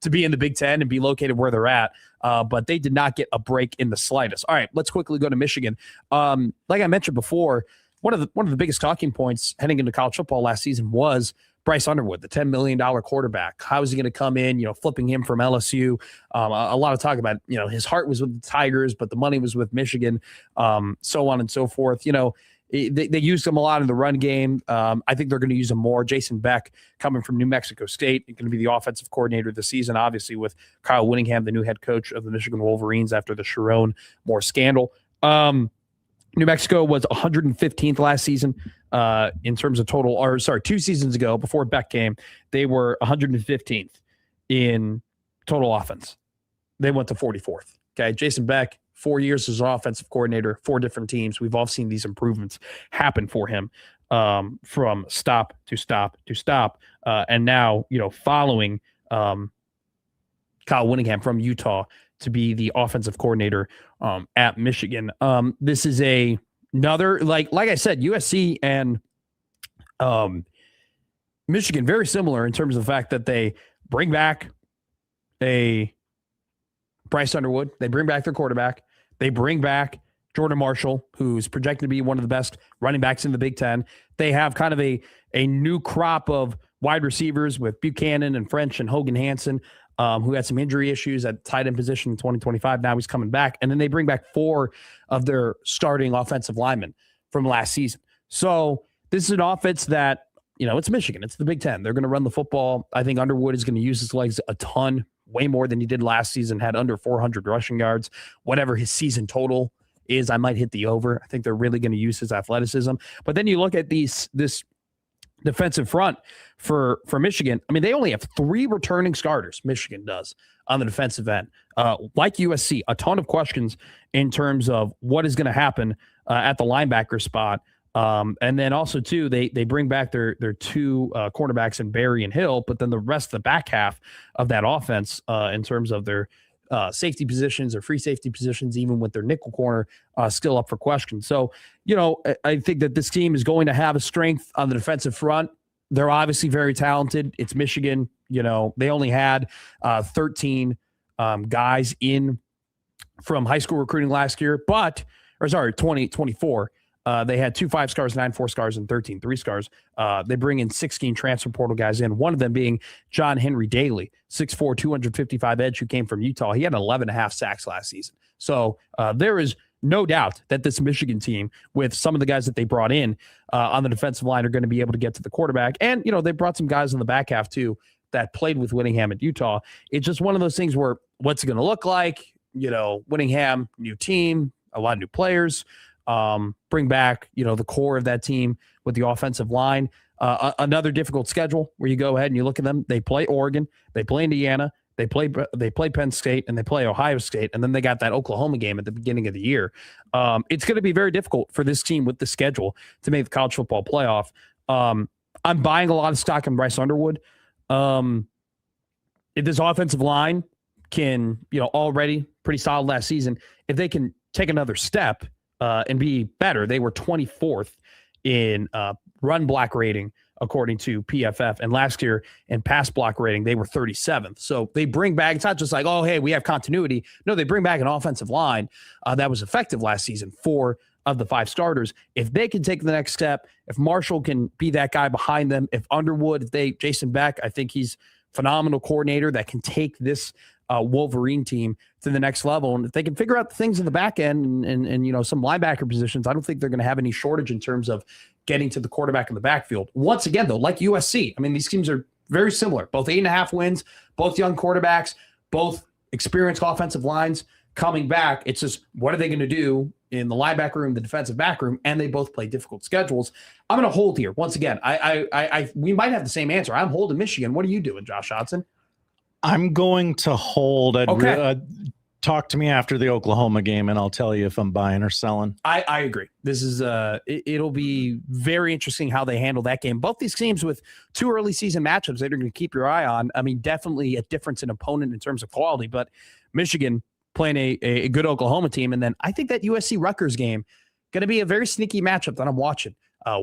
Speaker 3: to be in the Big Ten and be located where they're at. But they did not get a break in the slightest. All right, let's quickly go to Michigan. Like I mentioned before, one of the biggest talking points heading into college football last season was Bryce Underwood, the $10 million quarterback. How is he going to come in, flipping him from LSU? A lot of talk about, his heart was with the Tigers, but the money was with Michigan, so on and so forth. They used him a lot in the run game. I think they're going to use him more. Jason Beck, coming from New Mexico State, going to be the offensive coordinator this season, obviously with Kyle Whittingham, the new head coach of the Michigan Wolverines after the Sharon Moore scandal. New Mexico was 115th last season in terms of total, 2 seasons ago before Beck came, they were 115th in total offense. They went to 44th. Okay. Jason Beck, 4 years as an offensive coordinator, 4 different teams. We've all seen these improvements happen for him from stop to stop to stop. And now, following Kyle Whittingham from Utah to be the offensive coordinator at Michigan. This is another, like I said, USC and Michigan, very similar in terms of the fact that they bring back a Bryce Underwood. They bring back their quarterback. They bring back Jordan Marshall, who's projected to be one of the best running backs in the Big Ten. They have kind of a new crop of wide receivers with Buchanan and French and Hogan Hansen, who had some injury issues at tight end position in 2025. Now he's coming back. And then they bring back 4 of their starting offensive linemen from last season. So this is an offense that, it's Michigan. It's the Big Ten. They're going to run the football. I think Underwood is going to use his legs a ton, way more than he did last season, had under 400 rushing yards. Whatever his season total is, I might hit the over. I think they're really going to use his athleticism. But then you look at this defensive front for Michigan. I mean, they only have 3 returning starters, Michigan does, on the defensive end. Like USC, a ton of questions in terms of what is going to happen at the linebacker spot. And then also, too, they bring back their 2 cornerbacks in Barry and Hill, but then the rest of the back half of that offense in terms of their safety positions or free safety positions, even with their nickel corner, still up for question. So, I think that this team is going to have a strength on the defensive front. They're obviously very talented. It's Michigan. They only had 13 guys in from high school recruiting last year, 2024. They had 2 5-stars, 9 4-stars, and 13 3-stars. They bring in 16 transfer portal guys in, one of them being John Henry Daly, 6'4", 255 edge, who came from Utah. He had 11.5 sacks last season. So there is no doubt that this Michigan team, with some of the guys that they brought in on the defensive line, are going to be able to get to the quarterback. And, they brought some guys in the back half, too, that played with Whittingham at Utah. It's just one of those things where what's it going to look like? Whittingham, new team, a lot of new players. Bring back, the core of that team with the offensive line. Another difficult schedule where you go ahead and you look at them. They play Oregon, they play Indiana, they play Penn State, and they play Ohio State, and then they got that Oklahoma game at the beginning of the year. It's going to be very difficult for this team with the schedule to make the college football playoff. I'm buying a lot of stock in Bryce Underwood. If this offensive line can, already pretty solid last season, if they can take another step and be better. They were 24th in run block rating, according to PFF. And last year in pass block rating, they were 37th. So they bring back, it's not just like, oh, hey, we have continuity. No, they bring back an offensive line that was effective last season, 4 of the 5 starters. If they can take the next step, if Marshall can be that guy behind them, if Underwood, Jason Beck, I think he's phenomenal coordinator that can take this Wolverine team to the next level. And if they can figure out the things in the back end and some linebacker positions, I don't think they're going to have any shortage in terms of getting to the quarterback in the backfield. Once again, though, like USC, I mean, these teams are very similar. Both 8.5 wins, both young quarterbacks, both experienced offensive lines coming back. It's just, what are they going to do in the linebacker room, the defensive back room? And they both play difficult schedules. I'm going to hold here. Once again, we might have the same answer. I'm holding Michigan. What are you doing, Josh Hodson?
Speaker 5: I'm going to hold.
Speaker 3: Okay.
Speaker 5: Talk to me after the Oklahoma game, and I'll tell you if I'm buying or selling.
Speaker 3: I agree. This is it'll be very interesting how they handle that game. Both these teams with 2 early season matchups that you're going to keep your eye on. I mean, definitely a difference in opponent in terms of quality, but Michigan playing a good Oklahoma team, and then I think that USC Rutgers game going to be a very sneaky matchup that I'm watching.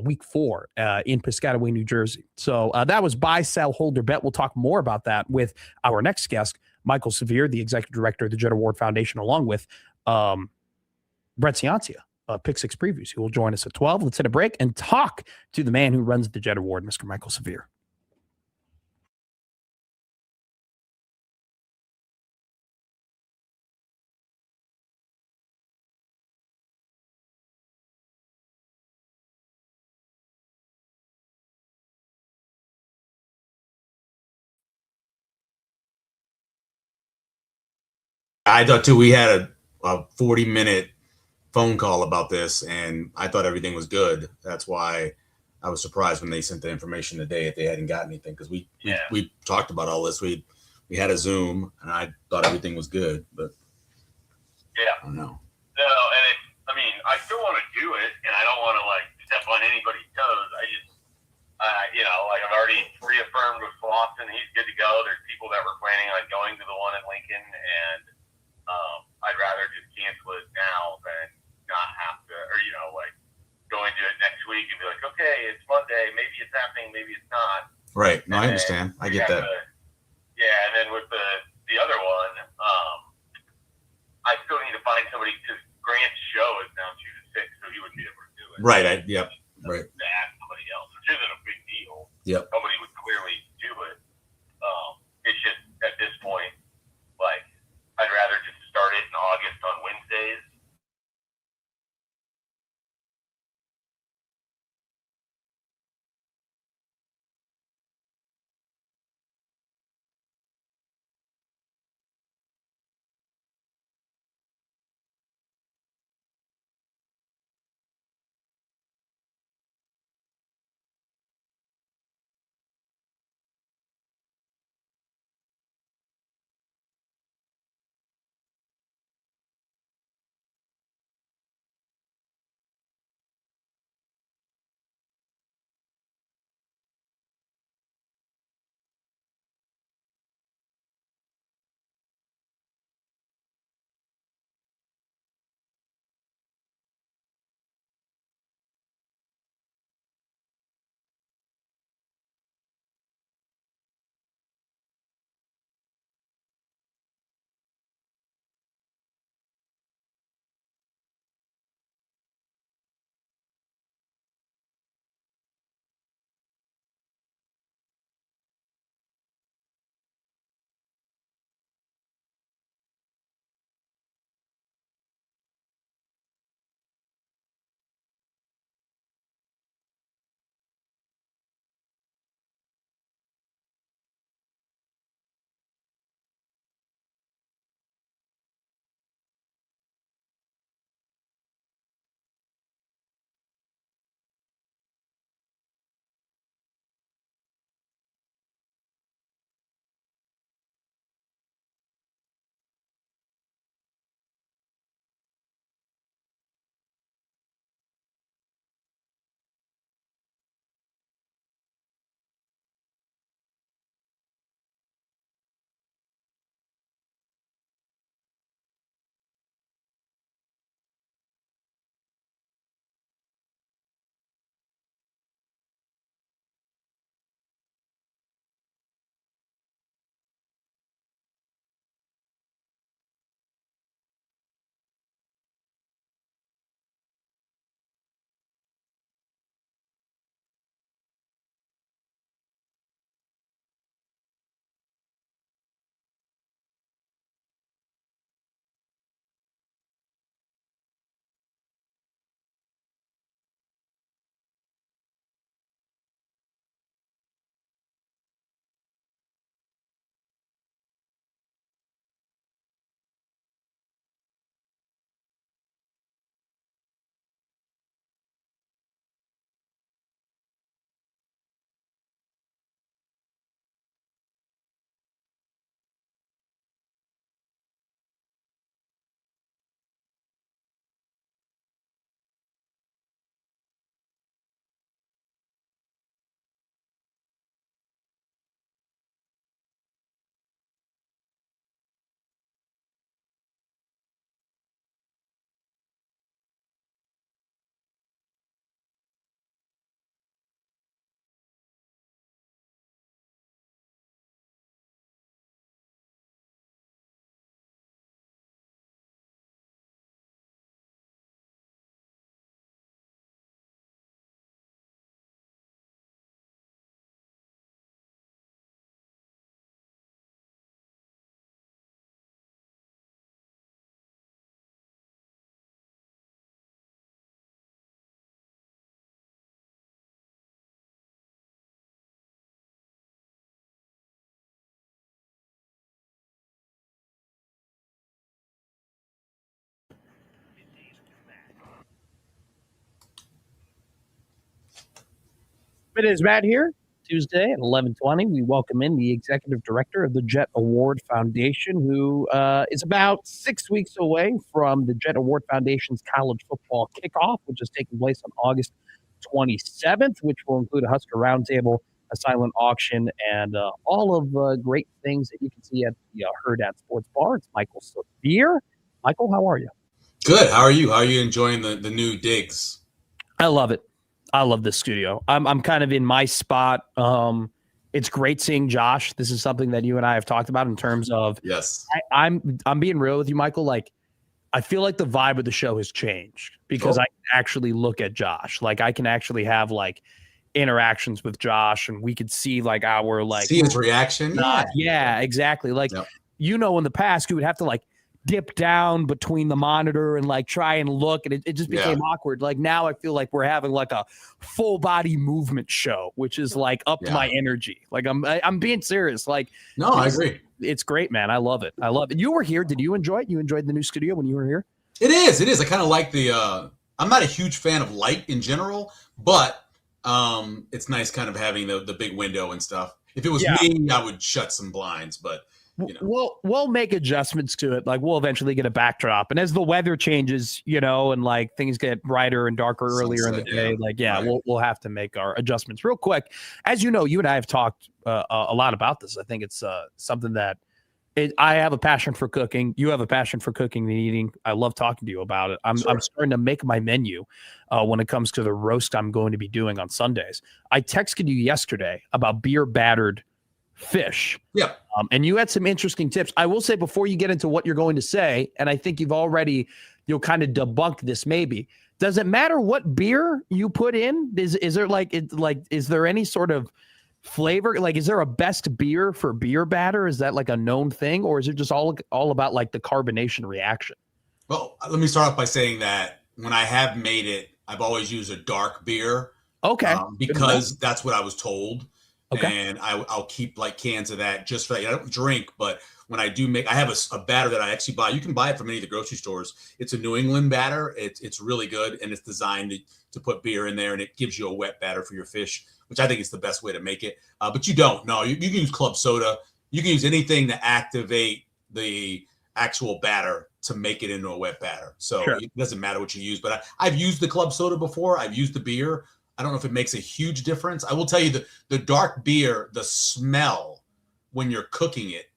Speaker 3: Week 4 in Piscataway, New Jersey. So that was buy, sell, hold, or bet. We'll talk more about that with our next guest, Michael Severe, the executive director of the Jet Award Foundation, along with Brett Ciancia, Pick 6 Previews, who will join us at 12. Let's hit a break and talk to the man who runs the Jet Award, Mr. Michael Severe.
Speaker 11: I thought too, we had a 40-minute phone call about this, and I thought everything was good. That's why I was surprised when they sent the information today if they hadn't got anything, because we talked about all this. We had a Zoom, and I thought everything was good, but
Speaker 12: yeah,
Speaker 11: I don't know.
Speaker 12: No, and I still want to do it, and I don't want to step on anybody's toes. I just, I've already reaffirmed with Clawson, he's good to go. There's people that were planning on going to the one in Lincoln, and I'd rather just cancel it now than not have to, or go into it next week and be like, okay, it's Monday, maybe it's happening, maybe it's not.
Speaker 11: Right. No, I understand. I get that.
Speaker 12: And then with the other one, I still need to find somebody, because Grant's show is now
Speaker 11: Right. Yep. Right.
Speaker 12: To ask somebody else, which isn't a big deal.
Speaker 11: Yep.
Speaker 12: Nobody would clearly do it. It's just at this point, like, I'd rather just start it in August on Wednesdays.
Speaker 3: It is Matt here. Tuesday at 11:20. We welcome in the executive director of the Jet Award Foundation, who is about 6 weeks away from the Jet Award Foundation's college football kickoff, which is taking place on August 27th, which will include a Husker Roundtable, a silent auction, and all of the great things that you can see at the Hurrdat Sports Bar. It's Michael Severe. Michael, how are you?
Speaker 11: Good. How are you? How are you enjoying the new digs?
Speaker 3: I love it. I love this studio. I'm kind of in my spot. It's great seeing Josh. This is something that you and I have talked about in terms of
Speaker 11: yes.
Speaker 3: I'm being real with you, Michael. Like I feel like the vibe of the show has changed because I can actually look at Josh. Like I can actually have like interactions with Josh, and we could see like our like
Speaker 11: see his reaction.
Speaker 3: Yeah, exactly. Like in the past, you would have to like dip down between the monitor and like try and look, and it just became awkward. Like now I feel like we're having like a full body movement show, which is like up to my energy. Like I'm being serious. Like
Speaker 11: no, I agree.
Speaker 3: It's great, man. I love it. You were here. Did you enjoy it? You enjoyed the new studio when you were here?
Speaker 11: It is. I kind of like the I'm not a huge fan of light in general, but it's nice kind of having the big window and stuff. If it was me, I would shut some blinds, but
Speaker 3: we'll make adjustments to it. Like we'll eventually get a backdrop, and as the weather changes, and like things get brighter and darker earlier in the day, we'll have to make our adjustments real quick. As you know, you and I have talked a lot about this. I think it's something that I have a passion for cooking. You have a passion for cooking and eating. I love talking to you about it. I'm starting to make my menu when it comes to the roast I'm going to be doing on Sundays. I texted you yesterday about beer battered fish.
Speaker 11: Yeah.
Speaker 3: And you had some interesting tips. I will say before you get into what you're going to say, and I think you'll kind of debunk this maybe. Does it matter what beer you put in? Is there is there any sort of flavor? Like, is there a best beer for beer batter? Is that like a known thing, or is it just all about like the carbonation reaction?
Speaker 11: Well, let me start off by saying that when I have made it, I've always used a dark beer.
Speaker 3: Okay.
Speaker 11: Because that's what I was told.
Speaker 3: Okay.
Speaker 11: And I'll keep like cans of that just for that. I don't drink, but when I do make, I have a batter that I actually buy. You can buy it from any of the grocery stores. It's a New England batter. It's really good, and it's designed to put beer in there, and it gives you a wet batter for your fish, which I think is the best way to make it. But you don't. No, you can use club soda. You can use anything to activate the actual batter to make it into a wet batter. So It doesn't matter what you use. But I've used the club soda before. I've used the beer. I don't know if it makes a huge difference. I will tell you the dark beer, the smell when you're cooking it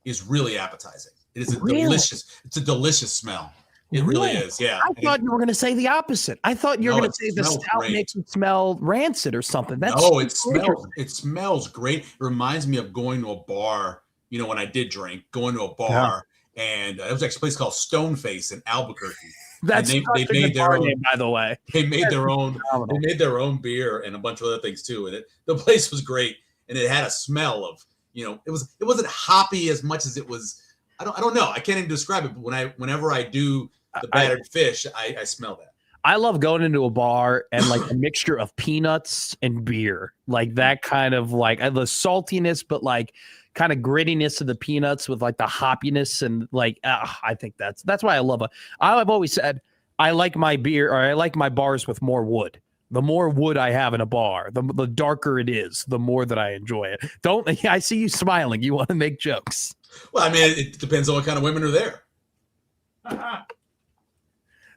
Speaker 11: is really appetizing. It is delicious. It's a delicious smell. It really is. Yeah.
Speaker 3: I thought you were going to say the opposite. I thought you were going to say the stout makes it smell rancid or something.
Speaker 11: It smells great. It reminds me of going to a bar, when I did drink, going to a bar, and it was actually a place called Stoneface in Albuquerque.
Speaker 3: That's they made their own name, by the way.
Speaker 11: They made their own. They made their own beer and a bunch of other things too. And the place was great, and it had a smell of it wasn't hoppy as much as it was. I don't know. I can't even describe it. But whenever I do the battered fish, I smell that.
Speaker 3: I love going into a bar and like a mixture of peanuts and beer, like that kind of like the saltiness, but like kind of grittiness of the peanuts with like the hoppiness and like I think that's why I love it. I've always said I like my beer, or I like my bars with more wood. The more wood I have in a bar, the darker it is, the more that I enjoy it. I see you smiling. You want to make jokes.
Speaker 11: Well, I mean, it depends on what kind of women are there.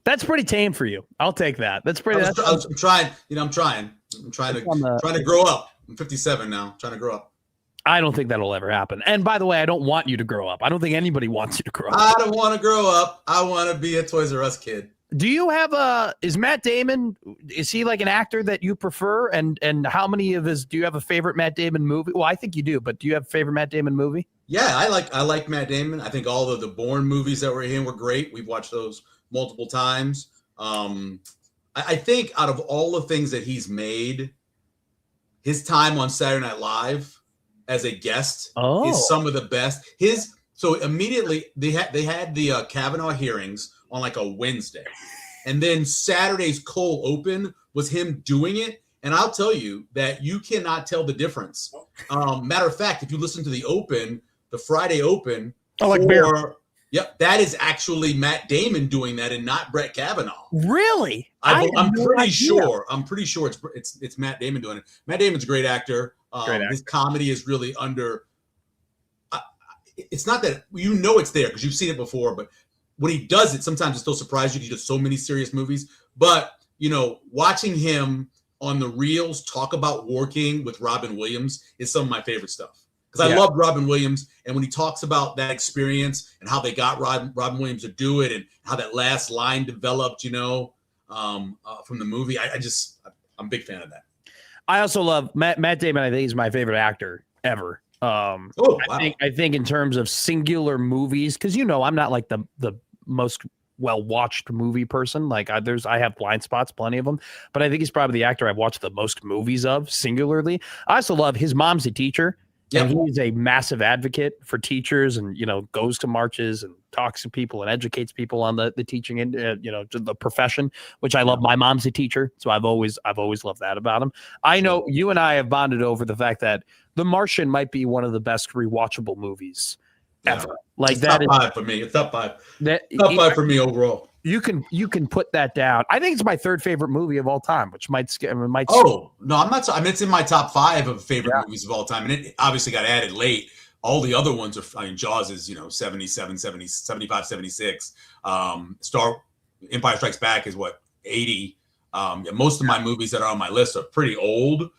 Speaker 3: That's pretty tame for you. I'll take that. That's pretty.
Speaker 11: I'm trying. I'm trying to grow up. I'm 57 now. I'm trying to grow up.
Speaker 3: I don't think that'll ever happen. And by the way, I don't want you to grow up. I don't think anybody wants you to grow up.
Speaker 11: I don't want to grow up. I want to be a Toys R Us kid.
Speaker 3: Do you have is Matt Damon, is he like an actor that you prefer? And how many of do you have a favorite Matt Damon movie? Well, I think you do, but do you have a favorite Matt Damon movie?
Speaker 11: Yeah, I like Matt Damon. I think all of the Bourne movies that were in were great. We've watched those multiple times. I think out of all the things that he's made, his time on Saturday Night Live as a guest is some of the best. So immediately they had the Kavanaugh hearings on like a Wednesday, and then Saturday's cold open was him doing it. And I'll tell you that you cannot tell the difference. Matter of fact, if you listen to the Friday open, yep, that is actually Matt Damon doing that and not Brett Kavanaugh.
Speaker 3: Really?
Speaker 11: I'm pretty sure it's Matt Damon doing it. Matt Damon's a great actor. His comedy is really under. It's not that it's there because you've seen it before, but when he does it, sometimes it still surprises you because he does so many serious movies. But watching him on the reels talk about working with Robin Williams is some of my favorite stuff. Because I love Robin Williams, and when he talks about that experience and how they got Robin Williams to do it and how that last line developed, from the movie, I'm a big fan of that. I
Speaker 3: also love Matt Damon. I think he's my favorite actor ever. I think in terms of singular movies, because I'm not like the most well-watched movie person. Like I have blind spots, plenty of them, but I think he's probably the actor I've watched the most movies of singularly. I also love his mom's a teacher. Yep. And he's a massive advocate for teachers and, goes to marches and talks to people and educates people on the teaching and, the profession, which I love. My mom's a teacher. So I've always loved that about him. I know you and I have bonded over the fact that The Martian might be one of the best rewatchable movies ever. Like
Speaker 11: it's
Speaker 3: that
Speaker 11: top 5 for me. It's top 5. Top 5 for me overall.
Speaker 3: You can put that down. I think it's my 3rd favorite movie of all time, which might.
Speaker 11: Oh no, I'm not. I mean, it's in my top 5 of favorite movies of all time, and it obviously got added late. All the other ones are. I mean, Jaws is 77, 70, 75, 76. Empire Strikes Back is what 80. Most of my movies that are on my list are pretty old.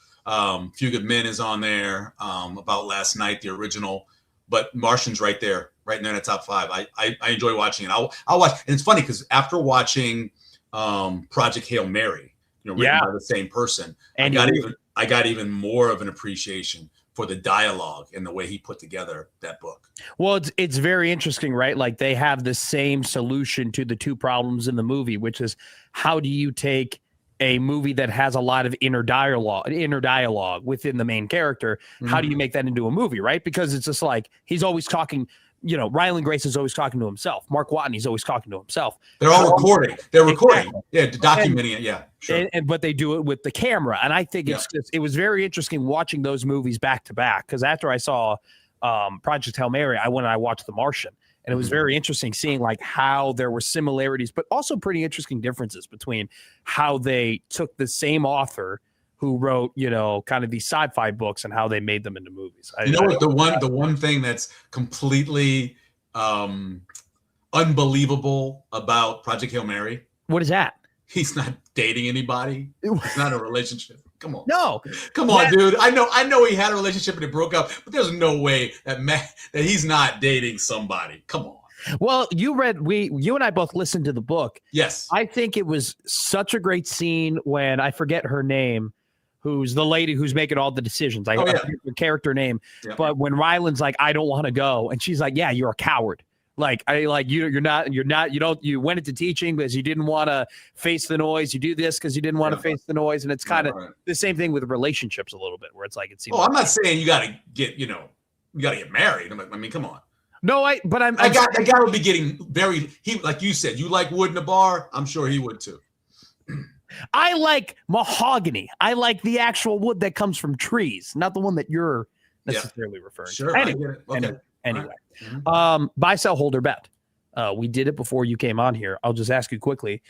Speaker 11: Few Good Men is on there. About Last Night, the original. But Martian's right there in the top 5. I enjoy watching it. I'll watch. And it's funny because after watching Project Hail Mary, written by the same person, and I got even more of an appreciation for the dialogue and the way he put together that book.
Speaker 3: Well, it's very interesting, right? Like they have the same solution to the 2 problems in the movie, which is how do you take a movie that has a lot of inner dialogue within the main character. How do you make that into a movie, right? Because it's just like he's always talking, Ryland Grace is always talking to himself. Mark Watney's always talking to himself.
Speaker 11: They're all recording. They're recording. Yeah, documenting it. Yeah, sure.
Speaker 3: But they do it with the camera. And I think it was very interesting watching those movies back to back. Because after I saw Project Hail Mary, I went and I watched The Martian. And it was very interesting seeing like how there were similarities, but also pretty interesting differences between how they took the same author who wrote, kind of these sci-fi books and how they made them into movies.
Speaker 11: The one thing that's completely unbelievable about Project Hail Mary?
Speaker 3: What is that?
Speaker 11: He's not dating anybody. It's not a relationship. Come on.
Speaker 3: No.
Speaker 11: Come on, dude. I know he had a relationship and it broke up, but there's no way that he's not dating somebody. Come on.
Speaker 3: Well, you and I both listened to the book.
Speaker 11: Yes.
Speaker 3: I think it was such a great scene when I forget her name, who's the lady who's making all the decisions. I forget her character name. Yeah. But when Ryland's like, I don't want to go. And she's like, yeah, you're a coward. You went into teaching because you didn't want to face the noise. You do this because you didn't want to face the noise. And it's kind of the same thing with relationships a little bit, where it's like, it seems.
Speaker 11: I'm not saying you got to get, married. I mean, come on.
Speaker 3: No, I
Speaker 11: guy would be getting like you said, you like wood in a bar. I'm sure he would too.
Speaker 3: I like mahogany. I like the actual wood that comes from trees, not the one that you're necessarily referring to.
Speaker 11: Sure.
Speaker 3: Anyway.
Speaker 11: Right.
Speaker 3: Buy, sell, hold, or bet. We did it before you came on here. I'll just ask you quickly.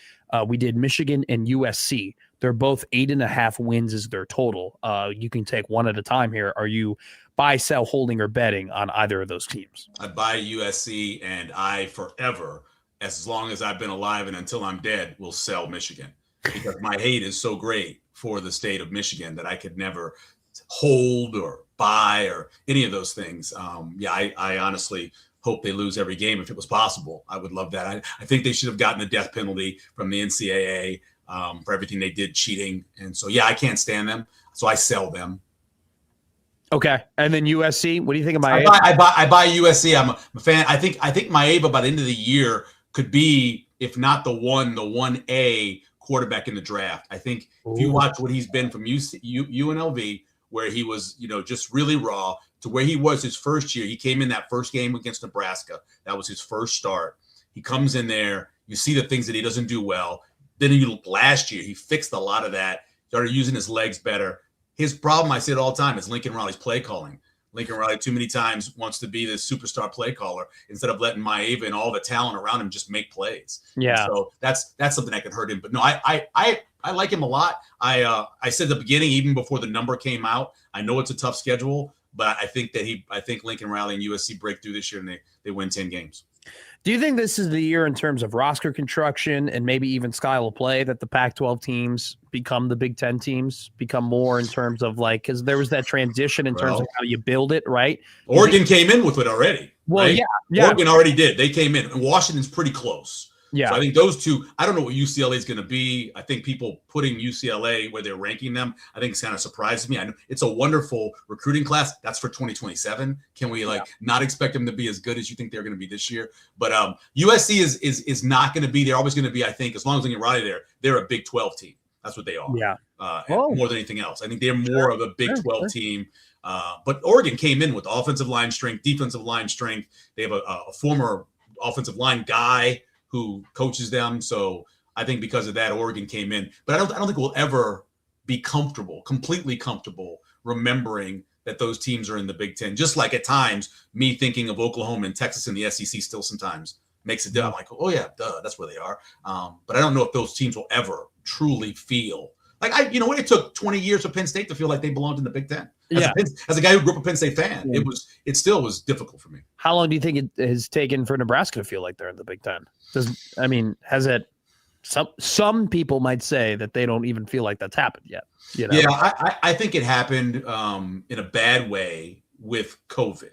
Speaker 3: We did Michigan and USC. They're both 8.5 wins is their total. You can take one at a time here. Are you buy, sell, holding, or betting on either of those teams?
Speaker 11: I buy USC, and I forever, as long as I've been alive and until I'm dead, will sell Michigan because my hate is so great for the state of Michigan that I could never hold or buy or any of those things. I honestly hope they lose every game if it was possible. I would love that. I think they should have gotten a death penalty from the NCAA for everything they did cheating. And so, I can't stand them. So I sell them.
Speaker 3: Okay. And then USC, what do you think of my?
Speaker 11: I buy USC. I'm a fan. I think Maeva by the end of the year could be, if not the 1A quarterback in the draft. I think if you watch what he's been from UNLV, where he was, just really raw, to where he was his first year. He came in that first game against Nebraska. That was his first start. He comes in there. You see the things that he doesn't do well. Then last year, he fixed a lot of that, started using his legs better. His problem, I say it all the time, is Lincoln Riley's play calling. Lincoln Riley too many times wants to be this superstar play caller instead of letting Maeva and all the talent around him just make plays.
Speaker 3: Yeah.
Speaker 11: So that's something that could hurt him. But no, I like him a lot. I said at the beginning, even before the number came out, I know it's a tough schedule, but I think Lincoln Riley and USC break through this year and they win 10 games.
Speaker 3: Do you think this is the year in terms of roster construction and maybe even style of play that the Pac-12 teams become the Big Ten teams, become more in terms of because there was that transition in terms of how you build it, right?
Speaker 11: Oregon came in with it already.
Speaker 3: Well,
Speaker 11: right?
Speaker 3: yeah.
Speaker 11: Oregon already did. They came in. And Washington's pretty close.
Speaker 3: Yeah.
Speaker 11: So I think those two, I don't know what UCLA is going to be. I think people putting UCLA where they're ranking them, I think it's kind of surprises me. I know it's a wonderful recruiting class. That's for 2027. Can we not expect them to be as good as you think they're going to be this year? But USC is not going to be. They're always going to be, I think, as long as they get Riley there, they're a Big 12 team. That's what they are.
Speaker 3: Yeah.
Speaker 11: More than anything else. I think they're more of a Big 12 team. But Oregon came in with offensive line strength, defensive line strength. They have a former offensive line guy who coaches them. So I think because of that, Oregon came in. But I don't think we'll ever be completely comfortable remembering that those teams are in the Big Ten. Just like at times, me thinking of Oklahoma and Texas in the SEC still sometimes makes it. I'm like, oh yeah, duh, that's where they are. But I don't know if those teams will ever truly feel like it took 20 years for Penn State to feel like they belonged in the Big Ten. As a guy who grew up a Penn State fan, it still was difficult for me.
Speaker 3: How long do you think it has taken for Nebraska to feel like they're in the Big Ten? Has it? Some people might say that they don't even feel like that's happened yet.
Speaker 11: Yeah, I think it happened in a bad way with COVID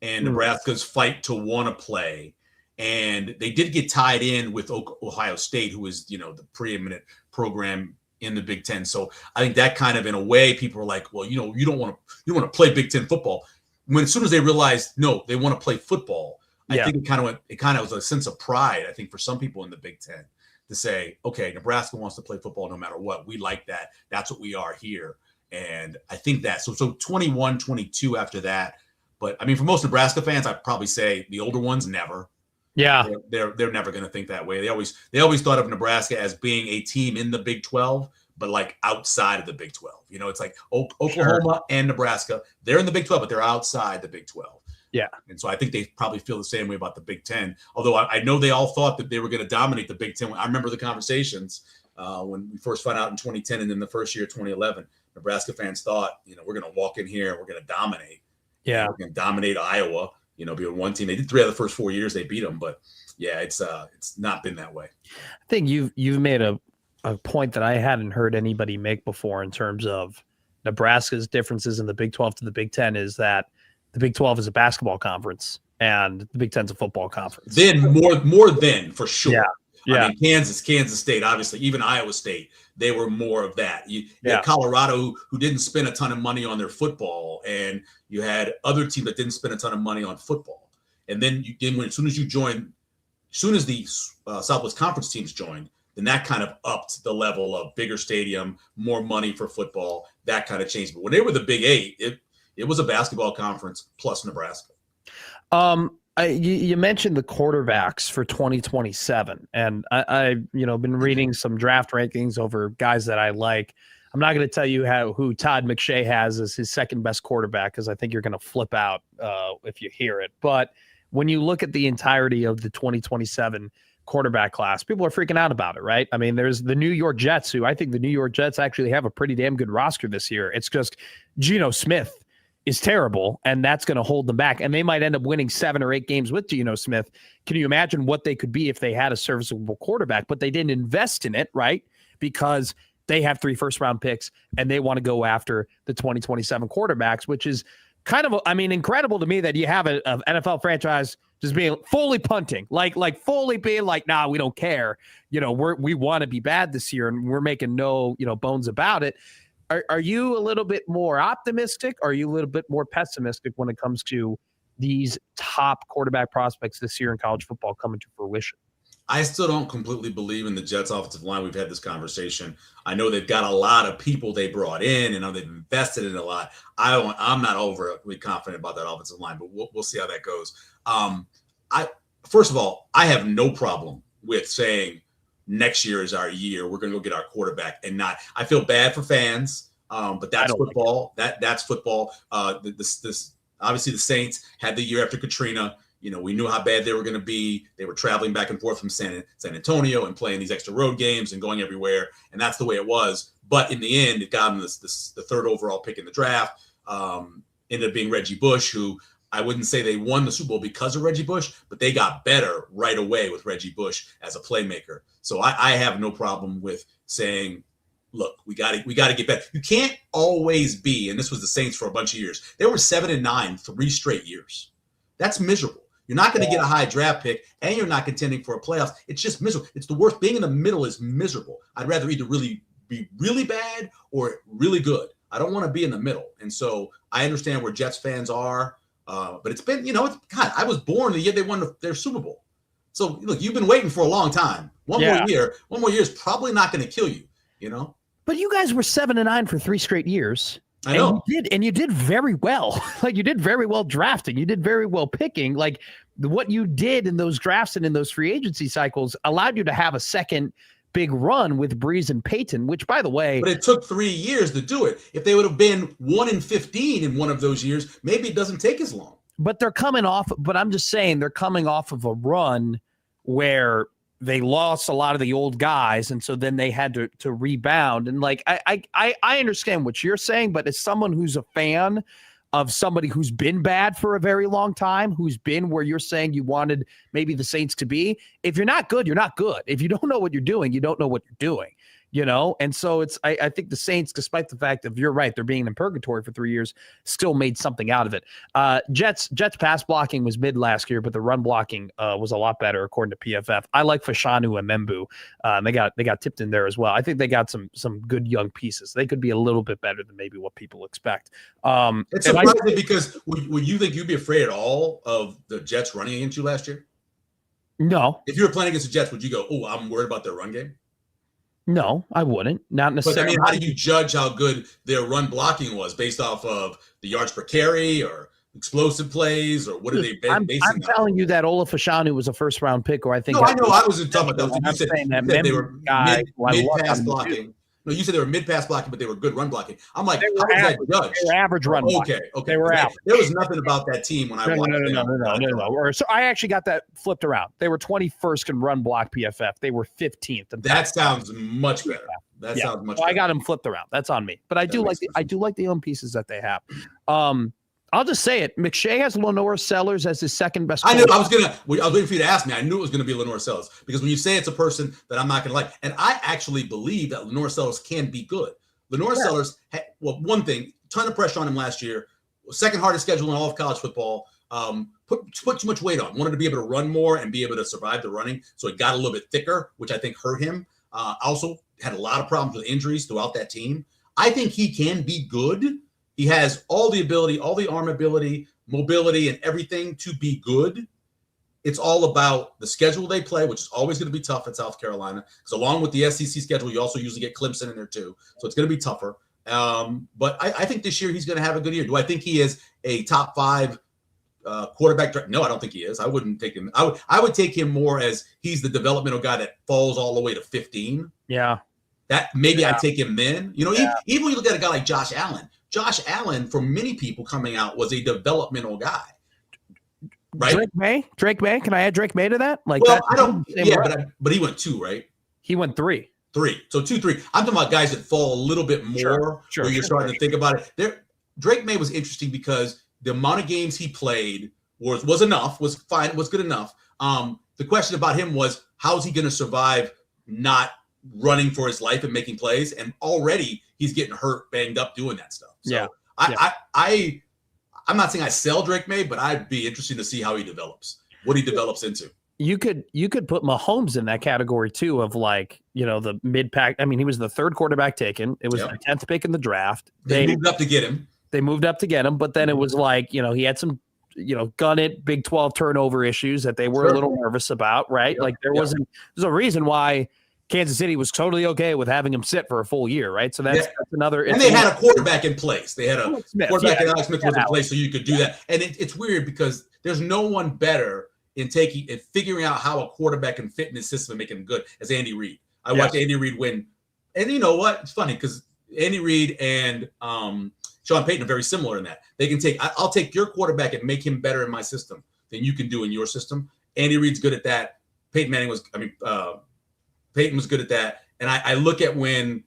Speaker 11: and Nebraska's fight to want to play. And they did get tied in with Ohio State, who is, the preeminent program in the Big Ten. So I think that kind of, in a way, people are like, well, you don't want to play Big Ten football. When as soon as they realized, no, they want to play football, I think it kind of was a sense of pride, I think, for some people in the Big Ten to say, okay, Nebraska wants to play football no matter what. We like that. That's what we are here. And I think that, so 21, 22 after that. But I mean, for most Nebraska fans, I'd probably say the older ones, never.
Speaker 3: Yeah.
Speaker 11: They're never going to think that way. They always thought of Nebraska as being a team in the Big 12, but like outside of the Big 12. It's like Oklahoma and Nebraska. They're in the Big 12, but they're outside the Big 12.
Speaker 3: Yeah.
Speaker 11: And so I think they probably feel the same way about the Big 10. Although I know they all thought that they were going to dominate the Big 10. I remember the conversations when we first found out in 2010 and then the first year, 2011, Nebraska fans thought, we're going to walk in here and we're going to dominate.
Speaker 3: Yeah.
Speaker 11: We're going to dominate Iowa, be one team. They did 3 out of the first 4 years. They beat them. But yeah, it's not been that way.
Speaker 3: I think you've made a point that I hadn't heard anybody make before in terms of Nebraska's differences in the Big 12 to the Big 10 is that the Big 12 is a basketball conference and the Big 10 is a football conference.
Speaker 11: Then more than for sure.
Speaker 3: Yeah.
Speaker 11: I mean, Kansas State, obviously, even Iowa State, they were more of that. You had Colorado who didn't spend a ton of money on their football, and you had other teams that didn't spend a ton of money on football. And then as soon as the Southwest Conference teams joined, then that kind of upped the level of bigger stadium, more money for football. That kind of changed. But when they were the Big 8, it was a basketball conference plus Nebraska.
Speaker 3: You mentioned the quarterbacks for 2027, and I've been reading some draft rankings over guys that I like. I'm not going to tell you who Todd McShay has as his second best quarterback because I think you're going to flip out if you hear it. But when you look at the entirety of the 2027 quarterback class, people are freaking out about it, right? I mean, there's the New York Jets, who I think the New York Jets actually have a pretty damn good roster this year. It's just Geno Smith is terrible, and that's going to hold them back. And they might end up winning 7 or 8 games with Geno Smith. Can you imagine what they could be if they had a serviceable quarterback? But they didn't invest in it, right? Because they have 3 first-round picks, and they want to go after the 2027 quarterbacks, which is kind of, incredible to me that you have an NFL franchise just being fully punting, like fully being like, nah, we don't care. We want to be bad this year, and we're making no, bones about it. Are you a little bit more optimistic? Or are you a little bit more pessimistic when it comes to these top quarterback prospects this year in college football coming to fruition?
Speaker 11: I still don't completely believe in the Jets offensive line. We've had this conversation. I know they've got a lot of people they brought in, and they've invested in a lot. I'm not overly confident about that offensive line, but we'll see how that goes. First of all, I have no problem with saying next year is our year. We're going to go get our quarterback and not. I feel bad for fans, but that's football. That's football. This obviously the Saints had the year after Katrina. We knew how bad they were going to be. They were traveling back and forth from San Antonio and playing these extra road games and going everywhere, and that's the way it was. But in the end, it got them the 3rd overall pick in the draft. Ended up being Reggie Bush, who I wouldn't say they won the Super Bowl because of Reggie Bush, but they got better right away with Reggie Bush as a playmaker. So I have no problem with saying, look, we got to get better. You can't always be, and this was the Saints for a bunch of years. They were 7-9 3 straight years. That's miserable. You're not going to get a high draft pick, and you're not contending for a playoffs. It's just miserable. It's the worst. Being in the middle is miserable. I'd rather either be really bad or really good. I don't want to be in the middle. And so I understand where Jets fans are, but it's been, God, I was born the year they won their Super Bowl. So look, you've been waiting for a long time. One more year is probably not going to kill you,
Speaker 3: But you guys were 7-9 for 3 straight years.
Speaker 11: I know.
Speaker 3: And you did very well. Like, you did very well drafting. You did very well picking. Like, what you did in those drafts and in those free agency cycles allowed you to have a second big run with Breeze and Peyton, which, by the way,
Speaker 11: but it took 3 years to do it. If they would have been 1-15 in one of those years, maybe it doesn't take as long.
Speaker 3: But I'm just saying they're coming off of a run where they lost a lot of the old guys, and so then they had to rebound. And like, I understand what you're saying, but as someone who's a fan of somebody who's been bad for a very long time, who's been where you're saying you wanted maybe the Saints to be, if you're not good, you're not good. If you don't know what you're doing, you don't know what you're doing, And so I think the Saints, despite the fact that you're right, they're being in purgatory for 3 years, still made something out of it. Jets pass blocking was mid last year, but the run blocking was a lot better according to PFF. I like Fashanu and Membu. They got tipped in there as well. I think they got some good young pieces. They could be a little bit better than maybe what people expect.
Speaker 11: It's surprising because would you think you'd be afraid at all of the Jets running against you last year?
Speaker 3: No.
Speaker 11: If you were playing against the Jets, would you go, "Oh, I'm worried about their run game"?
Speaker 3: No, I wouldn't. Not necessarily.
Speaker 11: But how do you judge how good their run blocking was based off of the yards per carry or explosive plays, or what are they basing?
Speaker 3: I'm telling you that Ola Fashanu was a first-round pick, or I think.
Speaker 11: No, I know. I wasn't talking about those. You said they were mid-pass blocking. No, you said they were mid-pass blocking, but they were good run blocking. I'm like, how was that judged?
Speaker 3: They were average run blocking.
Speaker 11: Okay.
Speaker 3: They were average.
Speaker 11: There was nothing about that team when I watched them.
Speaker 3: No. So I actually got that flipped around. They were 21st in run block PFF. They were 15th.
Speaker 11: That sounds much better. That sounds much better.
Speaker 3: I got them flipped around. That's on me. But I do like the young pieces that they have. I'll just say it. McShay has Lenore Sellers as his second best.
Speaker 11: I knew I was waiting for you to ask me. I knew it was going to be Lenore Sellers because when you say it's a person that I'm not going to like, and I actually believe that Lenore Sellers can be good. Lenore Sellers had, one thing, ton of pressure on him last year. Second hardest schedule in all of college football. Put too much weight on. Wanted to be able to run more and be able to survive the running, so it got a little bit thicker, which I think hurt him. Also had a lot of problems with injuries throughout that team. I think he can be good. He has all the ability, all the arm ability, mobility, and everything to be good. It's all about the schedule they play, which is always going to be tough at South Carolina. Because along with the SEC schedule, you also usually get Clemson in there too. So it's going to be tougher. But I think this year he's going to have a good year. Do I think he is a top 5 quarterback? No, I don't think he is. I wouldn't take him. I would take him more as he's the developmental guy that falls all the way to 15.
Speaker 3: Yeah.
Speaker 11: That maybe I'd take him then. Even when you look at a guy like Josh Allen. Josh Allen, for many people coming out, was a developmental guy. Right?
Speaker 3: Drake May. Can I add Drake May to that? Like,
Speaker 11: well, I don't. Yeah, but he went 2, right?
Speaker 3: He went 3.
Speaker 11: 3. So 2, 3. I'm talking about guys that fall a little bit more. Sure, where you're starting to think about it. Drake May was interesting because the amount of games he played was enough. Was fine. Was good enough. The question about him was how is he going to survive not running for his life and making plays? And already he's getting hurt, banged up doing that stuff. So I'm not saying I sell Drake May, but I'd be interested to see how he develops, what he develops into.
Speaker 3: You could put Mahomes in that category too of like, the mid-pack. I mean, he was the 3rd quarterback taken. It was the 10th pick in the draft.
Speaker 11: They moved up to get him.
Speaker 3: But then it was like, he had some, gun it Big 12 turnover issues that they were a little nervous about, right? Like there's a reason why Kansas City was totally okay with having him sit for a full year, right? So that's another.
Speaker 11: And they had a quarterback in place. They had a quarterback, and Alex Smith was in place, so you could do that. And it's weird because there's no one better in figuring out how a quarterback can fit in his system and make him good as Andy Reid. I watched Andy Reid win, and you know what? It's funny because Andy Reid and Sean Payton are very similar in that they can I'll take your quarterback and make him better in my system than you can do in your system. Andy Reid's good at that. Peyton was good at that. And I look at when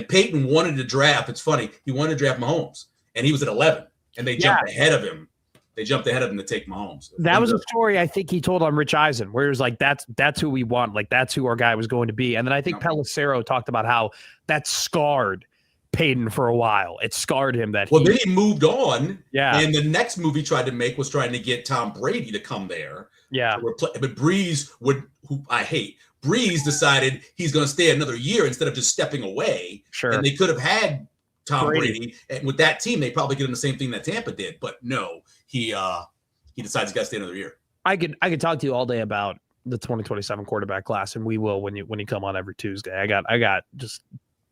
Speaker 11: Peyton wanted to draft, it's funny, he wanted to draft Mahomes and he was at 11 and they jumped ahead of him. They jumped ahead of him to take Mahomes.
Speaker 3: That was a story I think he told on Rich Eisen where it was like, that's who we want. Like that's who our guy was going to be. And then I think Pelissero talked about how that scarred Peyton for a while. It scarred him that
Speaker 11: then he moved on.
Speaker 3: Yeah.
Speaker 11: And the next move he tried to make was trying to get Tom Brady to come there.
Speaker 3: Yeah.
Speaker 11: But Breeze who I hate, Breeze decided he's going to stay another year instead of just stepping away.
Speaker 3: Sure.
Speaker 11: And they could have had Tom Brady. And with that team, they probably get him the same thing that Tampa did. But no, he decides he's got to stay another year.
Speaker 3: I could talk to you all day about the 2027 quarterback class, and we will when you come on every Tuesday. I got just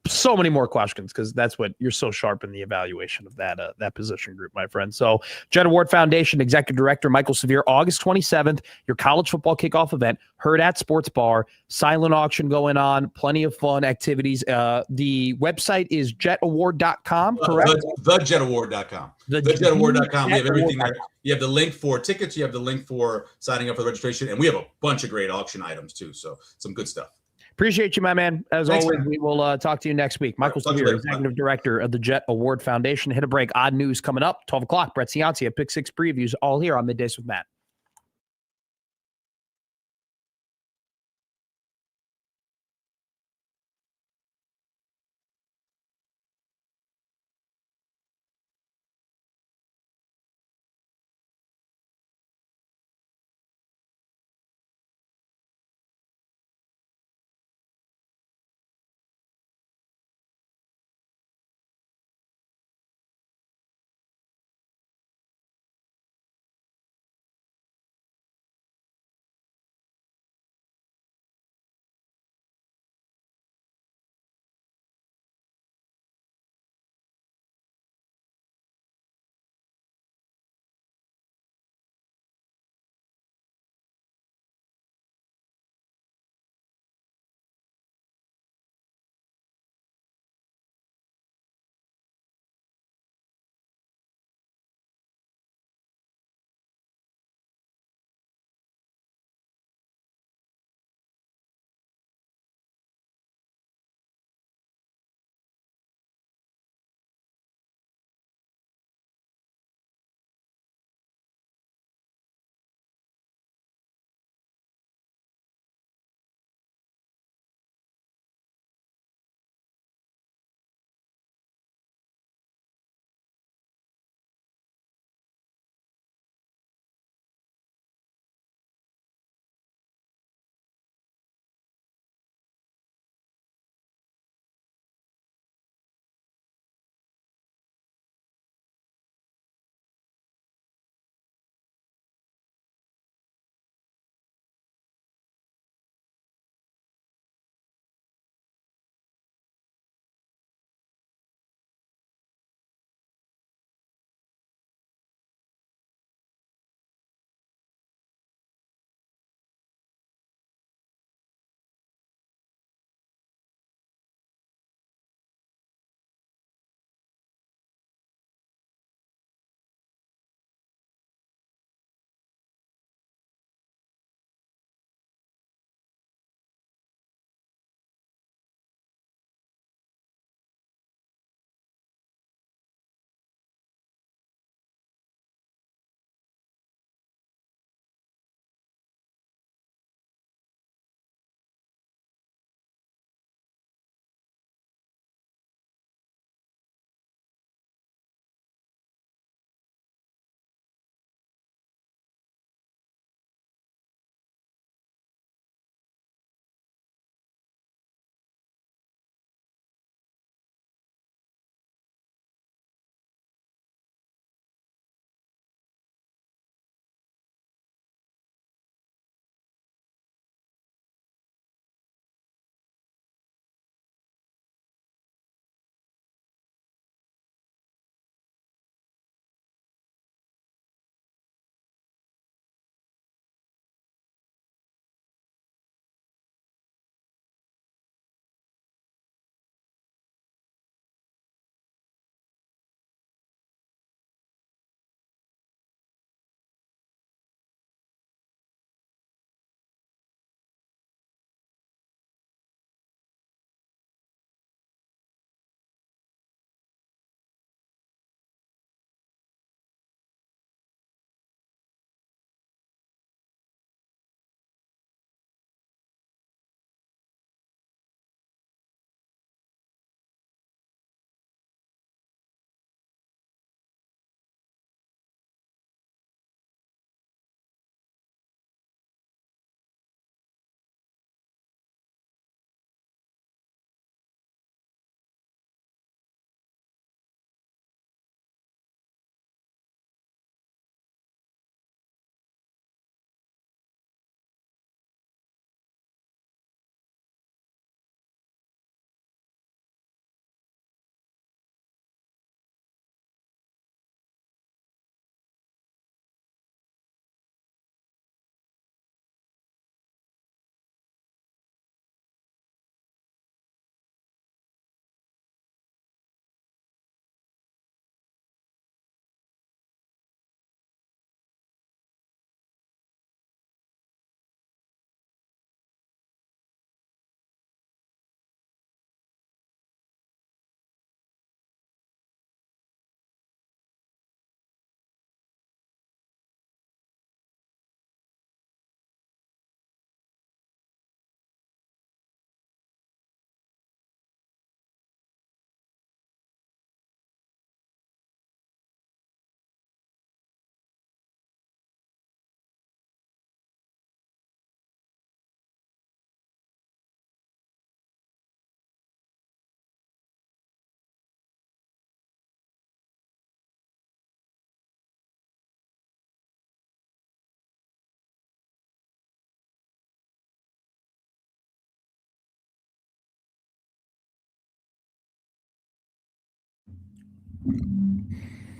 Speaker 3: so many more questions because that's what you're so sharp in the evaluation of that position group, my friend. So Jet Award Foundation Executive Director Michael Severe, August 27th, your college football kickoff event, Herd at Sports Bar, silent auction going on, plenty of fun activities. The website is jetaward.com, correct?
Speaker 11: Thejetaward.com. Thejetaward.com. We have everything there. You have the link for tickets. You have the link for signing up for the registration. And we have a bunch of great auction items too. So some good stuff.
Speaker 3: Appreciate you, my man. As
Speaker 11: Thanks,
Speaker 3: always,
Speaker 11: man.
Speaker 3: we will talk to you next week. Michael Severe, Executive Director of the Jet Award Foundation. Hit a break. Odd news coming up, 12 o'clock. Brett Ciancia, Pick 6 previews, all here on Middays with Matt.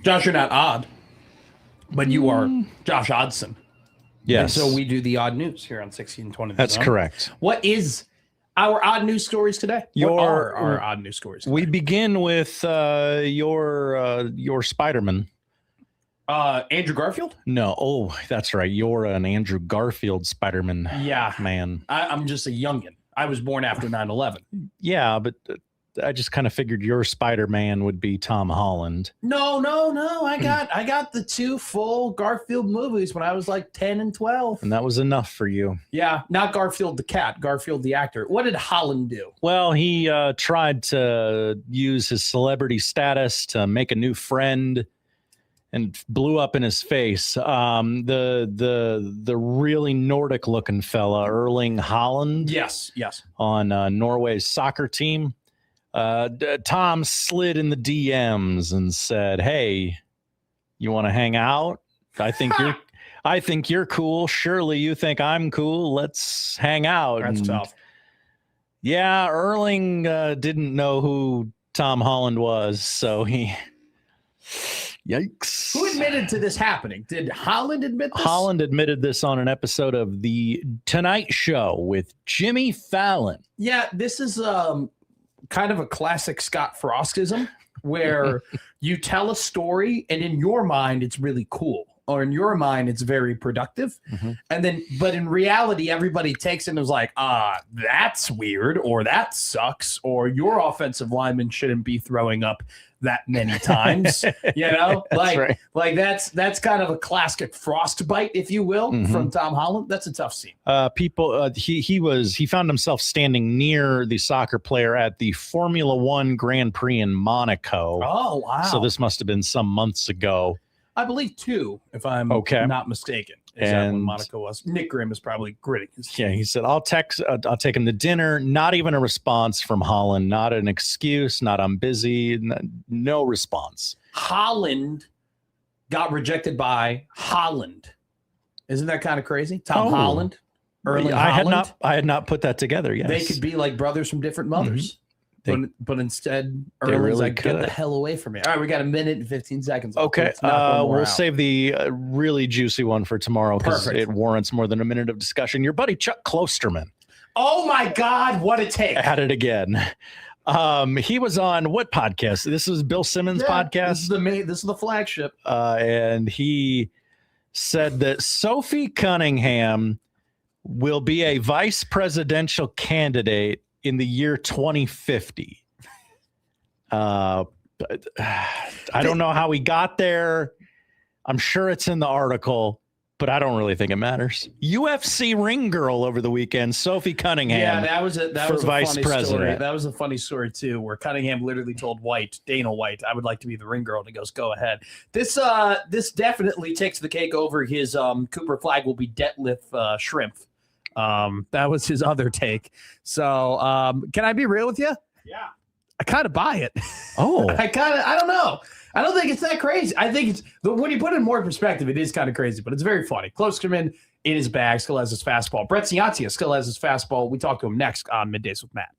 Speaker 3: Josh, you're not odd, but you are Josh Oddson.
Speaker 5: Yes.
Speaker 3: And so we do the odd news here on 1620.
Speaker 5: That's correct.
Speaker 3: What is our odd news stories today? What are our odd news stories today?
Speaker 5: We begin with your Spider-Man.
Speaker 3: Andrew Garfield?
Speaker 5: No. Oh, that's right. You're an Andrew Garfield Spider-Man man.
Speaker 3: I'm just a youngin'. I was born after 9/11.
Speaker 5: Yeah, but I just kind of figured your Spider-Man would be Tom Holland.
Speaker 3: No. I got the 2 full Garfield movies when I was like 10 and 12.
Speaker 5: And that was enough for you.
Speaker 3: Yeah, not Garfield the cat, Garfield the actor. What did Holland do?
Speaker 5: Well, he tried to use his celebrity status to make a new friend and blew up in his face. The really Nordic looking fella, Erling Haaland.
Speaker 3: Yes.
Speaker 5: On Norway's soccer team. Tom slid in the DMs and said, "Hey, you want to hang out? I think you're cool. Surely you think I'm cool. Let's hang out."
Speaker 3: That's tough.
Speaker 5: Yeah, Erling didn't know who Tom Holland was, so he. Yikes.
Speaker 3: Who admitted to this happening? Did Holland admit this?
Speaker 5: Holland admitted this on an episode of The Tonight Show with Jimmy Fallon.
Speaker 3: Yeah, this is kind of a classic Scott Frostism where you tell a story and in your mind it's really cool, or in your mind it's very productive. And then, but in reality, everybody takes it and is like, that's weird, or that sucks, or your offensive lineman shouldn't be throwing up that many times. That's kind of a classic frostbite, if you will, from Tom Holland. That's a tough scene.
Speaker 5: He found himself standing near the soccer player at the Formula One Grand Prix in Monaco.
Speaker 3: Oh, wow.
Speaker 5: So this must have been some months ago.
Speaker 3: I believe 2, if I'm not mistaken. Is that when Monaco was? Nick Grimm is probably gritting his teeth.
Speaker 5: Yeah, he said, I'll take him to dinner. Not even a response from Holland. Not an excuse. Not I'm busy. No response.
Speaker 3: Holland got rejected by Holland. Isn't that kind of crazy? Tom Holland, Erling Haaland.
Speaker 5: I had not put that together. Yes,
Speaker 3: they could be like brothers from different mothers. But instead, Erling's
Speaker 5: really
Speaker 3: like, get the hell away from me. All right, we got a minute and 15 seconds.
Speaker 5: Okay, we'll save the really juicy one for tomorrow because it warrants more than a minute of discussion. Your buddy Chuck Klosterman.
Speaker 3: Oh my God, what a take!
Speaker 5: At it again. He was on what podcast? This is Bill Simmons' podcast.
Speaker 3: This is the flagship.
Speaker 5: And he said that Sophie Cunningham will be a vice presidential candidate in the year 2050. I don't know how he got there. I'm sure it's in the article, but I don't really think it matters. UFC ring girl over the weekend, Sophie Cunningham.
Speaker 3: Yeah, that was a
Speaker 5: vice
Speaker 3: funny
Speaker 5: president.
Speaker 3: story. That was a funny story too, where Cunningham literally told Dana White, "I would like to be the ring girl," and he goes, "Go ahead." This definitely takes the cake over his Cooper Flag will be deadlift shrimp. That was his other take. So can I be real with you?
Speaker 5: Yeah.
Speaker 3: I kind of buy it.
Speaker 5: Oh.
Speaker 3: I don't know. I don't think it's that crazy. I think it's when you put it in more perspective, it is kind of crazy, but it's very funny. Klosterman in his bag, still has his fastball. Brett Ciancia still has his fastball. We talk to him next on Middays with Matt.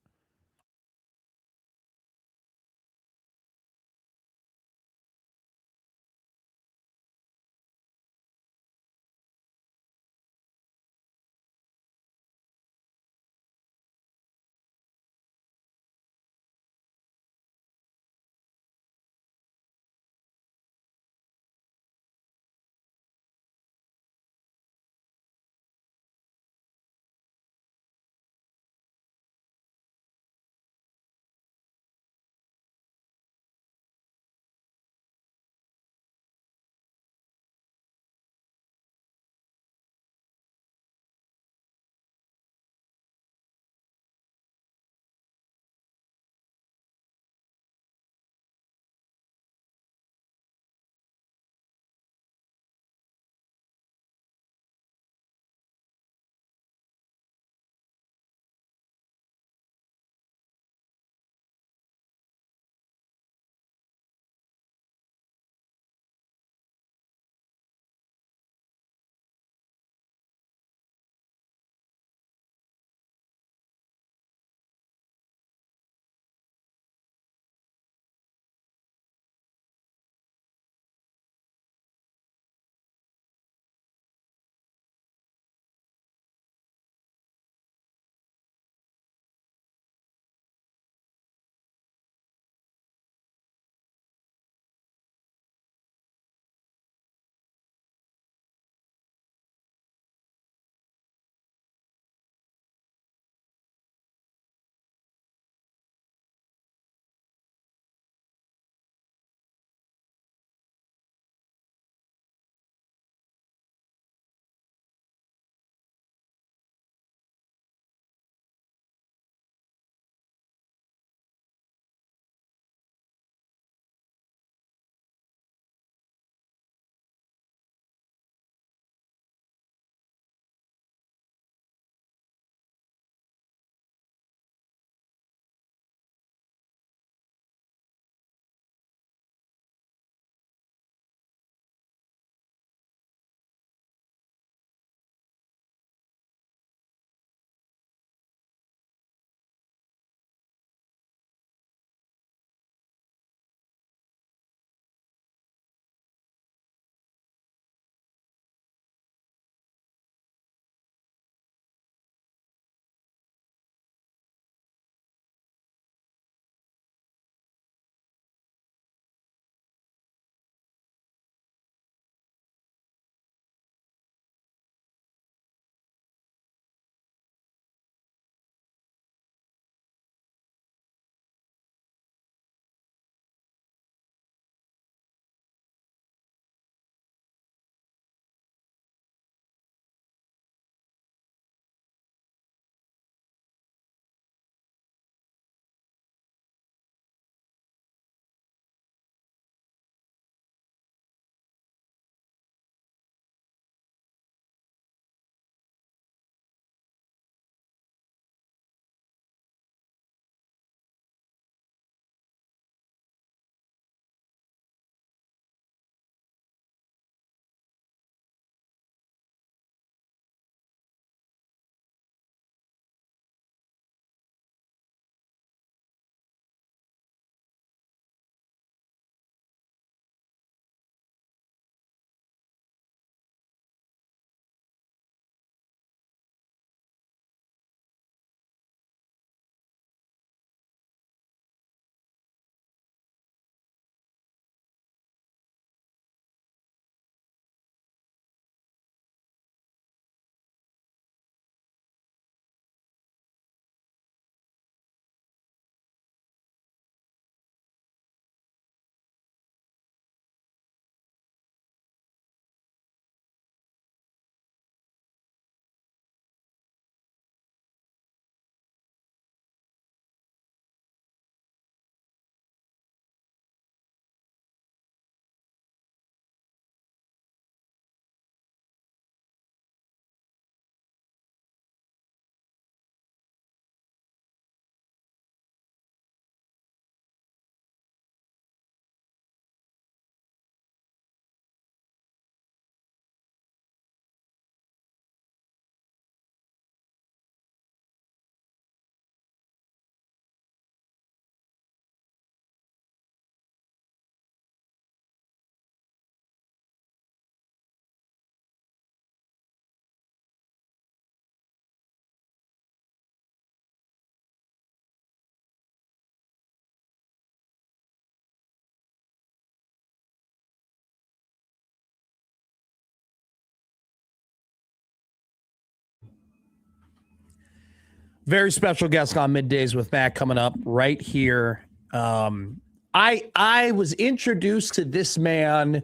Speaker 3: Very special guest on Middays with Matt coming up right here. I was introduced to this man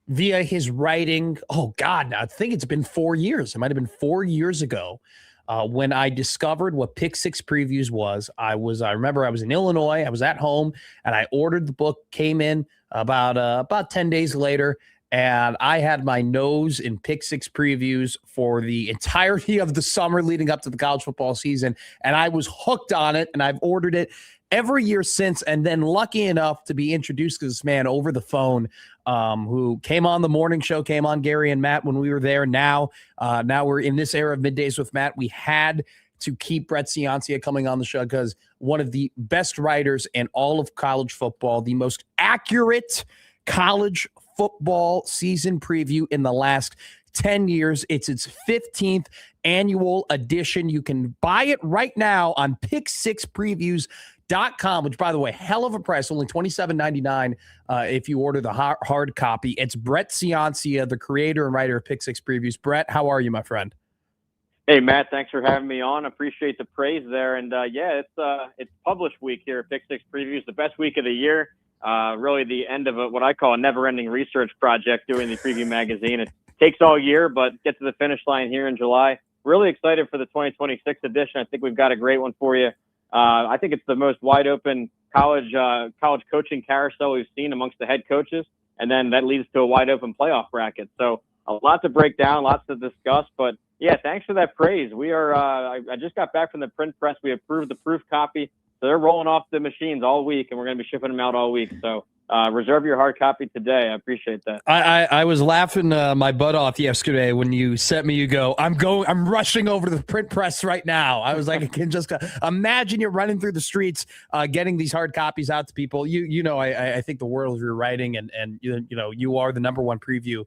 Speaker 3: via his writing. Oh God, I think it's been 4 years. It might have been 4 years ago when I discovered what Pick Six Previews was. I remember I was in Illinois. I was at home and I ordered the book. Came in about 10 days later, and I had my nose in Pick Six Previews for the entirety of the summer leading up to the college football season, and I was hooked on it. And I've ordered it every year since, and then lucky enough to be introduced to this man over the phone, who came on the morning show, came on Gary and Matt when we were there. Now we're in this era of Middays with Matt. We had to keep Brett Ciancia coming on the show because one of the best writers in all of college football, the most accurate college football season preview in the last 10 years. It's its 15th annual edition. You can buy it right now on pick6previews.com, which, by the way, hell of a price, only $27.99 if you order the hard copy. It's Brett Ciancia, the creator and writer of Pick Six Previews. Brett, how are you, my friend?
Speaker 13: Hey, Matt, thanks for having me on. Appreciate the praise there. And it's published week here at Pick Six Previews, the best week of the year. Really the end of what I call a never-ending research project doing the preview magazine. It takes all year, but get to the finish line here in July. Really excited for the 2026 edition. I think we've got a great one for you. I think it's the most wide-open college coaching carousel we've seen amongst the head coaches, and then that leads to a wide-open playoff bracket. So a lot to break down, lots to discuss, but yeah, thanks for that praise. We are. I just got back from the print press. We approved the proof copy, so they're rolling off the machines all week, and we're going to be shipping them out all week. So reserve your hard copy today. I appreciate that.
Speaker 3: I was laughing my butt off yesterday when you sent me. You go, I'm rushing over to the print press right now. I was like, I can just imagine you running through the streets, getting these hard copies out to people. I think the world of your writing, and you are the number one preview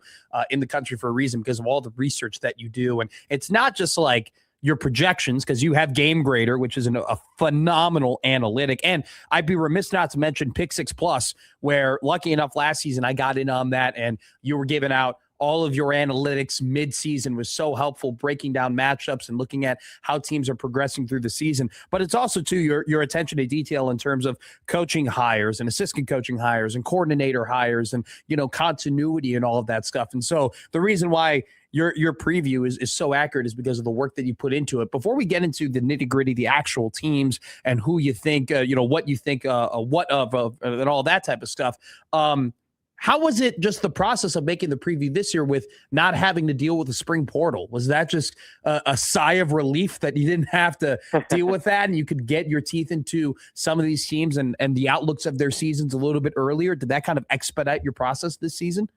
Speaker 3: in the country for a reason because of all the research that you do, and it's not just like your projections, because you have Game Grader, which is a phenomenal analytic. And I'd be remiss not to mention Pick Six Plus, where lucky enough last season I got in on that, and you were giving out all of your analytics mid-season. Was so helpful breaking down matchups and looking at how teams are progressing through the season. But it's also, too, your attention to detail in terms of coaching hires and assistant coaching hires and coordinator hires and, continuity and all of that stuff. And so the reason why your preview is so accurate is because of the work that you put into it. Before we get into the nitty-gritty, the actual teams and who you think, what you think, what of, and all that type of stuff, how was it just the process of making the preview this year with not having to deal with the spring portal? Was that just a sigh of relief that you didn't have to deal with that and you could get your teeth into some of these teams and the outlooks of their seasons a little bit earlier? Did that kind of expedite your process this season?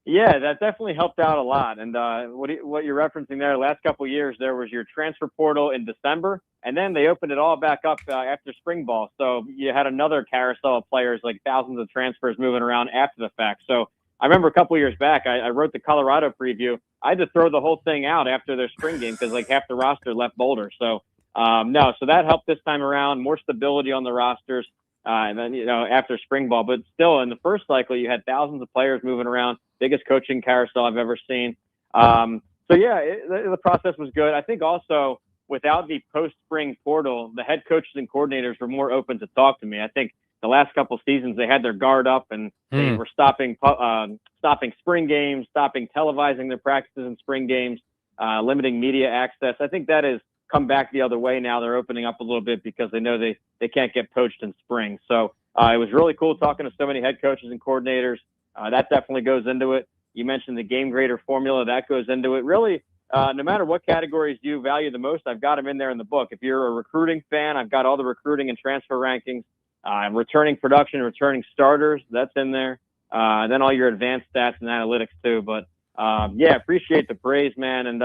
Speaker 13: Yeah, that definitely helped out a lot. And what you're referencing there, last couple of years, there was your transfer portal in December, and then they opened it all back up after spring ball. So you had another carousel of players, like thousands of transfers moving around after the fact. So I remember a couple of years back, I wrote the Colorado preview. I had to throw the whole thing out after their spring game because half the roster left Boulder. So so that helped this time around, more stability on the rosters. And then, after spring ball, but still in the first cycle, you had thousands of players moving around, biggest coaching carousel I've ever seen. The process was good. I think also without the post-spring portal, the head coaches and coordinators were more open to talk to me. I think the last couple of seasons, they had their guard up and they were stopping spring games, stopping televising their practices in spring games, limiting media access. I think that is come back the other way now. They're opening up a little bit because they know they can't get poached in spring. So it was really cool talking to so many head coaches and coordinators. That definitely goes into it. You mentioned the Game Grader formula. That goes into it. Really, no matter what categories you value the most, I've got them in there in the book. If you're a recruiting fan, I've got all the recruiting and transfer rankings, returning production, returning starters. That's in there. Then all your advanced stats and analytics too. But appreciate the praise, man. And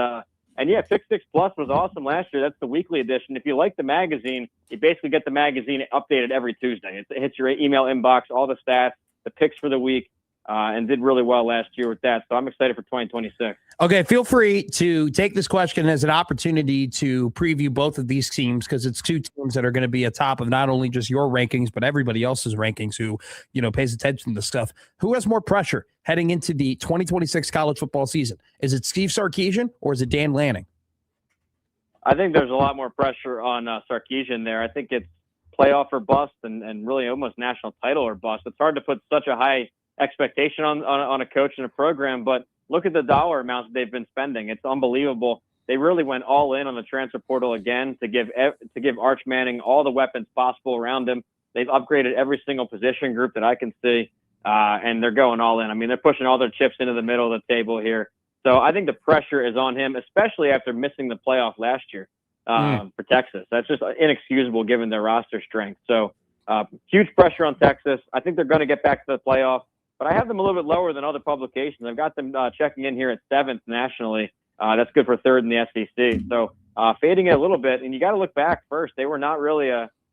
Speaker 13: Pick Six Plus was awesome last year. That's the weekly edition. If you like the magazine, you basically get the magazine updated every Tuesday. It hits your email inbox, all the stats, the picks for the week, and did really well last year with that. So I'm excited for 2026.
Speaker 3: Okay, feel free to take this question as an opportunity to preview both of these teams because it's two teams that are going to be atop of not only just your rankings, but everybody else's rankings who, pays attention to this stuff. Who has more pressure heading into the 2026 college football season? Is it Steve Sarkisian or is it Dan Lanning?
Speaker 13: I think there's a lot more pressure on Sarkisian there. I think it's playoff or bust, and really almost national title or bust. It's hard to put such a high expectation on a coach and a program, but look at the dollar amounts they've been spending. It's unbelievable. They really went all in on the transfer portal again to give Arch Manning all the weapons possible around him. They've upgraded every single position group that I can see, and they're going all in. I mean, they're pushing all their chips into the middle of the table here. So I think the pressure is on him, especially after missing the playoff last year for Texas. That's just inexcusable given their roster strength. So huge pressure on Texas. I think they're going to get back to the playoff, but I have them a little bit lower than other publications. I've got them checking in here at 7th nationally. That's good for 3rd in the SEC. So fading it a little bit, and you got to look back first. They were not really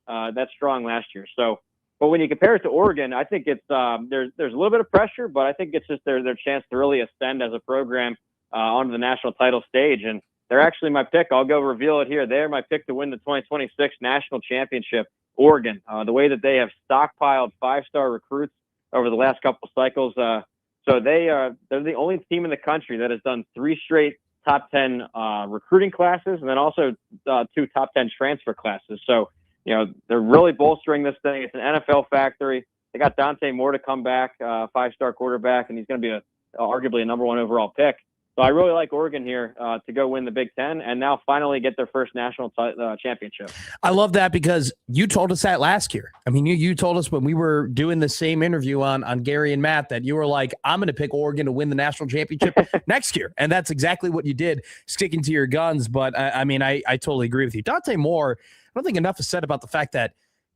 Speaker 13: that strong last year. So, but when you compare it to Oregon, I think it's there's a little bit of pressure, but I think it's just their chance to really ascend as a program onto the national title stage. And they're actually my pick. I'll go reveal it here. They're my pick to win the 2026 national championship. Oregon, the way that they have stockpiled 5-star recruits over the last couple cycles. So they're the only team in the country that has done 3 straight top 10 recruiting classes, and then also 2 top 10 transfer classes. So, you know, they're really bolstering this thing. It's an NFL factory. They got Dante Moore to come back, 5-star quarterback, and he's going to be arguably a number 1 overall pick. So I really like Oregon here to go win the Big Ten and now finally get their first national championship.
Speaker 3: I love that because you told us that last year. I mean, you told us when we were doing the same interview on Gary and Matt that you were like, I'm going to pick Oregon to win the national championship next year. And that's exactly what you did, sticking to your guns. But I mean, I totally agree with you. Dante Moore, I don't think enough is said about the fact that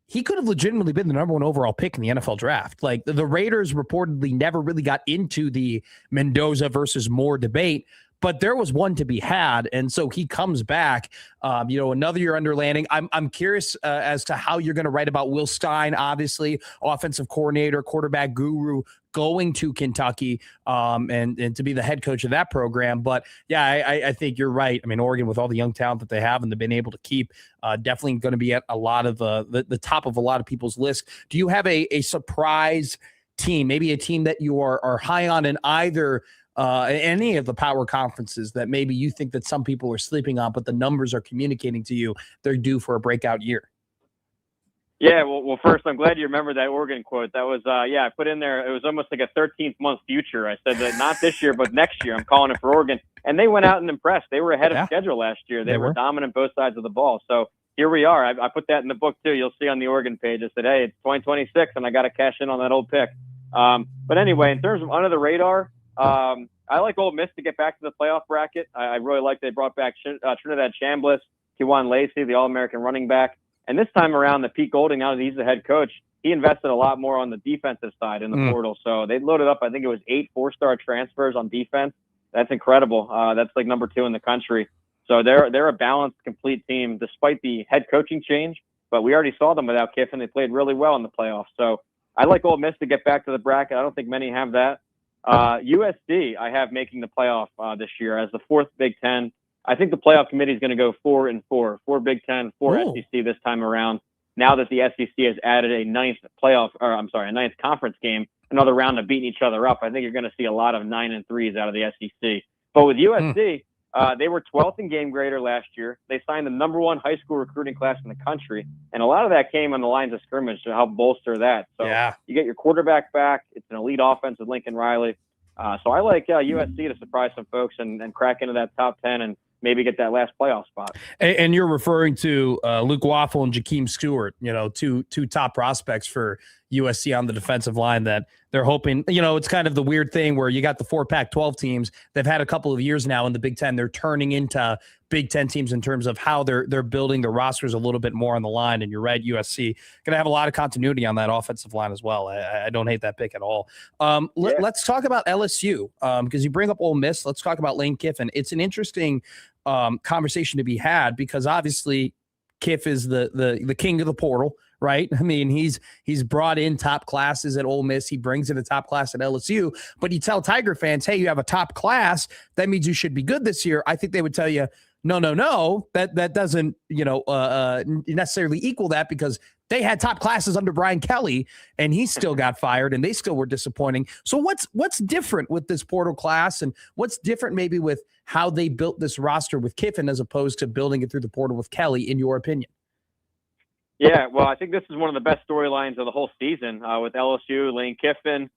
Speaker 3: he could have legitimately been the number 1 overall pick in the NFL draft. Like the Raiders reportedly never really got into the Mendoza versus Moore debate, but there was one to be had. And so he comes back, another year under Lanning. I'm curious as to how you're going to write about Will Stein, obviously offensive coordinator, quarterback guru, going to Kentucky and to be the head coach of that program. But yeah, I think you're right. I mean, Oregon, with all the young talent that they have and they've been able to keep, definitely going to be at a lot of the top of a lot of people's lists. Do you have a surprise team, maybe a team that you are high on in either any of the power conferences that maybe you think that some people are sleeping on, but the numbers are communicating to you they're due for a breakout year?
Speaker 13: Yeah, well, first, I'm glad you remember that Oregon quote. That was, I put in there, it was almost like a 13th month future. I said that not this year, but next year. I'm calling it for Oregon. And they went out and impressed. They were ahead of schedule last year. They were dominant both sides of the ball. So here we are. I put that in the book, too. You'll see on the Oregon page. I said, hey, it's 2026, and I got to cash in on that old pick. But anyway, in terms of under the radar, I like Ole Miss to get back to the playoff bracket. I really like they brought back Trinidad Chambliss, Kewan Lacey, the All-American running back. And this time around, the Pete Golding, now that he's the head coach, he invested a lot more on the defensive side in the portal. So they loaded up, I think it was 8 4-star transfers on defense. That's incredible. That's like number 2 in the country. So they're a balanced, complete team despite the head coaching change. But we already saw them without Kiffin. They played really well in the playoffs. So I like Ole Miss to get back to the bracket. I don't think many have that. USC, I have making the playoff this year as the 4th Big Ten. I think the playoff committee is going to go 4-4, 4 Big Ten, 4 SEC this time around. Now that the SEC has added a 9th conference game, another round of beating each other up, I think you're going to see a lot of 9-3s out of the SEC. But with USC, they were 12th in game grader last year. They signed the number 1 high school recruiting class in the country, and a lot of that came on the lines of scrimmage to help bolster that. So you get your quarterback back. It's an elite offense with Lincoln Riley. So I like USC to surprise some folks and crack into that top 10 and maybe get that last playoff spot.
Speaker 3: And you're referring to Luke Waffle and Jakeem Stewart, two top prospects for USC on the defensive line that they're hoping, it's kind of the weird thing where you got the 4 Pac-12 teams. They've had a couple of years now in the Big Ten. They're turning into Big Ten teams in terms of how they're building their rosters a little bit more on the line. And you're right, USC going to have a lot of continuity on that offensive line as well. I don't hate that pick at all. Let's talk about LSU because you bring up Ole Miss. Let's talk about Lane Kiffin. It's an interesting conversation to be had because obviously Kiff is the king of the portal, right? I mean, he's brought in top classes at Ole Miss. He brings in a top class at LSU. But you tell Tiger fans, hey, you have a top class. That means you should be good this year. I think they would tell you, no. That doesn't necessarily equal that because they had top classes under Brian Kelly, and he still got fired, and they still were disappointing. So what's different with this portal class, and what's different maybe with how they built this roster with Kiffin as opposed to building it through the portal with Kelly, in your opinion?
Speaker 13: Yeah, well, I think this is one of the best storylines of the whole season with LSU, Lane Kiffin,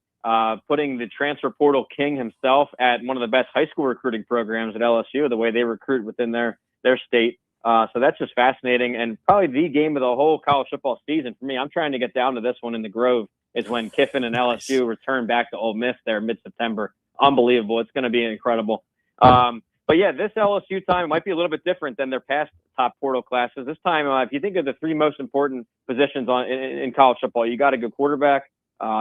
Speaker 13: putting the transfer portal king himself at one of the best high school recruiting programs at LSU, the way they recruit within their state. So that's just fascinating, and probably the game of the whole college football season for me. I'm trying to get down to this one in the Grove, is when Kiffin and LSU return back to Ole Miss there mid-September. Unbelievable. It's going to be incredible. But yeah, this LSU time might be a little bit different than their past top portal classes. This time, if you think of the three most important positions in college football, you got a good quarterback,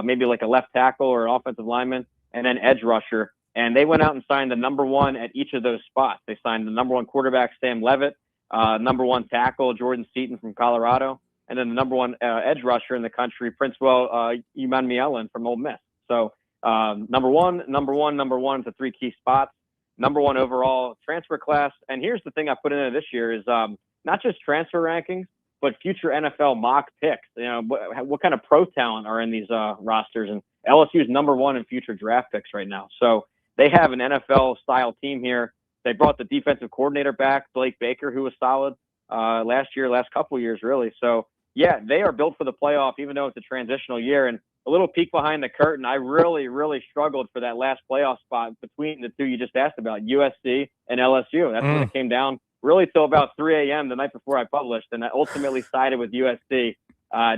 Speaker 13: maybe like a left tackle or an offensive lineman, and then edge rusher. And they went out and signed the number one at each of those spots. They signed the number one quarterback, Sam Levitt, number one tackle, Jordan Seaton from Colorado, and then the number one edge rusher in the country, Princewell Umanmielen from Ole Miss. So number one, the three key spots. Number one overall transfer class. And here's the thing I put in there this year is not just transfer rankings, but future NFL mock picks. You know, what kind of pro talent are in these rosters? And LSU is number one in future draft picks right now. So they have an NFL-style team here. They brought the defensive coordinator back, Blake Baker, who was solid last couple of years, really. So, yeah, they are built for the playoff, even though it's a transitional year. And a little peek behind the curtain, I really, really struggled for that last playoff spot between the two you just asked about, USC and LSU. That's when it came down really till about 3 a.m. the night before I published, and I ultimately sided with USC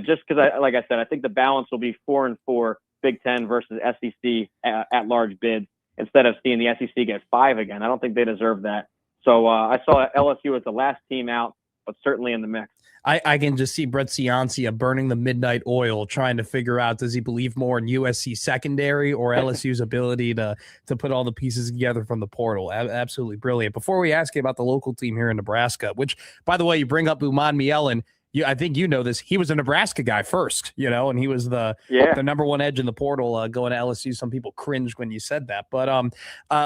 Speaker 13: just because, like I said, I think the balance will be 4-4 Big Ten versus SEC at-large bids instead of seeing the SEC get 5 again. I don't think they deserve that. So I saw LSU as the last team out, but certainly in the mix.
Speaker 3: I can just see Brett Ciancia burning the midnight oil, trying to figure out, does he believe more in USC secondary or LSU's ability to put all the pieces together from the portal? Absolutely brilliant. Before we ask you about the local team here in Nebraska, which, by the way, you bring up Umanmielen. I think you know this. He was a Nebraska guy first, and he was the number one edge in the portal going to LSU. Some people cringed when you said that, but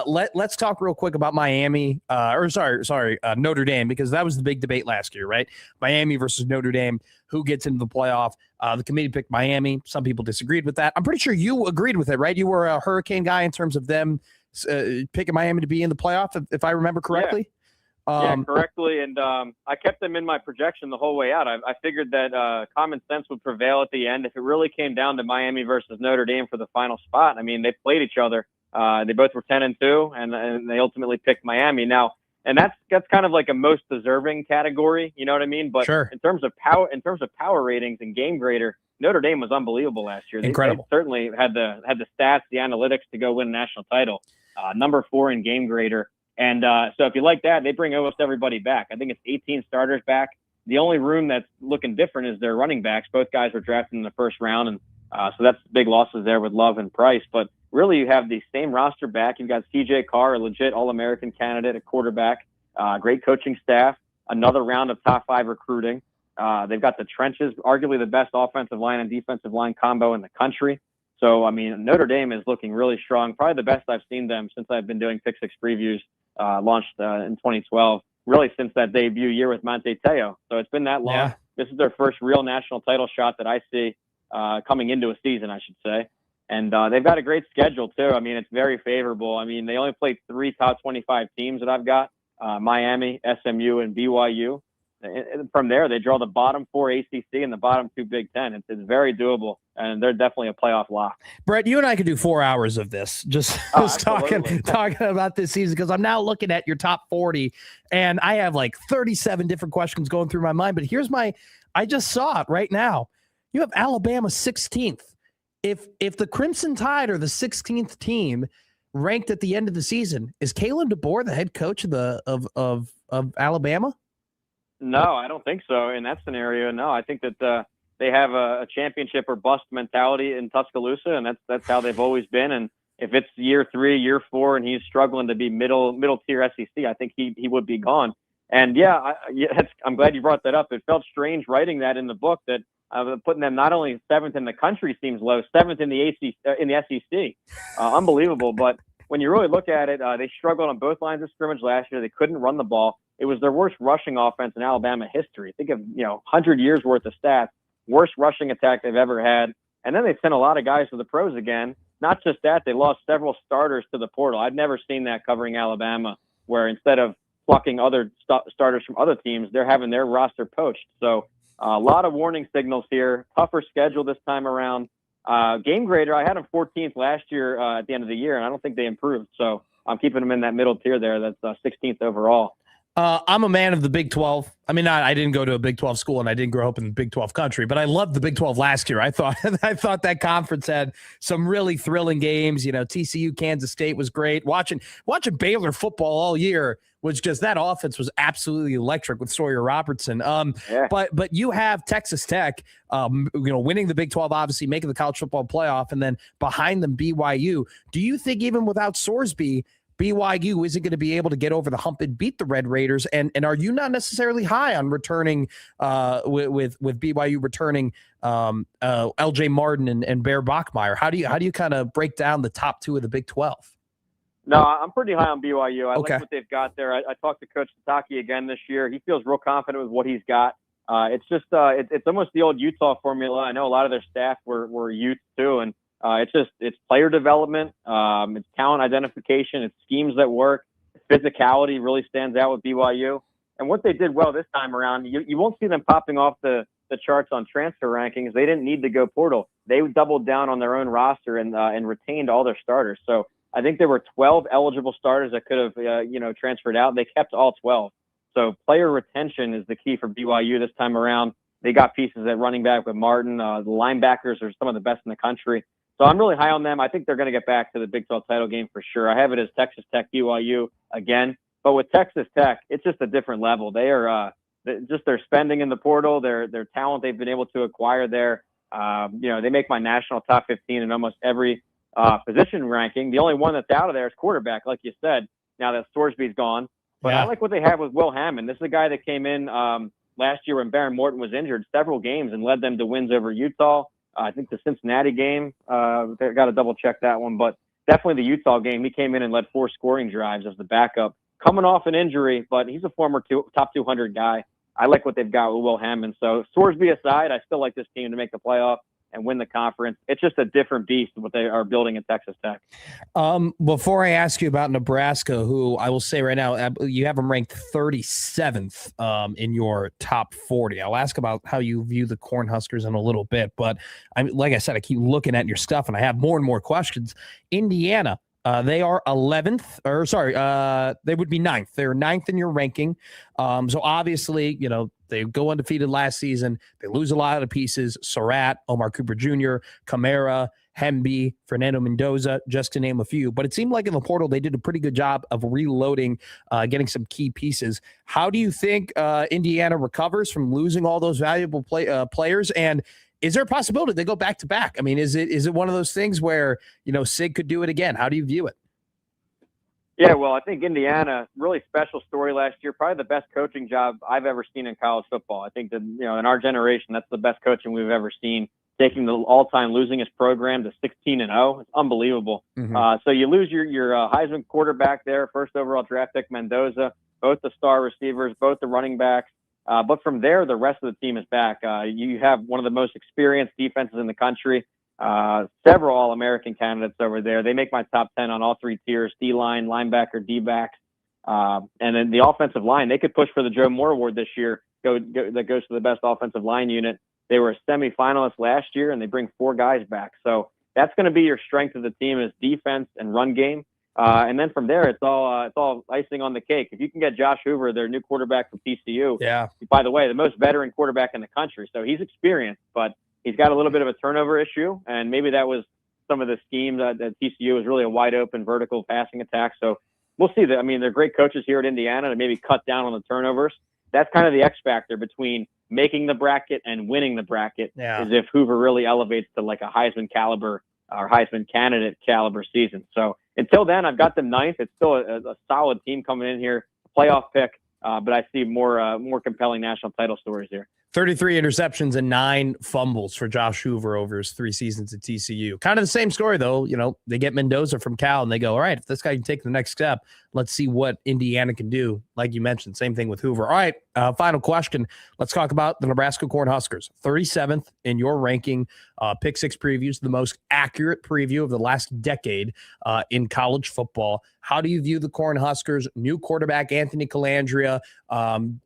Speaker 3: let's talk real quick about Miami, Notre Dame, because that was the big debate last year, right? Miami versus Notre Dame, who gets into the playoff? The committee picked Miami. Some people disagreed with that. I'm pretty sure you agreed with it, right? You were a Hurricane guy in terms of them picking Miami to be in the playoff, if I remember correctly.
Speaker 13: Yeah, correctly, and I kept them in my projection the whole way out. I figured that common sense would prevail at the end if it really came down to Miami versus Notre Dame for the final spot. I mean, they played each other. They both were 10-2, and they ultimately picked Miami. Now, and that's kind of like a most deserving category, you know what I mean? But in terms of power ratings and game grader, Notre Dame was unbelievable last year. Incredible. They certainly had the stats, the analytics to go win a national title. Number 4 in game grader. And so if you like that, they bring almost everybody back. I think it's 18 starters back. The only room that's looking different is their running backs. Both guys were drafted in the first round, and so that's big losses there with Love and Price. But really, you have the same roster back. You've got C.J. Carr, a legit All-American candidate at quarterback, great coaching staff, another round of top 5 recruiting. They've got the trenches, arguably the best offensive line and defensive line combo in the country. So, I mean, Notre Dame is looking really strong, probably the best I've seen them since I've been doing Pick 6 previews. Launched in 2012, really since that debut year with Monte Teo. So it's been that long. Yeah. This is their first real national title shot that I see coming into a season, I should say. And they've got a great schedule, too. I mean, it's very favorable. I mean, they only played 3 top 25 teams that I've got, Miami, SMU, and BYU. And from there, they draw the bottom 4 ACC and the bottom 2 Big Ten. It's very doable, and they're definitely a playoff lock.
Speaker 3: Brett, you and I could do 4 hours of this, just talking about this season, because I'm now looking at your top 40, and I have like 37 different questions going through my mind. But here's I just saw it right now. You have Alabama 16th. If the Crimson Tide are the 16th team ranked at the end of the season, is Kalen DeBoer the head coach of Alabama?
Speaker 13: No, I don't think so. In that scenario, no. I think that they have a championship or bust mentality in Tuscaloosa, and that's how they've always been. And if it's year 3, year 4, and he's struggling to be middle tier SEC, I think he would be gone. And I'm glad you brought that up. It felt strange writing that in the book, that putting them not only 7th in the country seems low, 7th in the SEC, unbelievable. But when you really look at it, they struggled on both lines of scrimmage last year. They couldn't run the ball. It was their worst rushing offense in Alabama history. Think of 100 years worth of stats, worst rushing attack they've ever had. And then they sent a lot of guys to the pros again. Not just that, they lost several starters to the portal. I've never seen that covering Alabama. where instead of plucking other starters from other teams, they're having their roster poached. So a lot of warning signals here. Tougher schedule this time around. Game grader, I had them 14th last year at the end of the year, and I don't think they improved. So I'm keeping them in that middle tier there. That's 16th overall.
Speaker 3: I'm a man of the Big 12. I mean, I didn't go to a Big 12 school and I didn't grow up in the Big 12 country, but I loved the Big 12 last year. I thought that conference had some really thrilling games. You know, TCU, Kansas State was great. Watching Baylor football all year was just, that offense was absolutely electric with Sawyer Robertson. But you have Texas Tech, winning the Big 12, obviously making the college football playoff, and then behind them BYU. Do you think even without Sorsby, BYU isn't going to be able to get over the hump and beat the Red Raiders? And are you not necessarily high on returning with BYU returning LJ Martin and Bear Bachmeier? How do you kind of break down the top two of the Big 12?
Speaker 13: No, I'm pretty high on BYU. I like what they've got there. I talked to Coach Sataki again this year. He feels real confident with what he's got. It's just it's almost the old Utah formula. I know a lot of their staff were youth too, and it's player development, it's talent identification, it's schemes that work. Physicality really stands out with BYU. And what they did well this time around, you won't see them popping off the charts on transfer rankings. They didn't need to go portal. They doubled down on their own roster and retained all their starters. So I think there were 12 eligible starters that could have transferred out. They kept all 12. So player retention is the key for BYU this time around. They got pieces at running back with Martin. The linebackers are some of the best in the country. So I'm really high on them. I think they're going to get back to the Big 12 title game for sure. I have it as Texas Tech, BYU again. But with Texas Tech, it's just a different level. They are just their spending in the portal, their talent they've been able to acquire there. They make my national top 15 in almost every position ranking. The only one that's out of there is quarterback, like you said, now that Sorsby's gone. But I like what they have with Will Hammond. This is a guy that came in last year when Baron Morton was injured several games and led them to wins over Utah. I think the Cincinnati game, got to double check that one, but definitely the Utah game. He came in and led 4 scoring drives as the backup, coming off an injury, but he's a former top 200 guy. I like what they've got with Will Hammond. So Sorsby aside, I still like this team to make the playoff and win the conference. It's just a different beast what they are building at Texas Tech.
Speaker 3: Before I ask you about Nebraska, who I will say right now, you have them ranked 37th in your top 40. I'll ask about how you view the Cornhuskers in a little bit, but like I said, I keep looking at your stuff and I have more and more questions. Indiana, they are 11th, they would be 9th. They're 9th in your ranking. So obviously, they go undefeated last season. They lose a lot of pieces. Surratt, Omar Cooper Jr., Kamara, Hemby, Fernando Mendoza, just to name a few. But it seemed like in the portal, they did a pretty good job of reloading, getting some key pieces. How do you think Indiana recovers from losing all those valuable players? And is there a possibility they go back to back? I mean, is it one of those things where, Sig could do it again? How do you view it?
Speaker 13: Yeah, well, I think Indiana, really special story last year, probably the best coaching job I've ever seen in college football. I think that, in our generation, that's the best coaching we've ever seen, taking the all-time losingest program to 16-0. It's unbelievable. Mm-hmm. So you lose your Heisman quarterback there, first overall draft pick Mendoza, both the star receivers, both the running backs. But from there, the rest of the team is back. You have one of the most experienced defenses in the country. Several All-American candidates over there. They make my top 10 on all 3 tiers: D-line, linebacker, D-backs. And then the offensive line, they could push for the Joe Moore Award this year. That goes to the best offensive line unit. They were a semifinalist last year, and they bring 4 guys back. So that's going to be your strength of the team is defense and run game. And then from there, it's all icing on the cake. If you can get Josh Hoover, their new quarterback from TCU, by the way, the most veteran quarterback in the country. So he's experienced, but he's got a little bit of a turnover issue, and maybe that was some of the scheme that TCU was really a wide open vertical passing attack. So we'll see that. I mean, they're great coaches here at Indiana to maybe cut down on the turnovers. That's kind of the X factor between making the bracket and winning the bracket is if Hoover really elevates to like a Heisman caliber or Heisman candidate caliber season. So until then, I've got them 9th. It's still a solid team coming in here, playoff pick, but I see more compelling national title stories here.
Speaker 3: 33 interceptions and 9 fumbles for Josh Hoover over his 3 seasons at TCU. Kind of the same story, though. They get Mendoza from Cal, and they go, all right, if this guy can take the next step, let's see what Indiana can do. like you mentioned. Same thing with Hoover. All right, final question. Let's talk about the Nebraska Cornhuskers. 37th in your ranking. Pick Six previews, the most accurate preview of the last decade in college football. How do you view the Cornhuskers? New quarterback Anthony Calandria,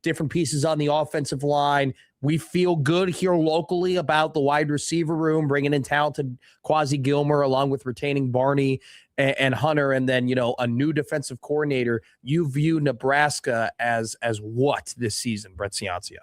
Speaker 3: different pieces on the offensive line. We feel good here locally about the wide receiver room, bringing in talented Quasi Gilmer along with retaining Barney and Hunter, and then, a new defensive coordinator. You view Nebraska as what this season, Brett Ciancia?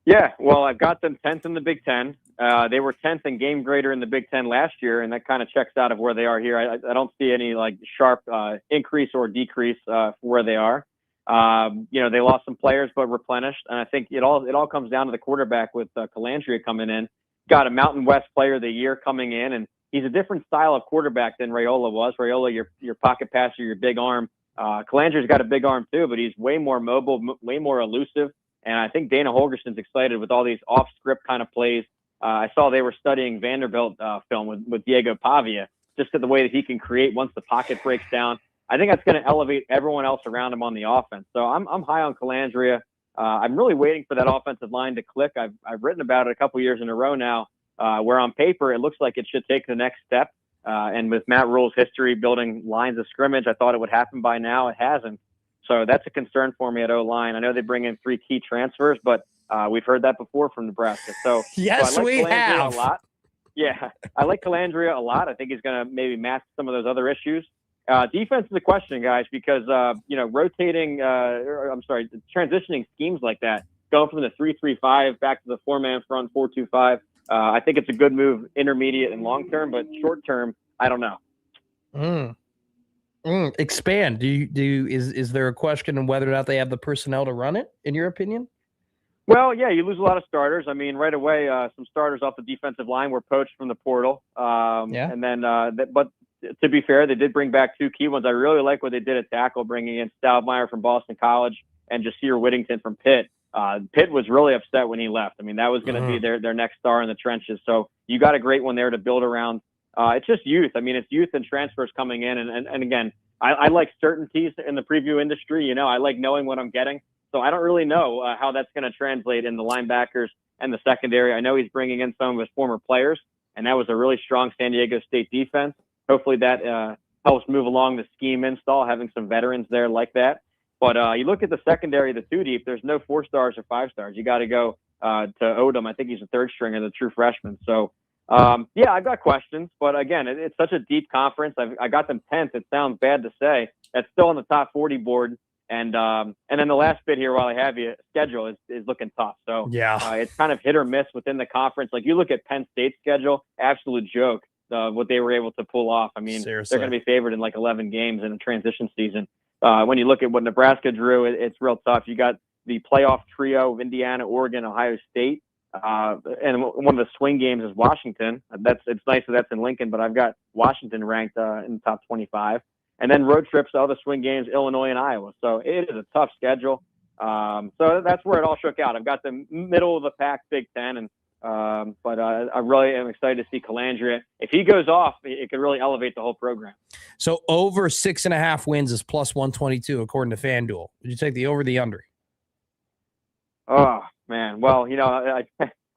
Speaker 13: Yeah, well, I've got them 10th in the Big Ten. They were 10th in game grader in the Big Ten last year, and that kind of checks out of where they are here. I don't see any sharp increase or decrease for where they are. They lost some players, but replenished. And I think it all comes down to the quarterback with Calandria coming in. Got a Mountain West Player of the Year coming in, and he's a different style of quarterback than Raiola was. Raiola, your pocket passer, your big arm. Calandria's got a big arm too, but he's way more mobile, way more elusive. And I think Dana Holgerson's excited with all these off-script kind of plays. I saw they were studying Vanderbilt film with Diego Pavia, just to the way that he can create once the pocket breaks down. I think that's going to elevate everyone else around him on the offense. So I'm high on Calandria. I'm really waiting for that offensive line to click. I've written about it a couple years in a row now, where on paper it looks like it should take the next step. And with Matt Rhule's history building lines of scrimmage, I thought it would happen by now. It hasn't. So that's a concern for me at O-line. I know they bring in 3 key transfers, but we've heard that before from Nebraska. So
Speaker 3: yes,
Speaker 13: so I like
Speaker 3: we
Speaker 13: Calandria
Speaker 3: have.
Speaker 13: a lot. Yeah, I like Calandria a lot. I think he's going to maybe mask some of those other issues. Defense is a question, guys, because transitioning schemes like that, going from the 3-3-5 back to the 4-man front 4-2-5. I think it's a good move, intermediate and long term, but short term, I don't know.
Speaker 3: Expand. Is there a question on whether or not they have the personnel to run it, in your opinion?
Speaker 13: Well, yeah, you lose a lot of starters. I mean, right away, some starters off the defensive line were poached from the portal. And then, but to be fair, they did bring back 2 key ones. I really like what they did at tackle, bringing in Stoudemire from Boston College and Jasir Whittington from Pitt. Pitt was really upset when he left. I mean, that was going to be their next star in the trenches. So you got a great one there to build around. It's just youth. I mean, it's youth and transfers coming in. And again, I like certainties in the preview industry. I like knowing what I'm getting. So I don't really know how that's going to translate in the linebackers and the secondary. I know he's bringing in some of his former players, and that was a really strong San Diego State defense. Hopefully that helps move along the scheme install, having some veterans there like that. But you look at the secondary, the 2 deep, there's no 4 stars or 5 stars. You got to go to Odom. I think he's a 3rd stringer, the true freshman. So, yeah, I've got questions. But, again, it's such a deep conference. I got them 10th. It sounds bad to say. That's still on the top 40 board. And then the last bit here while I have you, schedule is looking tough. So
Speaker 3: yeah,
Speaker 13: it's kind of hit or miss within the conference. Like you look at Penn State's schedule, absolute joke. What they were able to pull off. I mean,
Speaker 3: seriously,
Speaker 13: they're going to be favored in 11 games in a transition season. When you look at what Nebraska drew, it's real tough. You got the playoff trio of Indiana, Oregon, Ohio State, and one of the swing games is Washington. It's nice that that's in Lincoln, but I've got Washington ranked in the top 25. And then road trips to other swing games, Illinois and Iowa. So it is a tough schedule. So that's where it all shook out. I've got the middle of the pack Big Ten, but I really am excited to see Calandria. If he goes off, it could really elevate the whole program.
Speaker 3: So over 6.5 wins is plus 122 according to FanDuel. Would you take the over, the under?
Speaker 13: Oh man, well I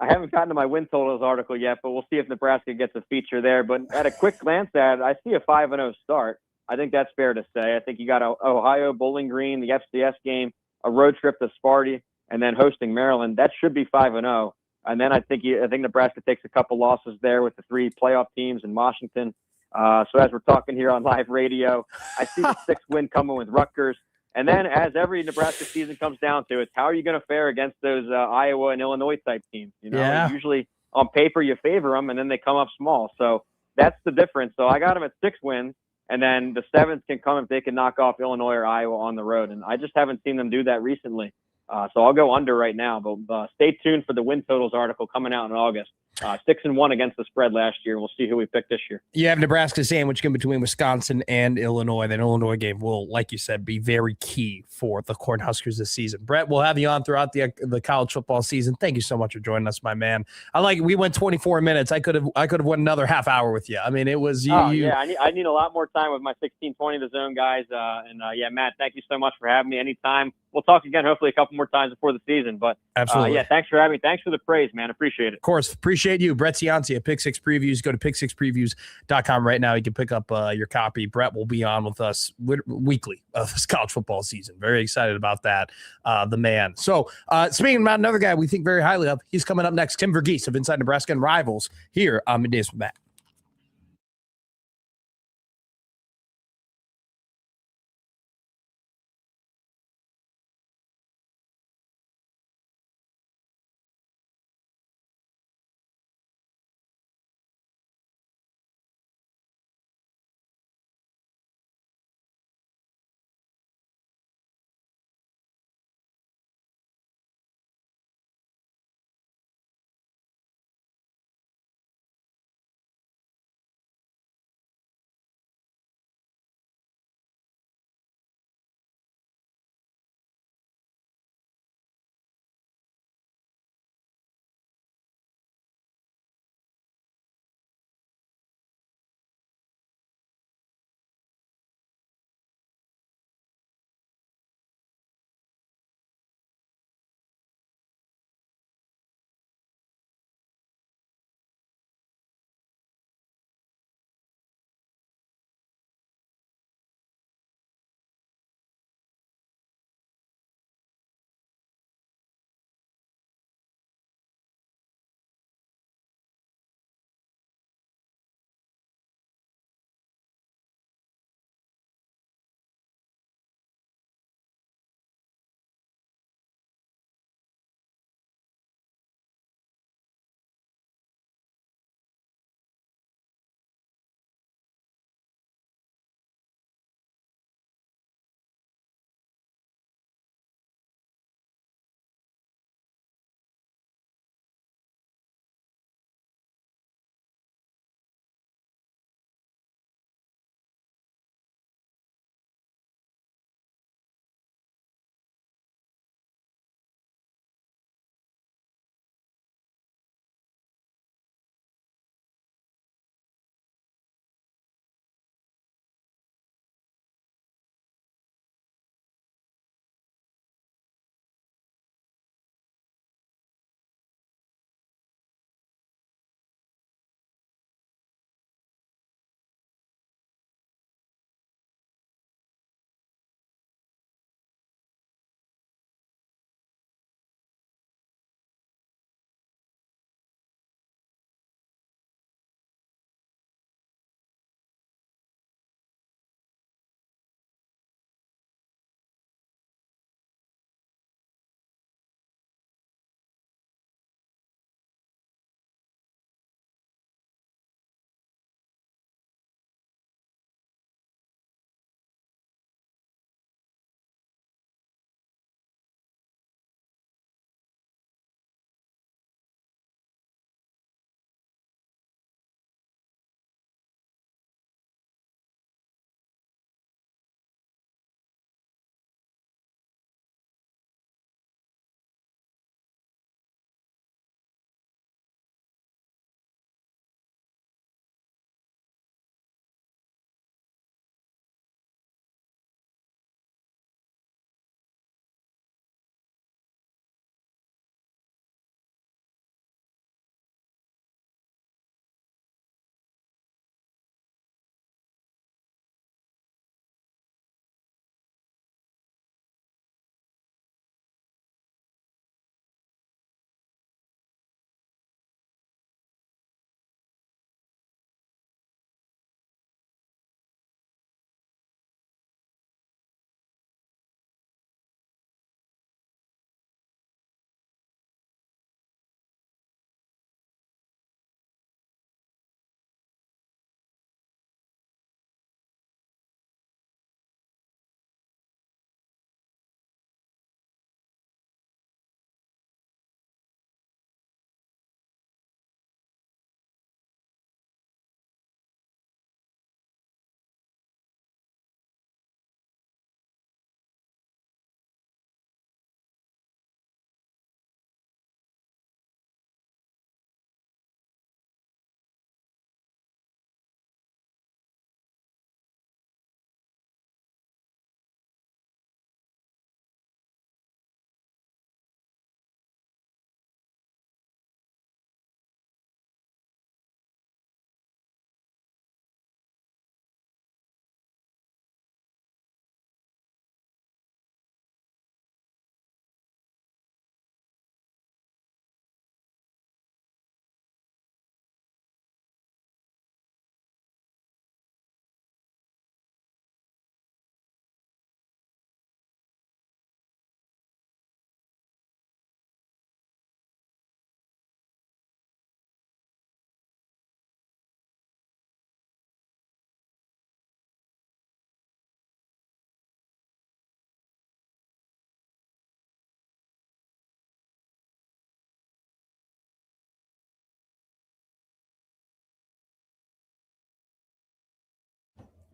Speaker 13: haven't gotten to my win totals article yet, but we'll see if Nebraska gets a feature there. But at a quick glance at it, I see a 5-0 start. I think that's fair to say. I think you got Ohio, Bowling Green, the FCS game, a road trip to Sparty, and then hosting Maryland. That should be 5-0. And then I think Nebraska takes a couple losses there with the 3 playoff teams in Washington. So as we're talking here on live radio, I see the 6th win coming with Rutgers. And then as every Nebraska season comes down to it, how are you going to fare against those Iowa and Illinois type teams? Usually on paper you favor them, and then they come up small. So that's the difference. So I got them at 6 wins. And then the 7th can come if they can knock off Illinois or Iowa on the road. And I just haven't seen them do that recently. So I'll go under right now. But stay tuned for the win totals article coming out in August. 6-1 against the spread last year. We'll see who we pick this year.
Speaker 3: You have Nebraska sandwich in between Wisconsin and Illinois. That Illinois game will, like you said, be very key for the Cornhuskers this season. Brett, we'll have you on throughout the college football season. Thank you so much for joining us, my man. We went 24 minutes. I could have went another half hour with you. I mean, it was you.
Speaker 13: Yeah, I need a lot more time with my 1620 The Zone guys. Matt, thank you so much for having me. Anytime. We'll talk again, hopefully a couple more times before the season. But
Speaker 3: absolutely,
Speaker 13: thanks for having me. Thanks for the praise, man. Appreciate it.
Speaker 3: Of course, appreciate you, Brett Ciancia, Pick Six Previews. Go to pick6previews.com right now. You can pick up your copy. Brett will be on with us weekly of this college football season. Very excited about that. The man. So speaking about another guy we think very highly of, he's coming up next. Tim Verghese of Inside Nebraska and Rivals here on Middays with Matt.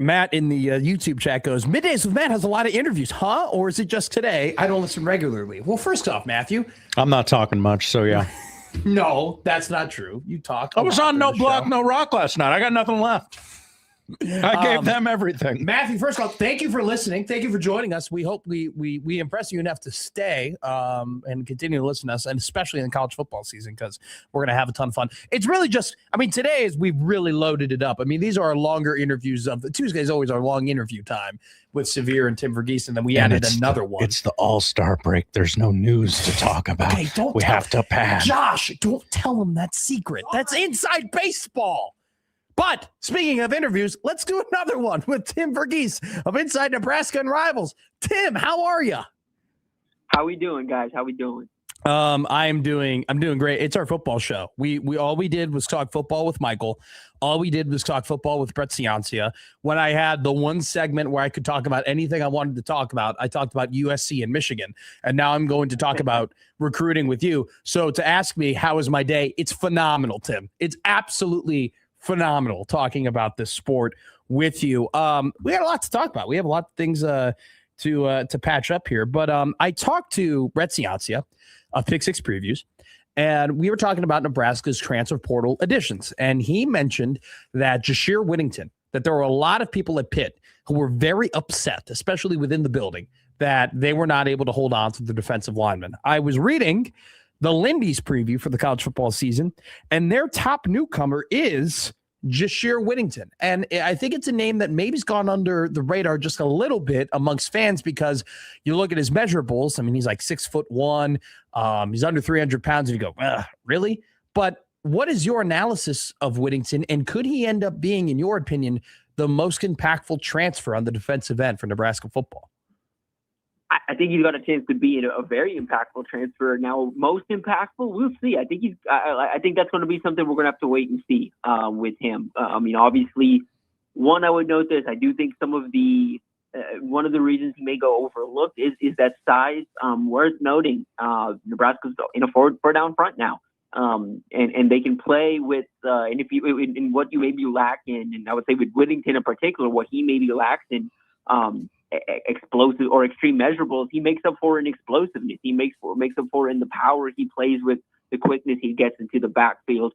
Speaker 3: Matt in the YouTube chat goes, Middays with Matt has a lot of interviews, huh? Or is it just today? I don't listen regularly. Well, first off, Matthew.
Speaker 5: I'm not talking much, so yeah.
Speaker 3: No, that's not true. You talk.
Speaker 5: I was on No Block, No Rock last night. I got nothing left. I gave them everything.
Speaker 3: Matthew, first of all, thank you for listening. Thank you for joining us. We hope we impress you enough to stay and continue to listen to us, and especially in the college football season, because we're going to have a ton of fun. It's really just, today we've really loaded it up. These are our longer interviews. Tuesday is always our long interview time with Severe and Tim Verghese, and then we added another one.
Speaker 5: It's the All-Star break. There's no news to talk about.
Speaker 3: Okay,
Speaker 5: we have to pass.
Speaker 3: Josh, don't tell him that's secret. That's inside baseball. But speaking of interviews, let's do another one with Tim Verghese of Inside Nebraska and Rivals. Tim, how are you?
Speaker 14: How we doing, guys? How we doing?
Speaker 3: I'm doing great. It's our football show. We all we did was talk football with Michael. All we did was talk football with Brett Ciancia. When I had the one segment where I could talk about anything I wanted to talk about, I talked about USC and Michigan. And now I'm going to talk about recruiting with you. So to ask me, how was my day? It's phenomenal, Tim. It's absolutely phenomenal talking about this sport with you. We had a lot to talk about. We have a lot of things to patch up here. But I talked to Brett Ciancia of Pick Six Previews, and we were talking about Nebraska's transfer portal additions. And he mentioned that Jashir Whittington, that there were a lot of people at Pitt who were very upset, especially within the building, that they were not able to hold on to the defensive lineman. I was reading the Lindy's preview for the college football season, and their top newcomer is Jashir Whittington. And I think it's a name that maybe's gone under the radar just a little bit amongst fans, because you look at his measurables. He's like 6'1". He's under 300 pounds, and you go, really? But what is your analysis of Whittington, and could he end up being, in your opinion, the most impactful transfer on the defensive end for Nebraska football?
Speaker 14: I think he's got a chance to be a very impactful transfer. Now, most impactful, we'll see. I think that's going to be something we're going to have to wait and see with him. Obviously, one, I would note this. I do think some of the one of the reasons he may go overlooked is that size. Worth noting, Nebraska's in a four down front now, and they can play with and if you in what you maybe lack in, and I would say with Whittington in particular, what he maybe lacks in. Explosive or extreme measurables, he makes up for in explosiveness. He makes up for in the power he plays with, the quickness he gets into the backfield.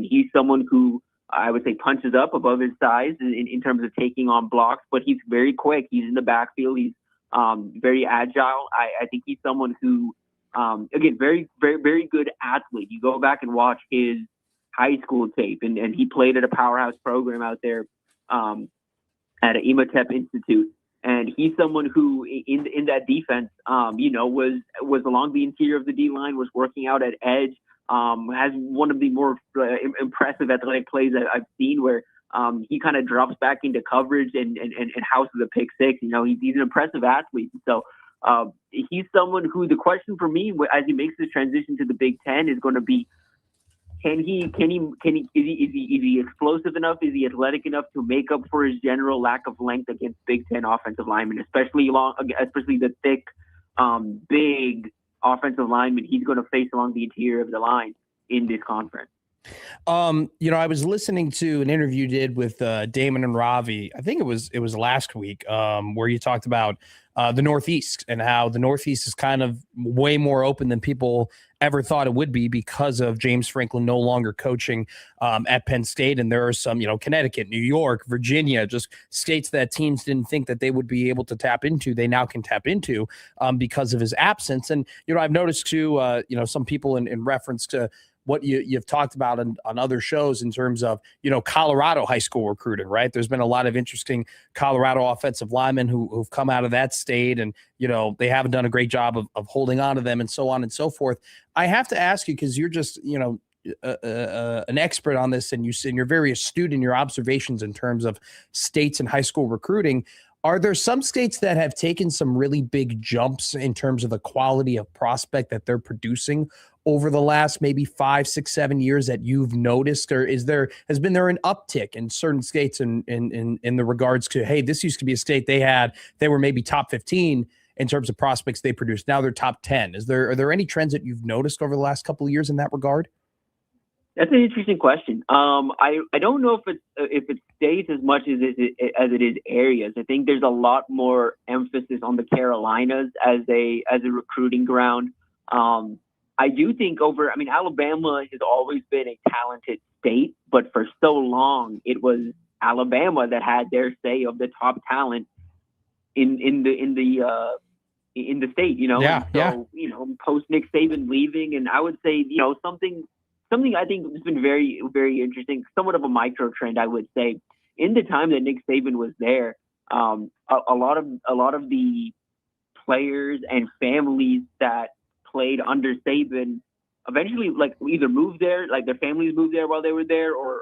Speaker 14: He's someone who I would say punches up above his size in terms of taking on blocks, but he's very quick. He's in the backfield. He's very agile. I think he's someone who, again, very, very, very good athlete. You go back and watch his high school tape, and he played at a powerhouse program out there at an Imhotep Institute. And he's someone who, in that defense, was along the interior of the D line, was working out at edge, has one of the more impressive athletic plays that I've seen, where he kind of drops back into coverage and houses a pick six. He's an impressive athlete. So he's someone who, the question for me as he makes this transition to the Big Ten is going to be, is he explosive enough? Is he athletic enough to make up for his general lack of length against Big Ten offensive linemen, especially the thick, big offensive linemen he's going to face along the interior of the line in this conference?
Speaker 3: I was listening to an interview you did with Damon and Ravi. I think it was last week, where you talked about the Northeast and how the Northeast is kind of way more open than people ever thought it would be because of James Franklin no longer coaching at Penn State. And there are some, Connecticut, New York, Virginia, just states that teams didn't think that they would be able to tap into. They now can tap into because of his absence. And, I've noticed too, some people in reference to what you've talked about on other shows in terms of, Colorado high school recruiting, right? There's been a lot of interesting Colorado offensive linemen who've come out of that state, and, they haven't done a great job of holding on to them, and so on and so forth. I have to ask you, because you're just, an expert on this, and you're very astute in your observations in terms of states and high school recruiting. Are there some states that have taken some really big jumps in terms of the quality of prospect that they're producing over the last maybe 5, 6, 7 years that you've noticed? Or has there an uptick in certain states in the regards to, hey, this used to be a state they were maybe top 15 in terms of prospects they produced. Now they're top 10. Are there any trends that you've noticed over the last couple of years in that regard?
Speaker 14: That's an interesting question. I don't know if it's states as much as it is areas. I think there's a lot more emphasis on the Carolinas as a recruiting ground. I do think Alabama has always been a talented state, but for so long it was Alabama that had their say of the top talent in the state. Post Nick Saban leaving, and I would say something I think has been very, very interesting, somewhat of a micro trend, I would say. In the time that Nick Saban was there, a lot of the players and families that played under Saban eventually either moved there, like their families moved there while they were there, or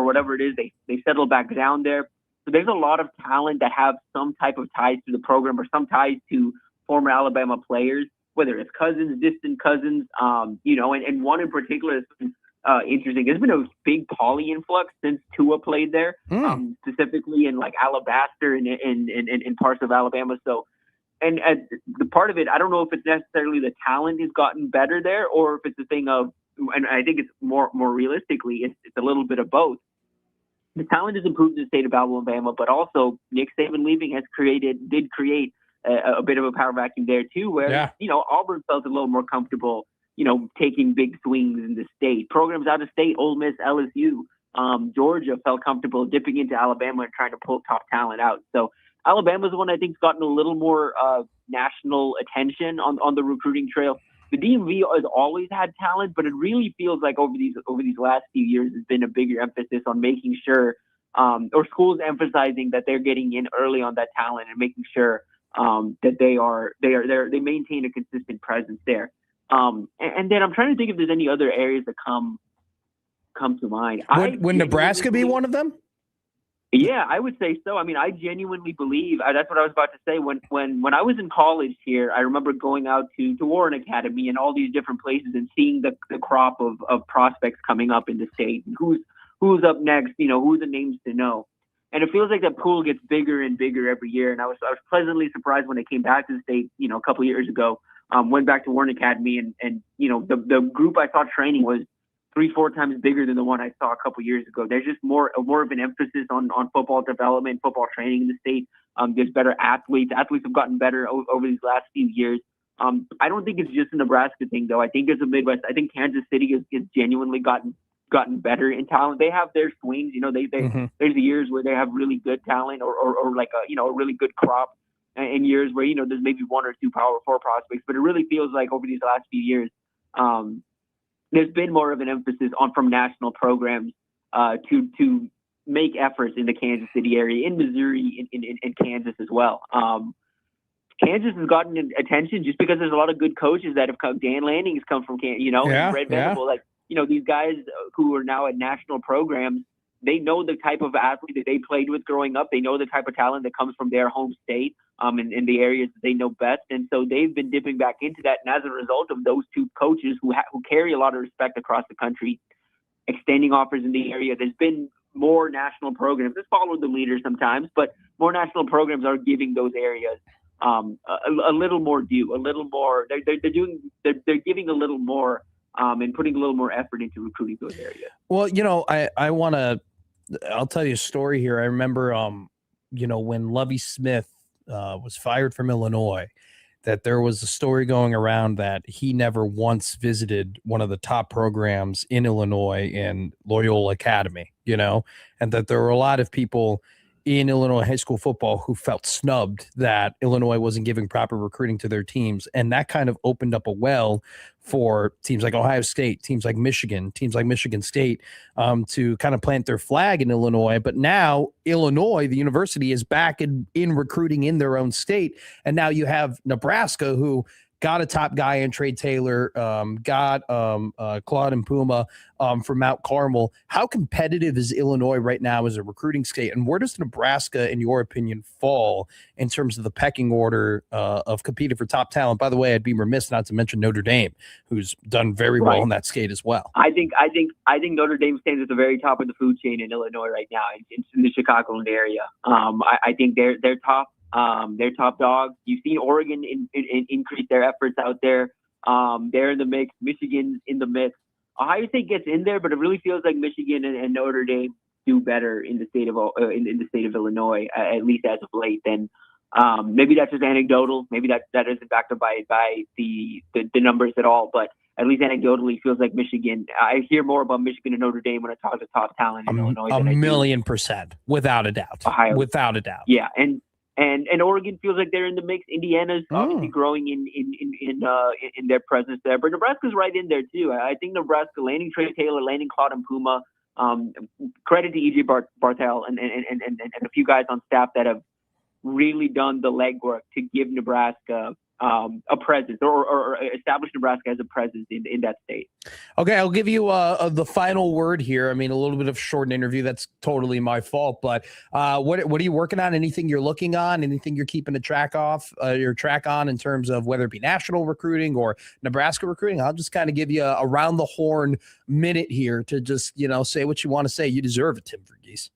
Speaker 14: whatever it is, they settled back down there. So there's a lot of talent that have some type of ties to the program or some ties to former Alabama players, whether it's cousins, distant cousins, and one in particular has been interesting. There's been a big Pauly influx since Tua played there, specifically in Alabaster and parts of Alabama. So, and the part of it, I don't know if it's necessarily the talent has gotten better there, or if it's a thing of, and I think it's more realistically, it's a little bit of both. The talent has improved in the state of Alabama, but also Nick Saban leaving did create a bit of a power vacuum there too, where Auburn felt a little more comfortable, taking big swings in the state. Programs out of state, Ole Miss, LSU, Georgia felt comfortable dipping into Alabama and trying to pull top talent out. So Alabama's the one I think's gotten a little more national attention on the recruiting trail. The DMV has always had talent, but it really feels like over these last few years, there's been a bigger emphasis on making sure, or schools emphasizing that they're getting in early on that talent and making sure that they maintain a consistent presence there. And then I'm trying to think if there's any other areas that come to mind.
Speaker 3: Would Nebraska be one of them?
Speaker 14: Yeah, I would say so. I mean, I genuinely believe that's what I was about to say. When I was in college here, I remember going out to Warren Academy and all these different places and seeing the crop of prospects coming up in the state. Who's up next? Who are the names to know? And it feels like that pool gets bigger and bigger every year. And I was pleasantly surprised when I came back to the state, a couple of years ago. Went back to Warren Academy and the group I saw training was 3-4 times bigger than the one I saw a couple years ago. There's just more of an emphasis on football development, football training in the state. There's better athletes. Athletes have gotten better over these last few years. I don't think it's just a Nebraska thing, though. I think it's a Midwest. I think Kansas City has genuinely gotten better in talent. They have their swings. There's the years where they have really good talent or like a really good crop, and years where there's maybe 1 or 2 Power 4 prospects. But it really feels like over these last few years, there's been more of an emphasis from national programs to make efforts in the Kansas City area, in Missouri, in Kansas as well. Kansas has gotten attention just because there's a lot of good coaches that have come. Dan Lanning has come from Kansas, and Red Venable, these guys who are now at national programs, they know the type of athlete that they played with growing up. They know the type of talent that comes from their home state, in the areas that they know best. And so they've been dipping back into that. And as a result of those two coaches who carry a lot of respect across the country, extending offers in the area, there's been more national programs. It's followed the leader sometimes, but more national programs are giving those areas a little more due, a little more. They're giving a little more and putting a little more effort into recruiting those areas.
Speaker 3: Well, I'll tell you a story here. I remember, when Lovie Smith was fired from Illinois, that there was a story going around that he never once visited one of the top programs in Illinois in Loyola Academy, and that there were a lot of people in Illinois high school football who felt snubbed that Illinois wasn't giving proper recruiting to their teams. And that kind of opened up a well for teams like Ohio State, teams like Michigan, teams like Michigan State, to kind of plant their flag in Illinois. But now Illinois, the university, is back in recruiting in their own state. And now you have Nebraska, who got a top guy in Trey Taylor, got Claude and Puma from Mount Carmel. How competitive is Illinois right now as a recruiting state? And where does Nebraska, in your opinion, fall in terms of the pecking order of competing for top talent? By the way, I'd be remiss not to mention Notre Dame, who's done very well in that state as well.
Speaker 14: I think Notre Dame stands at the very top of the food chain in Illinois right now, in the Chicagoland area. I think they're top. They're top dogs. You've seen Oregon increase their efforts out there. They're in the mix. Michigan's in the mix. Ohio State gets in there, but it really feels like Michigan and Notre Dame do better in the state of in the state of Illinois, at least as of late. Then maybe that's just anecdotal. Maybe that isn't backed up by the numbers at all. But at least anecdotally, feels like Michigan. I hear more about Michigan and Notre Dame when I talk to top talent in Illinois.
Speaker 3: A $1,000,000%, without a doubt.
Speaker 14: Ohio,
Speaker 3: without a doubt.
Speaker 14: Yeah, and Oregon feels like they're in the mix. Indiana's obviously growing in their presence there, but Nebraska's right in there too. I think Nebraska landing Trey Taylor, landing Claude Puma. Credit to EJ Barthel and a few guys on staff that have really done the legwork to give Nebraska a presence or establish Nebraska as a presence in that state.
Speaker 3: Okay, I'll give you the final word here. I mean, a little bit of short interview. That's totally my fault. But what are you working on? Anything you're looking on? Anything you're keeping track on in terms of whether it be national recruiting or Nebraska recruiting? I'll just kind of give you a around the horn minute here to just say what you want to say. You deserve it, Tim Verghese.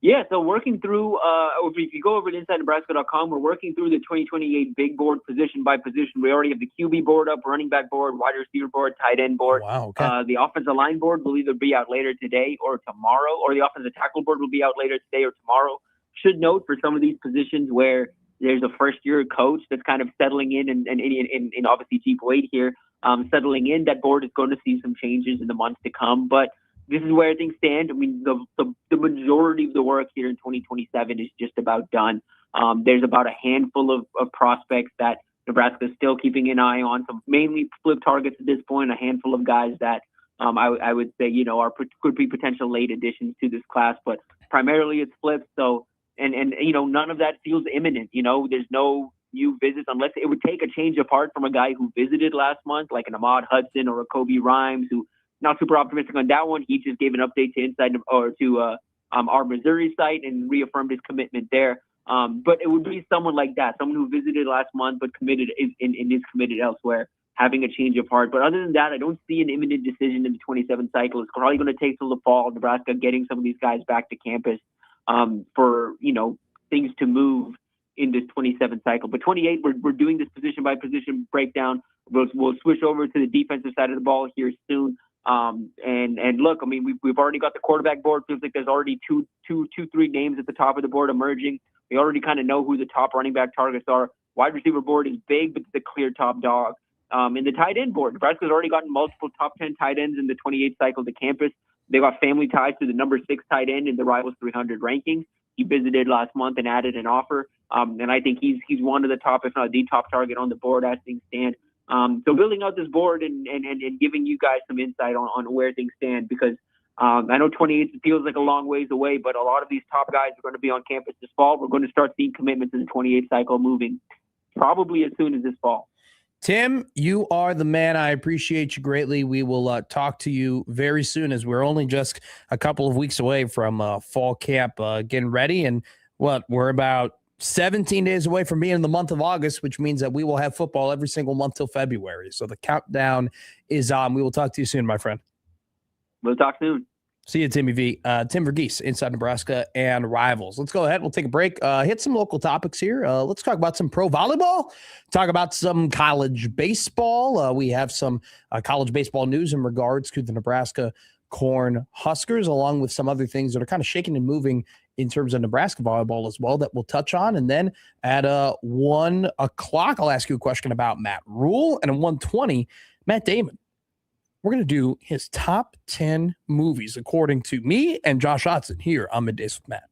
Speaker 14: Yeah, so working through, if you go over to InsideNebraska.com, we're working through the 2028 big board position by position. We already have the QB board up, running back board, wide receiver board, tight end board.
Speaker 3: Wow, okay.
Speaker 14: The offensive line board will either be out later today or tomorrow, or the offensive tackle board will be out later today or tomorrow. Should note for some of these positions where there's a first-year coach that's kind of settling in, and obviously Chief Wade here, settling in, that board is going to see some changes in the months to come. But this is where things stand. I mean, the majority of the work here in 2027 is just about done. There's about a handful of prospects that Nebraska is still keeping an eye on, some mainly flip targets at this point, a handful of guys that I would say, could be potential late additions to this class, but primarily it's flips. So, and none of that feels imminent. There's no new visits unless it would take a change of heart from a guy who visited last month, like an Ahmad Hudson or a Kobe Rhymes, who not super optimistic on that one. He just gave an update to our Missouri site and reaffirmed his commitment there. But it would be someone like that, someone who visited last month but committed and is committed elsewhere, having a change of heart. But other than that, I don't see an imminent decision in the 27 cycle. It's probably going to take till the fall. Nebraska getting some of these guys back to campus for things to move in this 27 cycle. But 28, we're doing this position by position breakdown. We'll switch over to the defensive side of the ball here soon. And look, I mean, we've already got the quarterback board. Feels like there's already three names at the top of the board emerging. We already kind of know who the top running back targets are. Wide receiver board is big, but it's the clear top dog. In the tight end board, Nebraska's already gotten multiple top 10 tight ends in the 28 cycle to campus. They got family ties to the number 6 tight end in the Rivals 300 rankings. He visited last month and added an offer. And I think he's one of the top, if not the top target on the board as things stand. So building out this board and giving you guys some insight on where things stand, because I know 28 feels like a long ways away, but a lot of these top guys are going to be on campus this fall. We're going to start seeing commitments in the 28 cycle moving probably as soon as this fall.
Speaker 3: Tim, you are the man. I appreciate you greatly. We will talk to you very soon, as we're only just a couple of weeks away from fall camp getting ready. And we're about 17 days away from being in the month of August, which means that we will have football every single month till February. So the countdown is on. We will talk to you soon, my friend.
Speaker 14: We'll talk soon.
Speaker 3: See you, Timmy V. Tim Verghese, Inside Nebraska and Rivals. Let's go ahead. We'll take a break. Hit some local topics here. Let's talk about some pro volleyball. Talk about some college baseball. We have some college baseball news in regards to the Nebraska Corn Huskers, along with some other things that are kind of shaking and moving in terms of Nebraska volleyball as well that we'll touch on. And then at 1 o'clock, I'll ask you a question about Matt Rhule. And at 1:20, Matt Damon. We're going to do his top 10 movies, according to me and Josh Hodson here on Middays with Matt.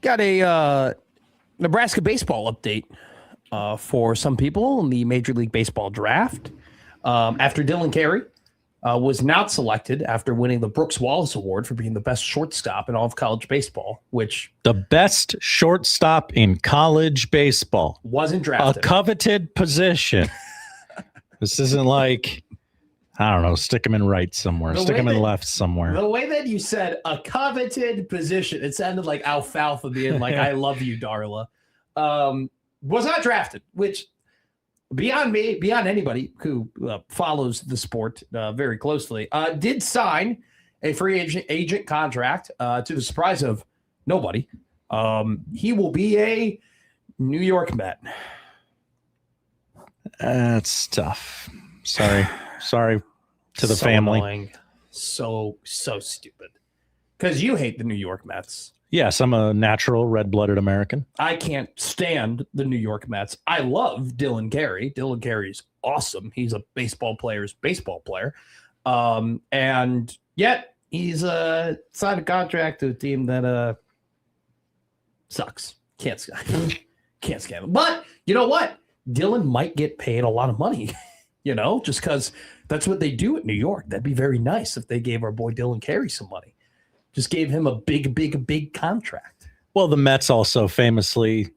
Speaker 3: Got a Nebraska baseball update for some people in the Major League Baseball draft. After Dylan Carey was not selected after winning the Brooks Wallace Award for being the best shortstop in all of college baseball, which
Speaker 5: the best shortstop in college baseball
Speaker 3: wasn't drafted.
Speaker 5: A coveted position. This isn't like, I don't know, stick him in right somewhere, stick him in left somewhere.
Speaker 3: The way that you said a coveted position, it sounded like alfalfa being like, I love you, Darla. Was not drafted, which beyond me, beyond anybody who follows the sport very closely, did sign a free agent contract to the surprise of nobody. He will be a New York Met.
Speaker 5: That's tough. Sorry to the family.
Speaker 3: Annoying. So stupid. Because you hate the New York Mets.
Speaker 5: Yes, I'm a natural red-blooded American.
Speaker 3: I can't stand the New York Mets. I love Dylan Carey. Dylan Carey's awesome. He's a baseball player's baseball player. And yet he's signed a contract to a team that sucks. Can't stand him. But you know what? Dylan might get paid a lot of money, just because that's what they do at New York. That'd be very nice if they gave our boy Dylan Carey some money. Just gave him a big contract.
Speaker 5: Well, the Mets also famously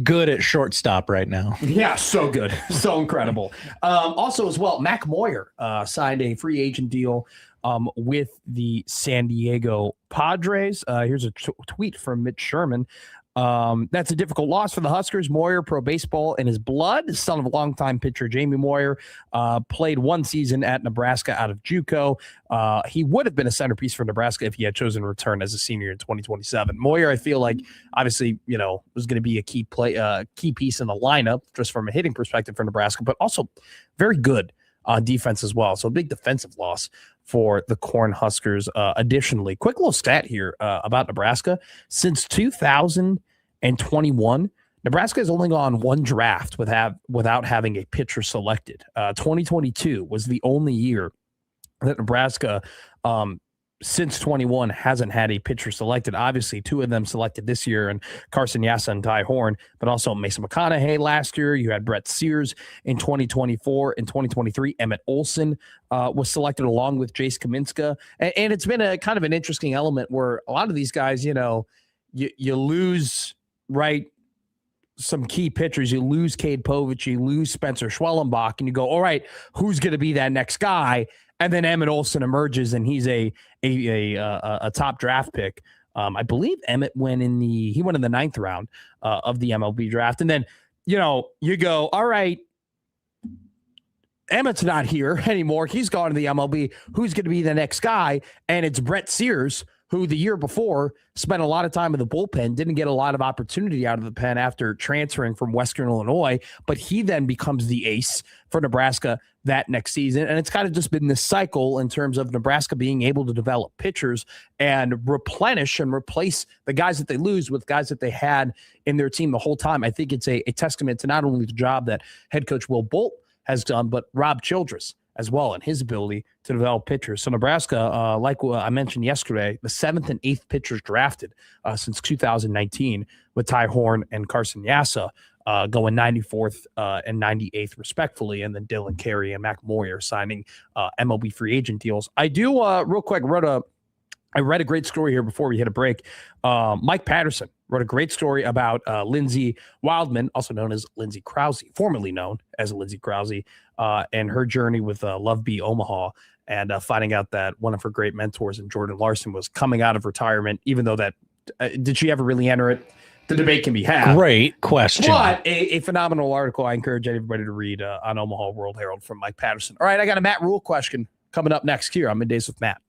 Speaker 5: good at shortstop right now.
Speaker 3: Yeah, so good. So incredible. Also as well, Mac Moyer signed a free agent deal with the San Diego Padres. Here's a tweet from Mitch Sherman. That's a difficult loss for the Huskers. Moyer, pro baseball in his blood, son of a longtime pitcher Jamie Moyer, played one season at Nebraska out of JUCO. He would have been a centerpiece for Nebraska if he had chosen to return as a senior in 2027. Moyer, I feel like, obviously, was going to be a key piece in the lineup just from a hitting perspective for Nebraska, but also very good on defense as well. So a big defensive loss for the Cornhuskers. Additionally, quick little stat here about Nebraska. Since 2021, Nebraska has only gone one draft without having a pitcher selected. 2022 was the only year that Nebraska, since 21, hasn't had a pitcher selected. Obviously, two of them selected this year, and Carson Yassa and Ty Horn, but also Mason McConaughey last year. You had Brett Sears in 2024. In 2023, Emmett Olson was selected along with Jace Kaminska. And it's been a kind of an interesting element where a lot of these guys, you lose, right, some key pitchers. You lose Cade Povich, you lose Spencer Schwellenbach, and you go, all right, who's going to be that next guy? And then Emmett Olson emerges, and he's a top draft pick. I believe Emmett went in the 9th round of the MLB draft. And then, you go, all right, Emmett's not here anymore. He's gone to the MLB. Who's going to be the next guy? And it's Brett Sears, who the year before spent a lot of time in the bullpen, didn't get a lot of opportunity out of the pen after transferring from Western Illinois, but he then becomes the ace for Nebraska that next season. And it's kind of just been this cycle in terms of Nebraska being able to develop pitchers and replenish and replace the guys that they lose with guys that they had in their team the whole time. I think it's a testament to not only the job that head coach Will Bolt has done, but Rob Childress as well, and his ability to develop pitchers. So Nebraska, like I mentioned yesterday, the 7th and 8th pitchers drafted since 2019 with Ty Horn and Carson Yassa going 94th and 98th respectfully, and then Dylan Carey and Mac Moyer signing MLB free agent deals. I do, real quick, I read a great story here before we hit a break. Mike Patterson wrote a great story about Lindsey Wildman, also known as Lindsey Krause, formerly known as Lindsey Krause, and her journey with Love Bee Omaha, and finding out that one of her great mentors in Jordan Larson was coming out of retirement, even though that did she ever really enter it? The debate can be had.
Speaker 5: Great question.
Speaker 3: But a phenomenal article I encourage everybody to read on Omaha World Herald from Mike Patterson. All right, I got a Matt Rhule question coming up next here on Middays with Matt.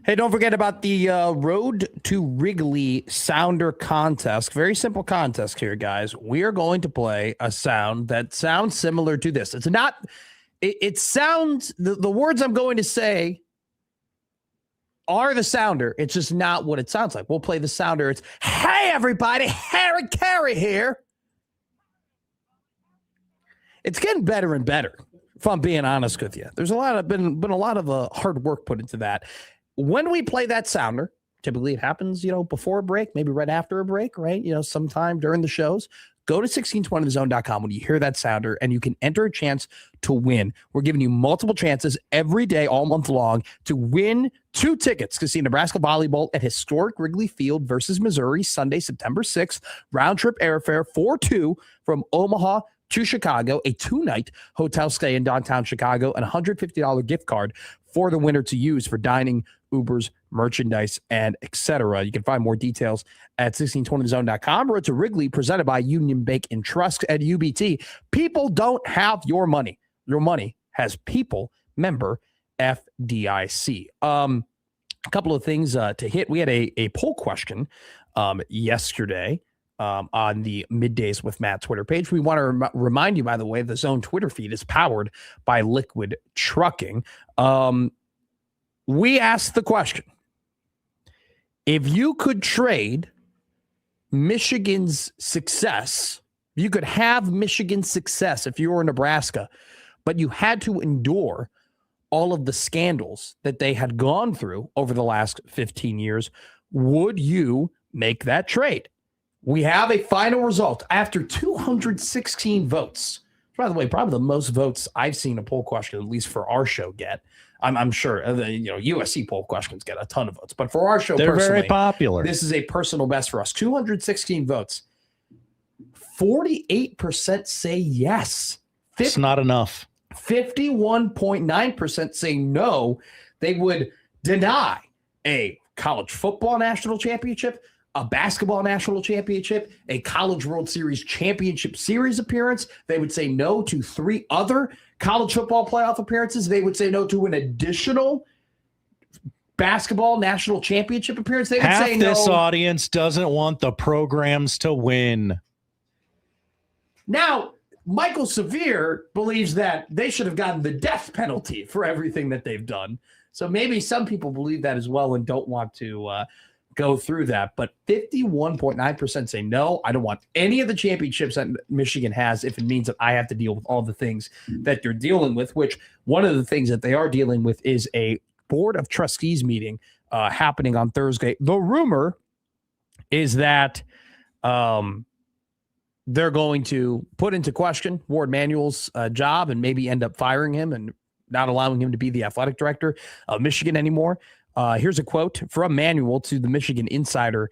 Speaker 3: Hey, don't forget about the Road to Wrigley Sounder contest. Very simple contest here, guys. We are going to play a sound that sounds similar to this. It's not, it sounds, the words I'm going to say are the sounder. It's just not what it sounds like. We'll play the sounder. It's, hey, everybody, Harry Carey here. It's getting better and better, if I'm being honest with you. There's been a lot of hard work put into that. When we play that sounder, typically it happens, before a break, maybe right after a break, right? Sometime during the shows. Go to 1620thezone.com when you hear that sounder, and you can enter a chance to win. We're giving you multiple chances every day, all month long, to win 2 tickets to see Nebraska volleyball at historic Wrigley Field versus Missouri, Sunday, September 6th. Round trip airfare for 2 from Omaha to Chicago, a 2-night hotel stay in downtown Chicago, and a $150 gift card for the winner to use for dining, Ubers, merchandise, and etc. You can find more details at 1620thezone.com. Road to Wrigley, presented by Union Bank and Trust at UBT. People don't have your money. Your money has people. Member FDIC. A couple of things to hit. We had a poll question yesterday on the Middays with Matt Twitter page. We want to remind you, by the way, the Zone Twitter feed is powered by Liquid Trucking. We asked the question, if you could trade Michigan's success, you could have Michigan's success if you were in Nebraska, but you had to endure all of the scandals that they had gone through over the last 15 years, would you make that trade? We have a final result after 216 votes. By the way, probably the most votes I've seen a poll question, at least for our show, get. I'm sure USC poll questions get a ton of votes, but for our show,
Speaker 5: they're very popular.
Speaker 3: This is a personal best for us. 216 votes. 48% say yes.
Speaker 5: It's not enough.
Speaker 3: 51.9% say no. They would deny a college football national championship, a basketball national championship, a college World Series championship series appearance. They would say no to 3 other college football playoff appearances. They would say no to an additional basketball national championship appearance. They would say no.
Speaker 5: Half this audience doesn't want the programs to win.
Speaker 3: Now, Michael Severe believes that they should have gotten the death penalty for everything that they've done. So maybe some people believe that as well and don't want to go through that. But 51.9% say no, I don't want any of the championships that Michigan has if it means that I have to deal with all the things that they're dealing with, which one of the things that they are dealing with is a board of trustees meeting happening on Thursday. The rumor is that they're going to put into question Ward Manuel's job and maybe end up firing him and not allowing him to be the athletic director of Michigan anymore. Here's a quote from Manuel to the Michigan Insider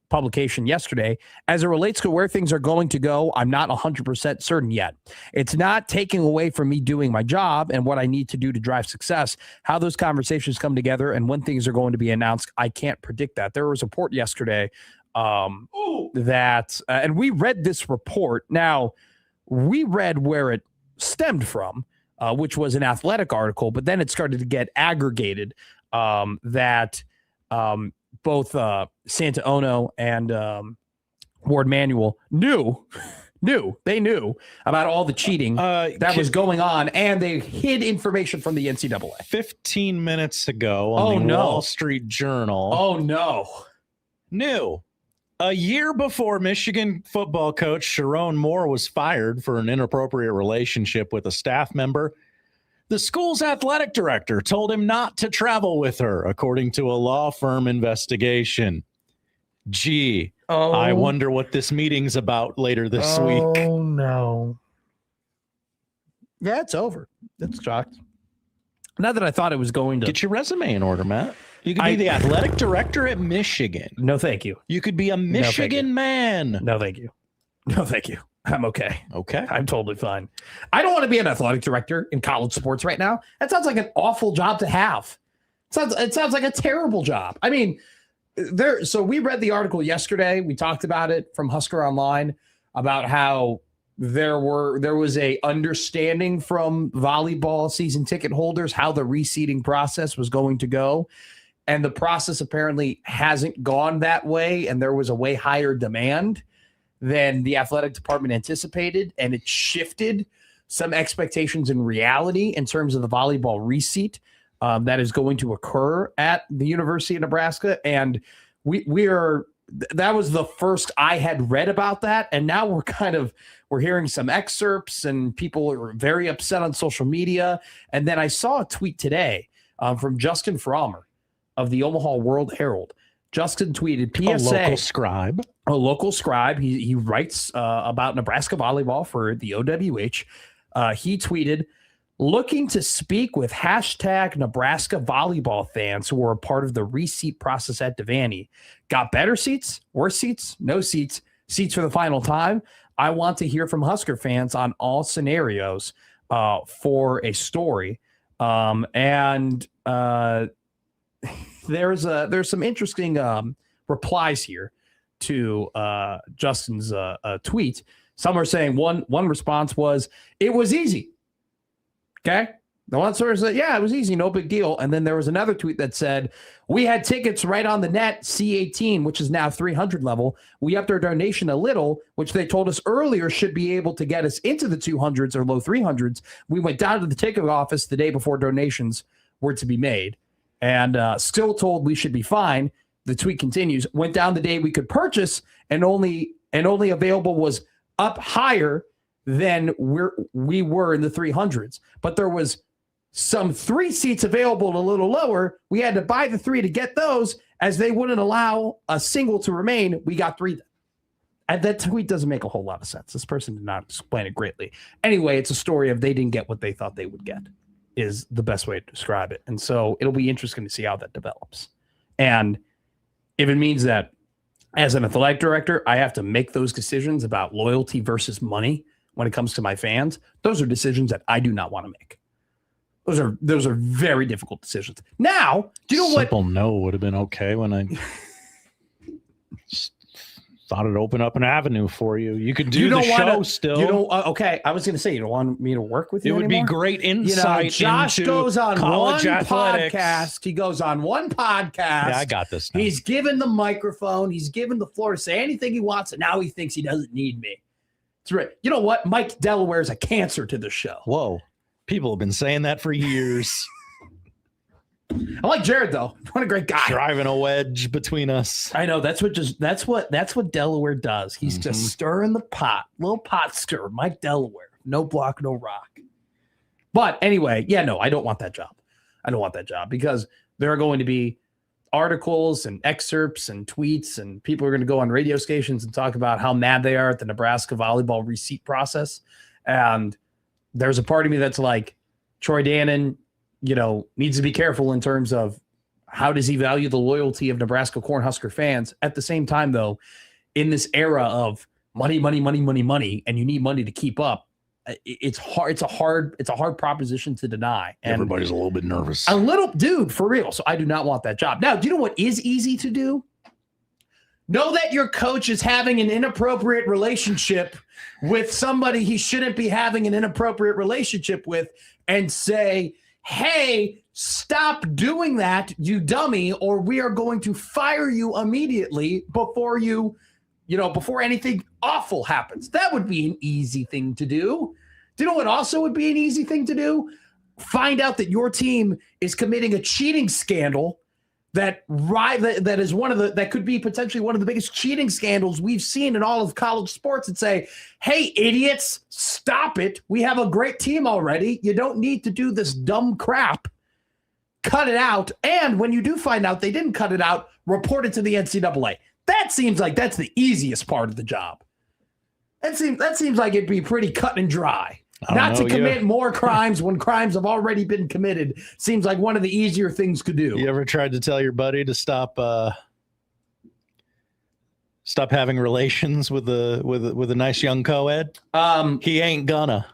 Speaker 3: publication yesterday. As it relates to where things are going to go, I'm not 100% certain yet. It's not taking away from me doing my job and what I need to do to drive success. How those conversations come together and when things are going to be announced, I can't predict that. There was a report yesterday that, and we read this report. Now, we read where it stemmed from, which was an athletic article, but then it started to get aggregated that both Santa Ono and Ward Manuel knew about all the cheating that was going on, and they hid information from the NCAA.
Speaker 5: 15 minutes ago on the Wall Street Journal. New. A year before Michigan football coach Sharon Moore was fired for an inappropriate relationship with a staff member, the school's athletic director told him not to travel with her, according to a law firm investigation. Gee, I wonder what this meeting's about later this week.
Speaker 3: Oh, no. Yeah, it's over. It's shocked. Not that I thought it was going to.
Speaker 5: Get your resume in order, Matt. You could be the athletic director at Michigan.
Speaker 3: No, thank you.
Speaker 5: You could be a Michigan man.
Speaker 3: No, thank you. No, thank you. I'm okay.
Speaker 5: Okay.
Speaker 3: I'm totally fine. I don't want to be an athletic director in college sports right now. That sounds like an awful job to have. It sounds like a terrible job. I mean, so we read the article yesterday. We talked about it from Husker Online about how there was a understanding from volleyball season ticket holders how the reseeding process was going to go. and the process apparently hasn't gone that way, and there was a way higher demand than the athletic department anticipated, and it shifted some expectations in reality in terms of the volleyball reseat that is going to occur at the University of Nebraska. And that was the first I had read about that. And now we're hearing some excerpts, and people are very upset on social media. And then I saw a tweet today from Justin Frommer of the Omaha World Herald. Justin tweeted, PSA. A local scribe. He writes about Nebraska volleyball for the OWH. He tweeted, looking to speak with hashtag Nebraska volleyball fans who were a part of the reseat process at Devaney. Got better seats, worse seats, no seats, seats for the final time. I want to hear from Husker fans on all scenarios for a story. There's some interesting replies here to Justin's tweet. Some are saying one response was, it was easy. Okay. The one source said, yeah, it was easy. No big deal. And then there was another tweet that said, we had tickets right on the net, C18, which is now 300 level. We upped our donation a little, which they told us earlier should be able to get us into the 200s or low 300s. We went down to the ticket office the day before donations were to be made, and still told we should be fine. The tweet continues, went down the day we could purchase, and only available was up higher than we were in the 300s. But there was some 3 seats available a little lower. We had to buy the 3 to get those, as they wouldn't allow a single to remain. We got 3. And that tweet doesn't make a whole lot of sense. This person did not explain it greatly. Anyway, it's a story of they didn't get what they thought they would get, is the best way to describe it. And so it'll be interesting to see how that develops. And if it means that as an athletic director, I have to make those decisions about loyalty versus money when it comes to my fans, those are decisions that I do not want to make. Those are very difficult decisions. Now, do you know what?
Speaker 5: Simple no would have been okay when I thought it'd open up an avenue for you. You could do the show still.
Speaker 3: Okay, I was going to say, you don't want me to work with you
Speaker 5: anymore? It would be great insight.
Speaker 3: Josh goes on
Speaker 5: college
Speaker 3: one
Speaker 5: athletics.
Speaker 3: podcast. He goes on one podcast.
Speaker 5: Yeah, I got this now.
Speaker 3: He's given the microphone. He's given the floor to say anything he wants, and now he thinks he doesn't need me. It's right. You know what? Mike Delaware is a cancer to the show.
Speaker 5: Whoa. People have been saying that for years.
Speaker 3: I like Jared though. What a great guy.
Speaker 5: Driving a wedge between us.
Speaker 3: I know that's what Delaware does. He's just stirring the pot. Little pot stir. Mike Delaware. No block, no rock. But anyway, yeah, no, I don't want that job. I don't want that job because there are going to be articles and excerpts and tweets, and people are going to go on radio stations and talk about how mad they are at the Nebraska volleyball receipt process. And there's a part of me that's like, Troy Dannon, needs to be careful in terms of how does he value the loyalty of Nebraska Cornhusker fans. At the same time, though, in this era of money, and you need money to keep up, it's hard. It's a hard proposition to deny. And
Speaker 5: everybody's a little bit nervous.
Speaker 3: A little, dude, for real. So I do not want that job. Now, do you know what is easy to do? Know that your coach is having an inappropriate relationship with somebody he shouldn't be having an inappropriate relationship with, and say, hey, stop doing that, you dummy, or we are going to fire you immediately before before anything awful happens. That would be an easy thing to do. Do you know what also would be an easy thing to do? Find out that your team is committing a cheating scandal that could be potentially one of the biggest cheating scandals we've seen in all of college sports, and say, hey, idiots, stop it. We have a great team already. You don't need to do this dumb crap. Cut it out. And when you do find out they didn't cut it out, report it to the NCAA. That seems like that's the easiest part of the job. That seems like it'd be pretty cut and dry. Not to commit more crimes when crimes have already been committed seems like one of the easier things to do.
Speaker 5: You ever tried to tell your buddy to stop having relations with a nice young co-ed? He ain't gonna.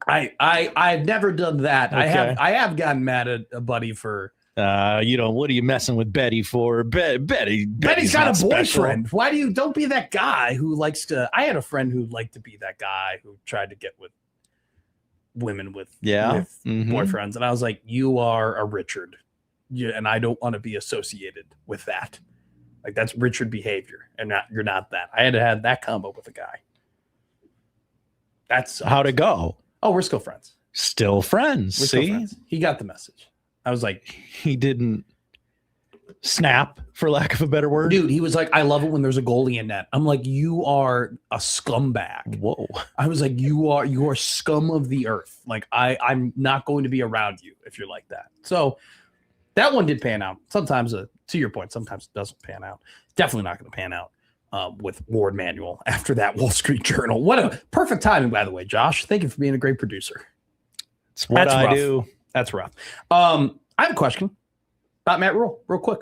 Speaker 3: I've never done that.
Speaker 5: Okay.
Speaker 3: I have gotten mad at a buddy for.
Speaker 5: What are you messing with Betty for?
Speaker 3: Betty's got a boyfriend. Why don't be that guy who likes to. I had a friend who liked to be that guy who tried to get with women with boyfriends, and I was like, you are a Richard. and I don't want to be associated with that. Like, that's Richard behavior, and you're not that. I had to have that combo with a guy. That's
Speaker 5: how'd it go?
Speaker 3: Oh, we're still friends.
Speaker 5: Still friends.
Speaker 3: We're still friends. He got the message. I was like,
Speaker 5: he didn't snap, for lack of a better word.
Speaker 3: Dude, he was like, I love it when there's a goalie in net. I'm like, you are a scumbag.
Speaker 5: Whoa.
Speaker 3: I was like, you are scum of the earth. Like, I'm not going to be around you if you're like that. So that one did pan out. Sometimes, to your point, sometimes it doesn't pan out. Definitely not going to pan out with Ward Manuel after that Wall Street Journal. What a perfect timing, by the way, Josh. Thank you for being a great producer.
Speaker 5: It's what I do.
Speaker 3: That's rough. I have a question about Matt Rhule, real quick.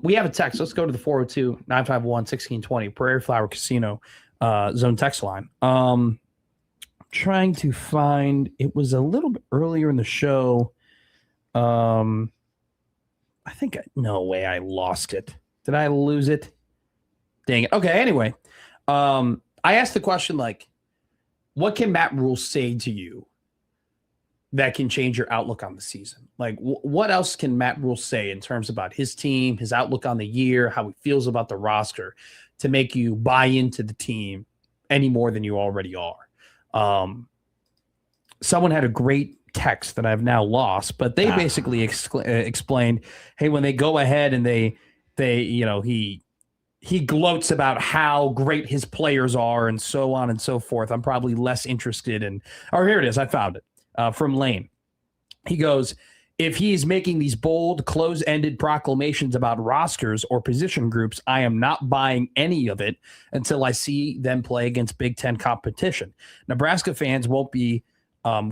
Speaker 3: We have a text. Let's go to the 402-951-1620 Prairie Flower Casino zone text line. Trying to find, it was a little bit earlier in the show. I think, no way, I lost it. Did I lose it? Dang it. Okay, anyway. I asked the question, like, what can Matt Rhule say to you that can change your outlook on the season? Like, what else can Matt Rhule say in terms about his team, his outlook on the year, how he feels about the roster to make you buy into the team any more than you already are? Someone had a great text that I've now lost, but they basically explained, hey, when they go ahead and they he gloats about how great his players are and so on and so forth. I'm probably less interested in, or here it is. I found it. From Lane. He goes, if he's making these bold, close-ended proclamations about rosters or position groups, I am not buying any of it until I see them play against Big Ten competition. Nebraska fans won't be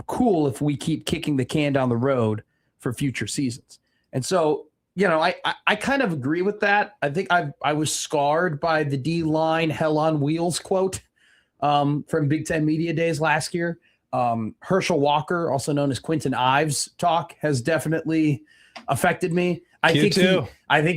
Speaker 3: cool if we keep kicking the can down the road for future seasons. And so, I kind of agree with that. I think I was scarred by the D-line hell on wheels quote from Big Ten Media Days last year. Herschel Walker, also known as Quentin Ives talk, has definitely affected me. I think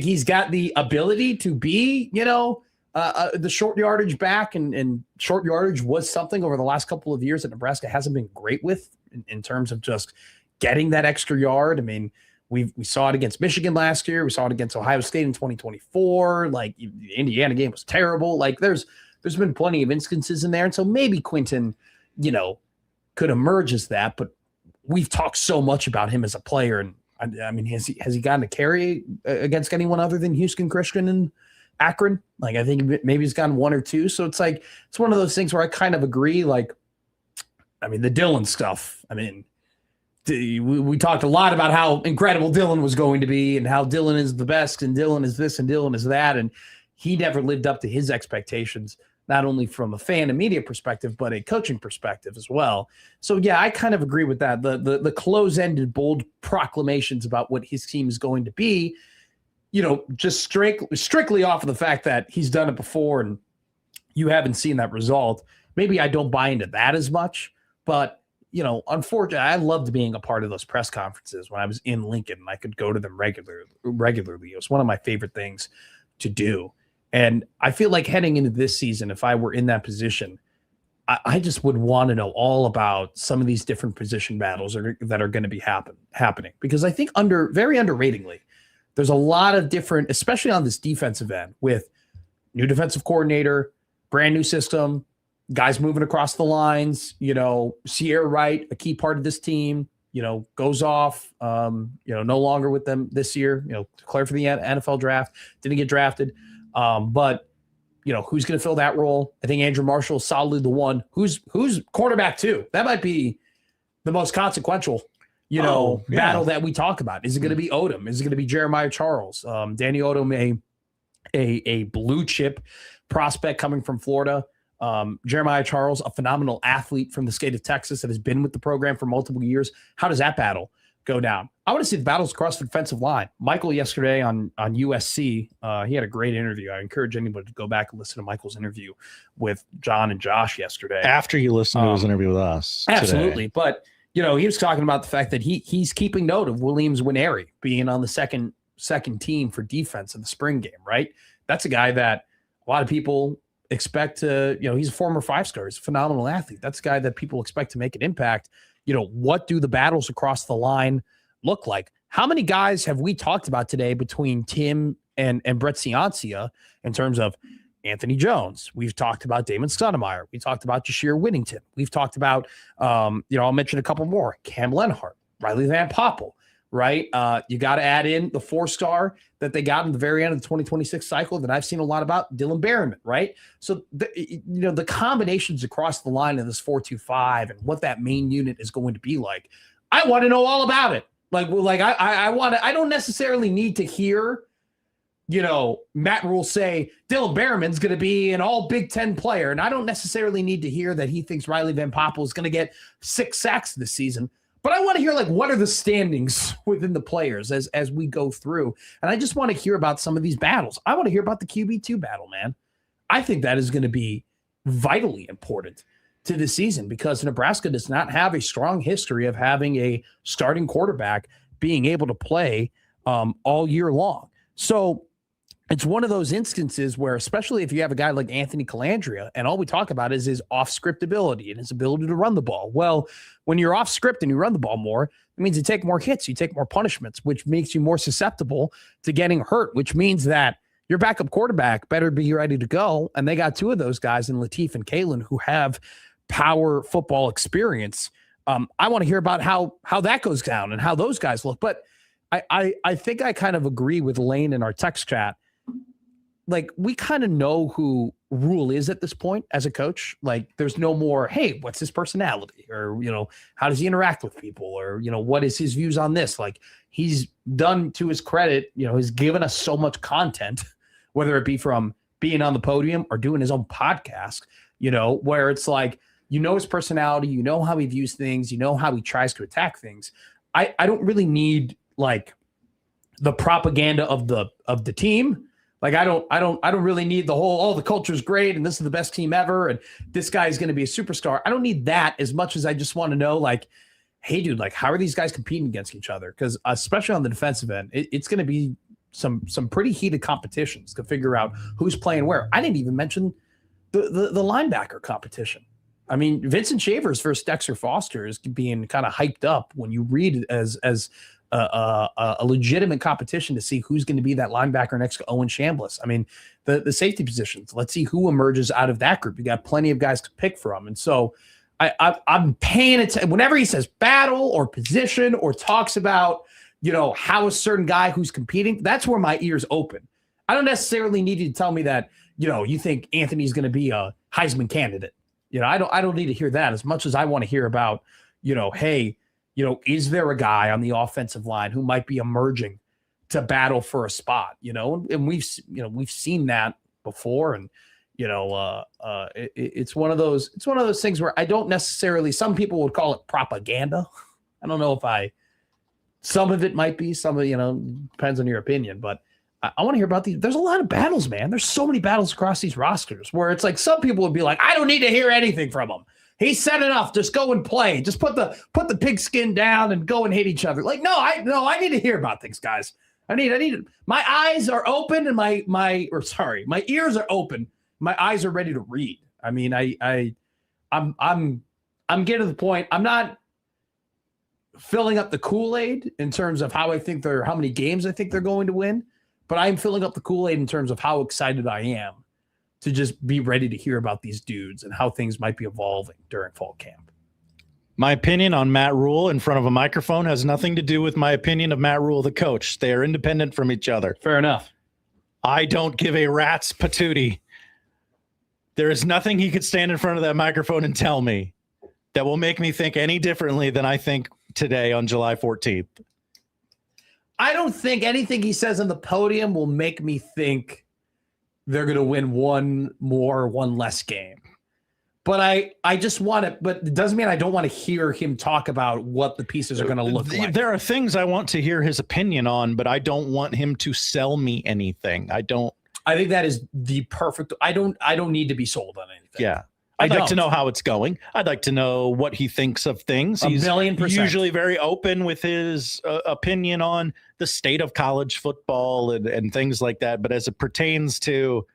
Speaker 3: he's got the ability to be, the short yardage back, and short yardage was something over the last couple of years that Nebraska hasn't been great with in terms of just getting that extra yard. I mean, we saw it against Michigan last year. We saw it against Ohio State in 2024. Like, the Indiana game was terrible. Like, there's been plenty of instances in there. And so maybe Quentin, could emerge as that, but we've talked so much about him as a player. And I mean, has he gotten a carry against anyone other than Houston Christian and Akron? Like, I think maybe he's gotten one or two. So it's like, it's one of those things where I kind of agree. Like, I mean, the Dylan stuff, I mean, we talked a lot about how incredible Dylan was going to be and how Dylan is the best and Dylan is this and Dylan is that. And he never lived up to his expectations, not only from a fan and media perspective, but a coaching perspective as well. So, yeah, I kind of agree with that. The close-ended, bold proclamations about what his team is going to be, just strictly off of the fact that he's done it before and you haven't seen that result. Maybe I don't buy into that as much, but, unfortunately, I loved being a part of those press conferences when I was in Lincoln. I could go to them regularly. It was one of my favorite things to do. And I feel like heading into this season, if I were in that position, I just would want to know all about some of these different position battles that are going to be happening. Because I think very underratedly, there's a lot of different, especially on this defensive end, with new defensive coordinator, brand new system, guys moving across the lines, Sierra Wright, a key part of this team, goes off, no longer with them this year, declared for the NFL draft, didn't get drafted. But who's going to fill that role? I think Andrew Marshall is solidly the one. Who's quarterback too? That might be the most consequential, battle that we talk about. Is it going to be Odom? Is it going to be Jeremiah Charles? Danny Odom, a blue chip prospect coming from Florida. Jeremiah Charles, a phenomenal athlete from the state of Texas that has been with the program for multiple years. How does that battle go down? I want to see the battles across the defensive line. Michael yesterday on USC, he had a great interview. I encourage anybody to go back and listen to Michael's interview with John and Josh yesterday.
Speaker 5: After you listen to his interview with us.
Speaker 3: Absolutely.
Speaker 5: Today.
Speaker 3: But, he was talking about the fact that he's keeping note of Williams-Nwaneri being on the second team for defense in the spring game, right? That's a guy that a lot of people expect to, he's a former 5-star. He's a phenomenal athlete. That's a guy that people expect to make an impact. What do the battles across the line look like? How many guys have we talked about today between Tim and Brett Ciancia in terms of Anthony Jones? We've talked about Damon Stoudemire. We talked about Jashir Whittington. We've talked about, I'll mention a couple more. Cam Lenhart, Riley Van Poppel, right? You got to add in the 4-star that they got in the very end of the 2026 cycle that I've seen a lot about, Dylan Berriman, right? So, the combinations across the line in this 4-2-5 and what that main unit is going to be like, I want to know all about it. I don't necessarily need to hear, Matt Rhule say Dylan Berriman's going to be an all Big Ten player. And I don't necessarily need to hear that he thinks Riley Van Poppel is going to get 6 sacks this season. But I want to hear, what are the standings within the players as we go through? And I just want to hear about some of these battles. I want to hear about the QB2 battle, man. I think that is going to be vitally important to the season because Nebraska does not have a strong history of having a starting quarterback being able to play all year long. So it's one of those instances where, especially if you have a guy like Anthony Calandria, and all we talk about is his off-script ability and his ability to run the ball. Well, when you're off-script and you run the ball more, it means you take more hits, you take more punishments, which makes you more susceptible to getting hurt, which means that your backup quarterback better be ready to go. And they got 2 of those guys in Latif and Kalen who have power football experience. I want to hear about how that goes down and how those guys look. But I think I kind of agree with Lane in our text chat. We kind of know who Rhule is at this point as a coach. There's no more, hey, what's his personality? Or, how does he interact with people? Or, what is his views on this? He's done, to his credit, he's given us so much content, whether it be from being on the podium or doing his own podcast, where it's his personality, how he views things, how he tries to attack things. I don't really need the propaganda of the team. I don't really need the whole, the culture's great and this is the best team ever and this guy is going to be a superstar. I don't need that as much as I just want to know, hey, dude, how are these guys competing against each other? Because especially on the defensive end, it's going to be some pretty heated competitions to figure out who's playing where. I didn't even mention the linebacker competition. I mean, Vincent Shavers versus Dexter Foster is being kind of hyped up when you read it as a legitimate competition to see who's going to be that linebacker next to Owen Chambliss. I mean, the safety positions, let's see who emerges out of that group. You got plenty of guys to pick from. And so I'm paying attention whenever he says battle or position or talks about, how a certain guy who's competing, that's where my ears open. I don't necessarily need you to tell me that, you think Anthony's going to be a Heisman candidate. I don't need to hear that as much as I want to hear about, hey, is there a guy on the offensive line who might be emerging to battle for a spot, and we've seen that before. And, it's one of those things where I don't necessarily, some people would call it propaganda. I don't know if some of it might be, some of, depends on your opinion, but I want to hear about these. There's a lot of battles, man. There's so many battles across these rosters where it's some people would be like, I don't need to hear anything from him. He said enough. Just go and play. Just put the pigskin down and go and hit each other. No, I need to hear about things, guys. I need my eyes are open and my ears are open. My eyes are ready to read. I mean, I'm getting to the point. I'm not filling up the Kool-Aid in terms of how many games I think they're going to win, but I'm filling up the Kool-Aid in terms of how excited I am to just be ready to hear about these dudes and how things might be evolving during fall camp.
Speaker 5: My opinion on Matt Rhule in front of a microphone has nothing to do with my opinion of Matt Rhule, the coach. They are independent from each other.
Speaker 3: Fair enough.
Speaker 5: I don't give a rat's patootie. There is nothing he could stand in front of that microphone and tell me that will make me think any differently than I think today on July 14th.
Speaker 3: I don't think anything he says on the podium will make me think they're going to win one less game. But I just want to, but it doesn't mean I don't want to hear him talk about what the pieces are going to look like.
Speaker 5: There are things I want to hear his opinion on, but I don't want him to sell me anything. I
Speaker 3: think that is the perfect, I don't need to be sold on anything.
Speaker 5: Yeah. I'd like to know how it's going. I'd like to know what he thinks of things. He's
Speaker 3: 1,000,000%.
Speaker 5: Usually very open with his opinion on the state of college football and things like that. But as it pertains to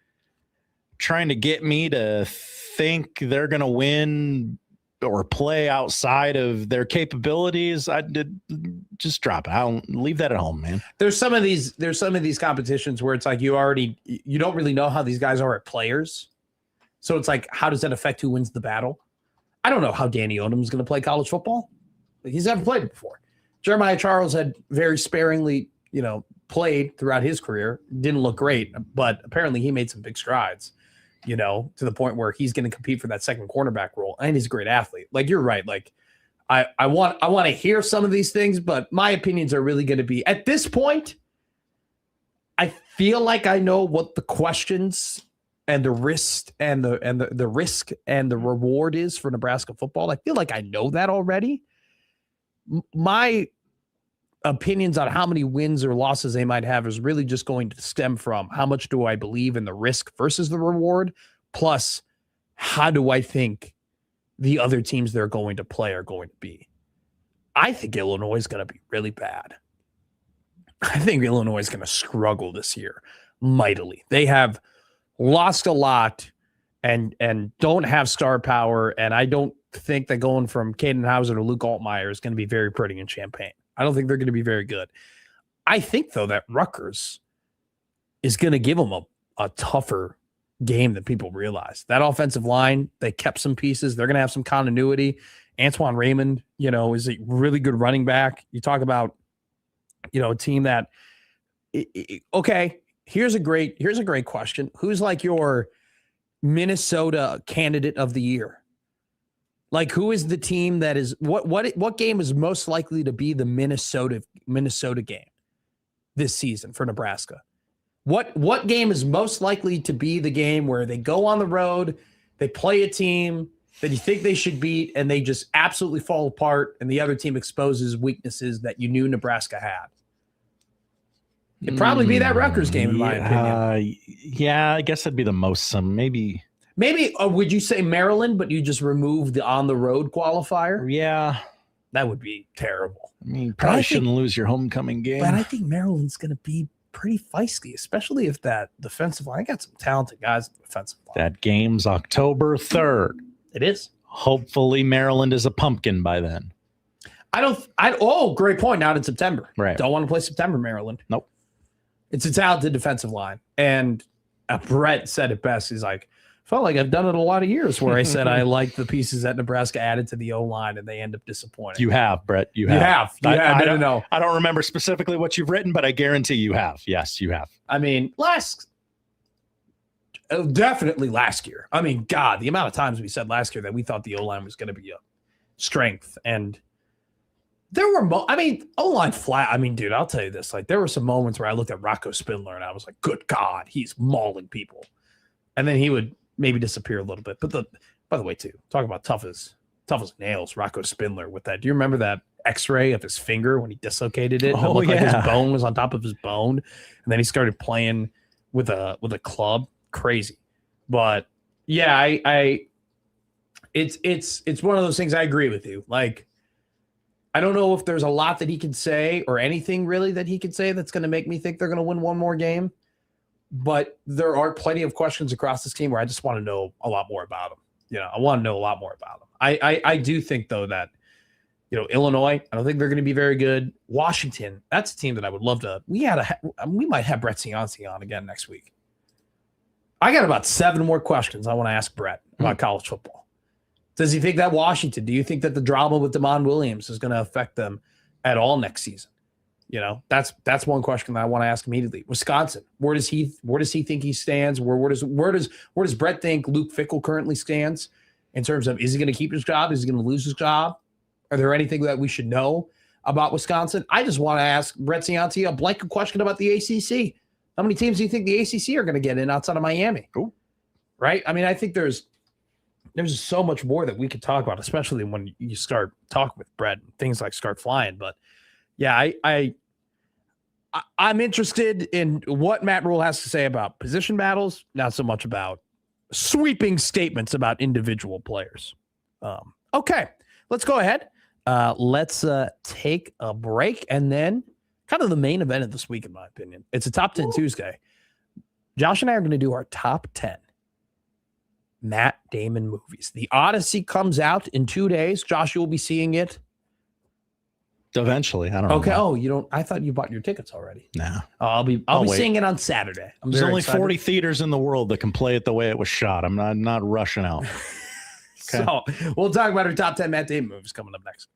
Speaker 5: trying to get me to think they're going to win or play outside of their capabilities, I did just drop it. I'll leave that at home, man.
Speaker 3: There's some of these competitions where it's like you don't really know how these guys are at players. So it's like, how does that affect who wins the battle? I don't know how Danny Odom is going to play college football. He's never played it before. Jeremiah Charles had very sparingly, played throughout his career. Didn't look great, but apparently he made some big strides, to the point where he's going to compete for that second cornerback role. And he's a great athlete. Like, you're right. Like, I want to hear some of these things, but my opinions are really going to be, at this point, I feel like I know what the questions and the risk and the risk and the reward is for Nebraska football. I feel like I know that already. My opinions on how many wins or losses they might have is really just going to stem from how much do I believe in the risk versus the reward, plus how do I think the other teams they're going to play are going to be. I think Illinois is going to be really bad. I think Illinois is going to struggle this year mightily. They have lost a lot and don't have star power, and I don't think that going from Caden Hauser to Luke Altmaier is going to be very pretty in Champaign. I don't think they're going to be very good. I think, though, that Rutgers is going to give them a tougher game than people realize. That offensive line, they kept some pieces. They're going to have some continuity. Antoine Raymond, is a really good running back. You talk about, a team that, okay, here's a great question. Who's like your Minnesota candidate of the year? Like, who is the team that is what game is most likely to be the Minnesota game this season for Nebraska? What game is most likely to be the game where they go on the road, they play a team that you think they should beat, and they just absolutely fall apart, and the other team exposes weaknesses that you knew Nebraska had? It'd probably be that Rutgers game, in my opinion.
Speaker 5: Yeah, I guess that'd be the most. Maybe,
Speaker 3: would you say Maryland, but you just remove the on-the-road qualifier?
Speaker 5: Yeah.
Speaker 3: That would be terrible.
Speaker 5: I mean, probably shouldn't lose your homecoming game.
Speaker 3: But I think Maryland's going to be pretty feisty, especially if that defensive line. I got some talented guys in the defensive line.
Speaker 5: That game's October 3rd.
Speaker 3: It is.
Speaker 5: Hopefully Maryland is a pumpkin by then.
Speaker 3: Great point. Not in September.
Speaker 5: Right.
Speaker 3: Don't want to play September, Maryland.
Speaker 5: Nope.
Speaker 3: It's a talented defensive line. And Brett said it best. He's like, felt like I've done it a lot of years where I said I like the pieces that Nebraska added to the O-line and they end up disappointing.
Speaker 5: You have, Brett. You have. I don't remember specifically what you've written, but I guarantee you have. Yes, you have.
Speaker 3: I mean, definitely last year. I mean, God, the amount of times we said last year that we thought the O-line was going to be a strength. And there were, O-line flat. I mean, dude, I'll tell you this. Like, there were some moments where I looked at Rocco Spindler and I was like, good God, he's mauling people. And then he would maybe disappear a little bit. But by the way, too, talk about tough as nails, Rocco Spindler with that. Do you remember that X-ray of his finger when he dislocated it?
Speaker 5: Oh,
Speaker 3: it looked like his bone was on top of his bone. And then he started playing with a club. Crazy. But yeah, it's one of those things. I agree with you. Like, I don't know if there's a lot that he could say or anything really that he could say that's going to make me think they're going to win one more game. But there are plenty of questions across this team where I just want to know a lot more about them. I want to know a lot more about them. I do think, though, that, Illinois, I don't think they're going to be very good. Washington, that's a team that I would love to. We might have Brett Ciancia on again next week. I got about 7 more questions I want to ask Brett about college football. Does he think that Washington, do you think that the drama with Damon Williams is going to affect them at all next season? That's one question that I want to ask immediately. Wisconsin, where does he think he stands? Where does Brett think Luke Fickell currently stands in terms of, is he going to keep his job? Is he going to lose his job? Are there anything that we should know about Wisconsin? I just want to ask Brett Ciancia a blanket question about the ACC. How many teams do you think the ACC are going to get in outside of Miami?
Speaker 5: Ooh.
Speaker 3: Right? I mean, I think there's so much more that we could talk about, especially when you start talking with Brett and things like start flying. But yeah, I'm interested in what Matt Rhule has to say about position battles, not so much about sweeping statements about individual players. Okay, let's go ahead. Let's take a break, and then kind of the main event of this week, in my opinion. It's a Top 10 Tuesday. Josh and I are going to do our top 10 Matt Damon movies. The Odyssey comes out in 2 days. Josh, you will be seeing it
Speaker 5: eventually. I don't know.
Speaker 3: Okay. Oh, you don't. I thought you bought your tickets already.
Speaker 5: Nah.
Speaker 3: I'll be seeing it on Saturday.
Speaker 5: There's only 40 theaters in the world that can play it the way it was shot. I'm not rushing out.
Speaker 3: Okay. So we'll talk about our top 10 Matt Damon movies coming up next.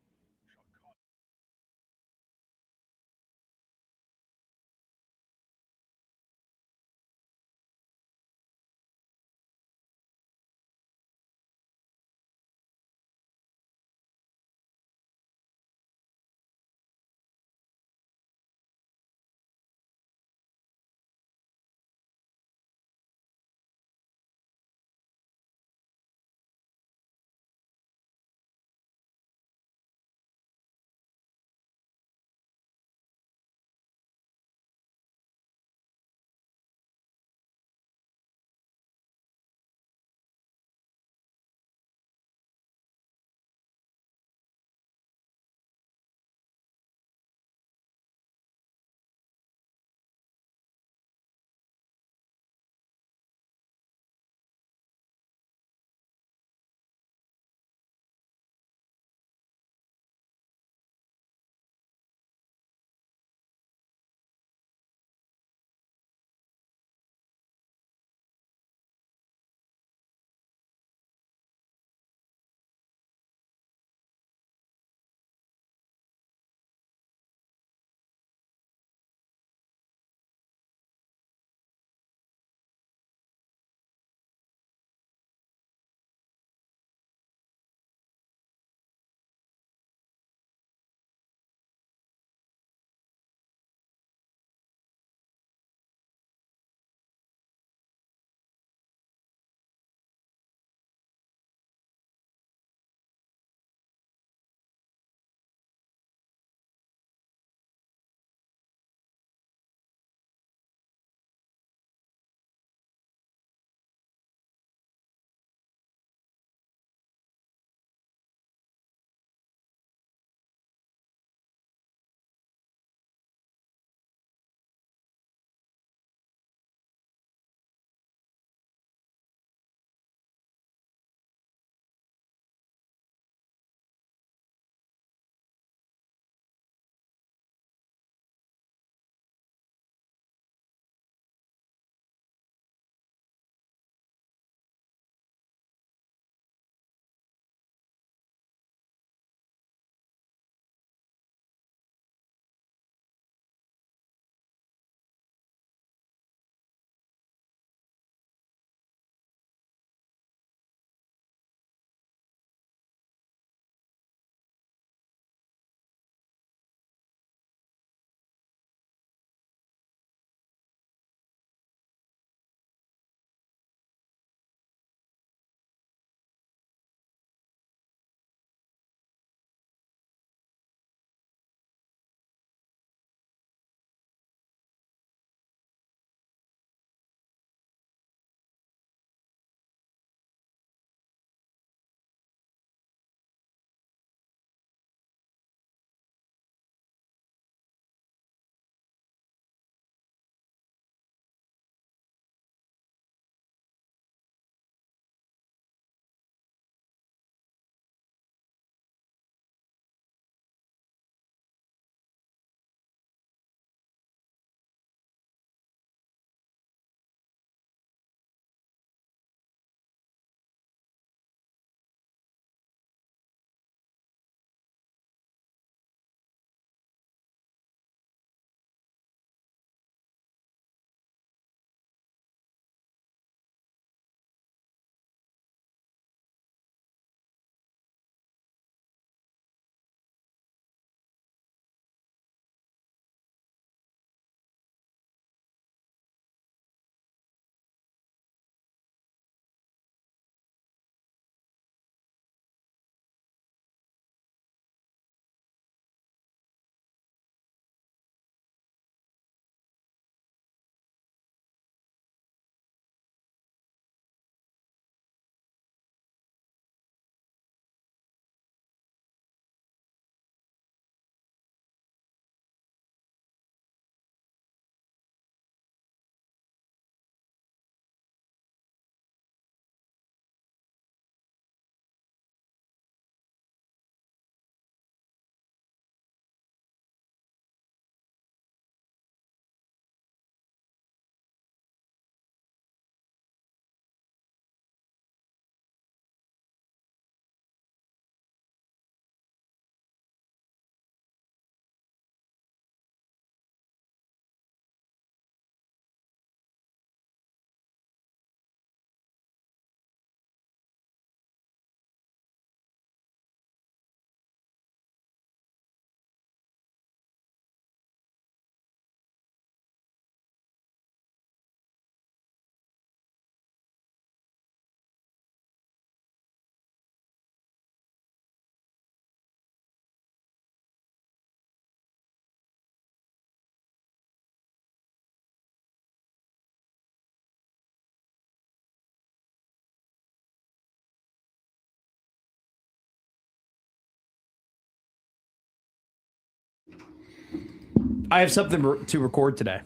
Speaker 3: I have something to record today.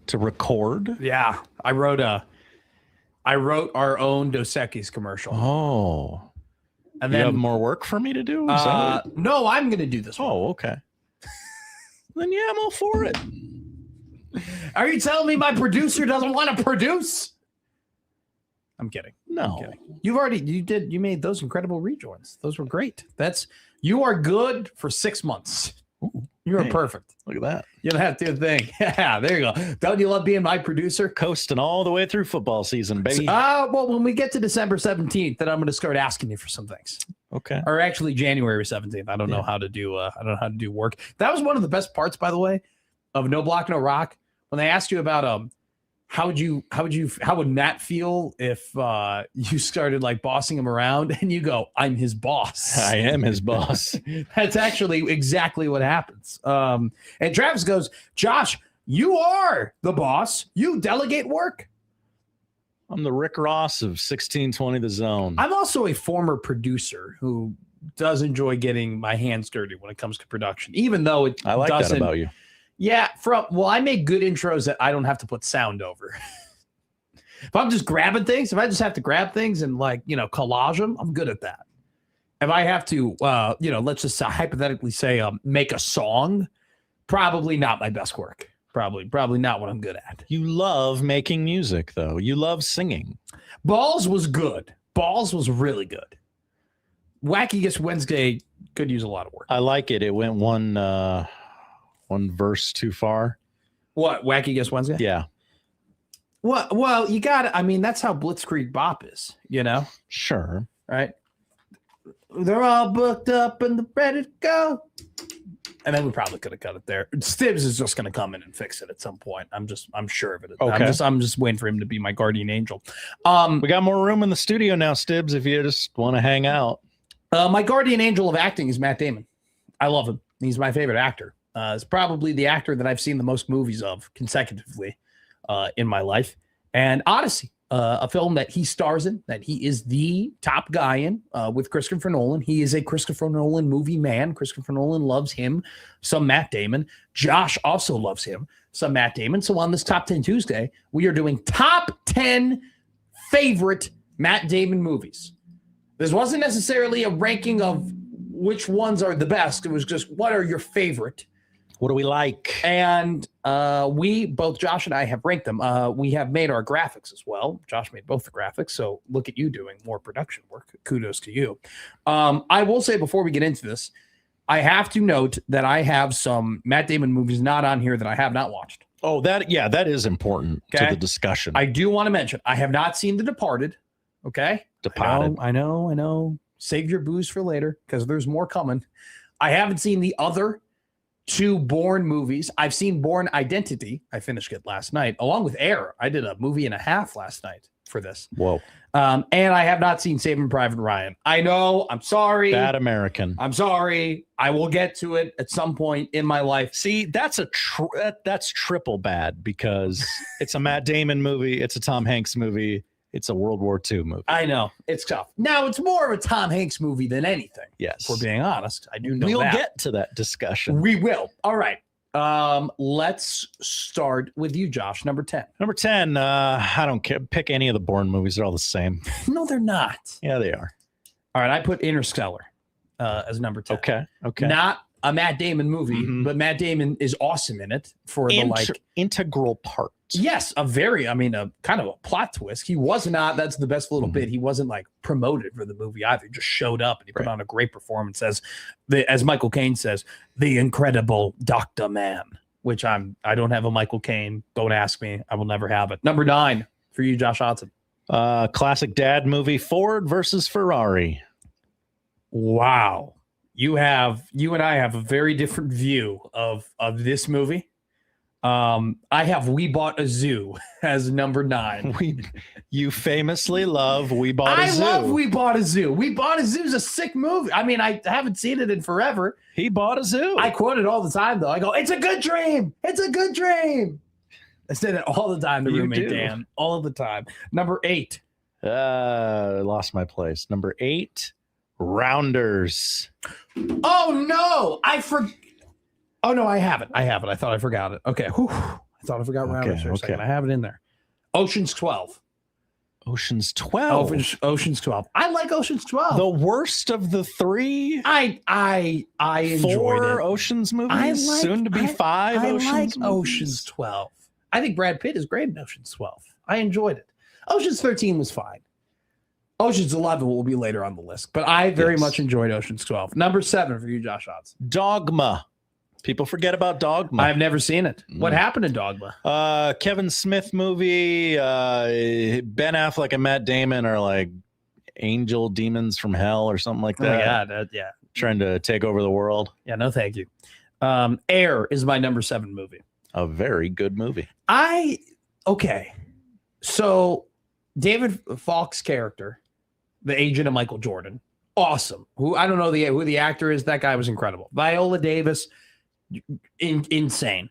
Speaker 5: To record?
Speaker 3: Yeah, I wrote our own Dos Equis commercial.
Speaker 5: Oh,
Speaker 3: and
Speaker 5: you
Speaker 3: then
Speaker 5: have more work for me to do?
Speaker 3: No, I'm going to do this one.
Speaker 5: Oh, okay. Then yeah, I'm all for it.
Speaker 3: Are you telling me my producer doesn't want to produce? I'm kidding.
Speaker 5: No.
Speaker 3: I'm kidding. You made those incredible rejoins. Those were great. You are good for 6 months. You are perfect.
Speaker 5: Look at that.
Speaker 3: You don't have to do a thing. Yeah, there you go. Don't you love being my producer?
Speaker 5: Coasting all the way through football season, baby.
Speaker 3: Well, when we get to December 17th, then I'm going to start asking you for some things.
Speaker 5: Okay.
Speaker 3: Or actually January 17th. I don't know how to do work. That was one of the best parts, by the way, of No Block, No Rock. When they asked you about how would Matt feel if you started like bossing him around, and you go, I'm his boss.
Speaker 5: I am his boss.
Speaker 3: That's actually exactly what happens. And Travis goes, Josh, you are the boss. You delegate work.
Speaker 5: I'm the Rick Ross of 1620 The Zone.
Speaker 3: I'm also a former producer who does enjoy getting my hands dirty when it comes to production, even though
Speaker 5: I like that about you.
Speaker 3: Yeah, I make good intros that I don't have to put sound over. If I'm just grabbing things, if I just have to grab things and collage them, I'm good at that. If I have to, let's just hypothetically say make a song, probably not my best work. Probably not what I'm good at.
Speaker 5: You love making music, though. You love singing.
Speaker 3: Balls was good. Balls was really good. Wacky Guess Wednesday could use a lot of work.
Speaker 5: I like it. It went one verse too far.
Speaker 3: What, Wacky Guess Wednesday?
Speaker 5: Yeah.
Speaker 3: Well, you got it. I mean, that's how Blitzkrieg Bop is,
Speaker 5: Sure.
Speaker 3: Right? They're all booked up and ready to go. And then we probably could have cut it there. Stibbs is just going to come in and fix it at some point. I'm sure of it.
Speaker 5: Okay.
Speaker 3: I'm just waiting for him to be my guardian angel.
Speaker 5: We got more room in the studio now, Stibbs, if you just want to hang out.
Speaker 3: My guardian angel of acting is Matt Damon. I love him. He's my favorite actor. It's probably the actor that I've seen the most movies of consecutively in my life. And Odyssey, a film that he stars in, that he is the top guy in with Christopher Nolan. He is a Christopher Nolan movie man. Christopher Nolan loves him, some Matt Damon. Josh also loves him, some Matt Damon. So on this Top 10 Tuesday, we are doing top 10 favorite Matt Damon movies. This wasn't necessarily a ranking of which ones are the best. It was just, what are your favorite?
Speaker 5: What do we like?
Speaker 3: And both Josh and I have ranked them. We have made our graphics as well. Josh made both the graphics. So look at you doing more production work. Kudos to you. I will say before we get into this, I have to note that I have some Matt Damon movies not on here that I have not watched.
Speaker 5: Oh, that is important to the discussion.
Speaker 3: I do want to mention, I have not seen The Departed. Okay.
Speaker 5: Departed.
Speaker 3: I know. Save your booze for later because there's more coming. I haven't seen the other 2 Bourne movies. I've seen Bourne Identity. I finished it last night, along with Air. I did a movie and a half last night for this.
Speaker 5: Whoa.
Speaker 3: And I have not seen Saving Private Ryan. I know. I'm sorry.
Speaker 5: Bad American.
Speaker 3: I'm sorry. I will get to it at some point in my life.
Speaker 5: See, that's that's triple bad because it's a Matt Damon movie. It's a Tom Hanks movie. It's a World War II movie.
Speaker 3: I know. It's tough. Now, it's more of a Tom Hanks movie than anything.
Speaker 5: Yes.
Speaker 3: If we're being honest. I do know
Speaker 5: we'll
Speaker 3: that.
Speaker 5: get to that discussion.
Speaker 3: We will. All right. Let's start with you, Josh. Number 10.
Speaker 5: Number 10. I don't care. Pick any of the Bourne movies. They're all the same.
Speaker 3: No, they're not.
Speaker 5: Yeah, they are.
Speaker 3: All right. I put Interstellar as number 10.
Speaker 5: Okay.
Speaker 3: Not a Matt Damon movie, but Matt Damon is awesome in it for the
Speaker 5: integral part.
Speaker 3: Yes, a kind of a plot twist. He was not, that's the best little bit. He wasn't like promoted for the movie either. He just showed up and he put on a great performance as Michael Caine says, the incredible Dr. Man, which I don't have a Michael Caine. Don't ask me. I will never have it. Number 9 for you, Josh Hodson.
Speaker 5: Classic dad movie, Ford versus Ferrari.
Speaker 3: Wow. You and I have a very different view of this movie. I have We Bought a Zoo as number 9.
Speaker 5: You famously love We Bought a Zoo.
Speaker 3: I love We Bought a Zoo. We Bought a Zoo is a sick movie. I mean, I haven't seen it in forever.
Speaker 5: He bought a zoo.
Speaker 3: I quote it all the time, though. I go, it's a good dream. It's a good dream. I say that all the time to roommate Dan. All of the time. Number 8.
Speaker 5: Lost my place. Number 8, Rounders.
Speaker 3: Oh, no. Oh no, I haven't. I thought I forgot it. Okay. Whew. I thought I forgot Rounders for a second. I have it in there. Ocean's 12.
Speaker 5: Ocean's 12.
Speaker 3: Ocean's 12. I like Ocean's 12.
Speaker 5: The worst of the three.
Speaker 3: I enjoyed
Speaker 5: 4
Speaker 3: it.
Speaker 5: Ocean's movies. Soon to be 5 Ocean's
Speaker 3: like
Speaker 5: movies.
Speaker 3: Ocean's 12. I think Brad Pitt is great in Ocean's 12. I enjoyed it. Ocean's 13 was fine. Ocean's 11 will be later on the list, but I very much enjoyed Ocean's 12. Number 7 for you, Josh Odds.
Speaker 5: Dogma. People forget about Dogma.
Speaker 3: I've never seen it. What happened in Dogma?
Speaker 5: Kevin Smith movie. Ben Affleck and Matt Damon are like angel demons from hell or something like that.
Speaker 3: Oh my God, yeah.
Speaker 5: Trying to take over the world.
Speaker 3: Yeah, no thank you. Air is my number 7 movie.
Speaker 5: A very good movie.
Speaker 3: Okay. So David Falk's character, the agent of Michael Jordan, awesome. Who I don't know who the actor is. That guy was incredible. Viola Davis, insane.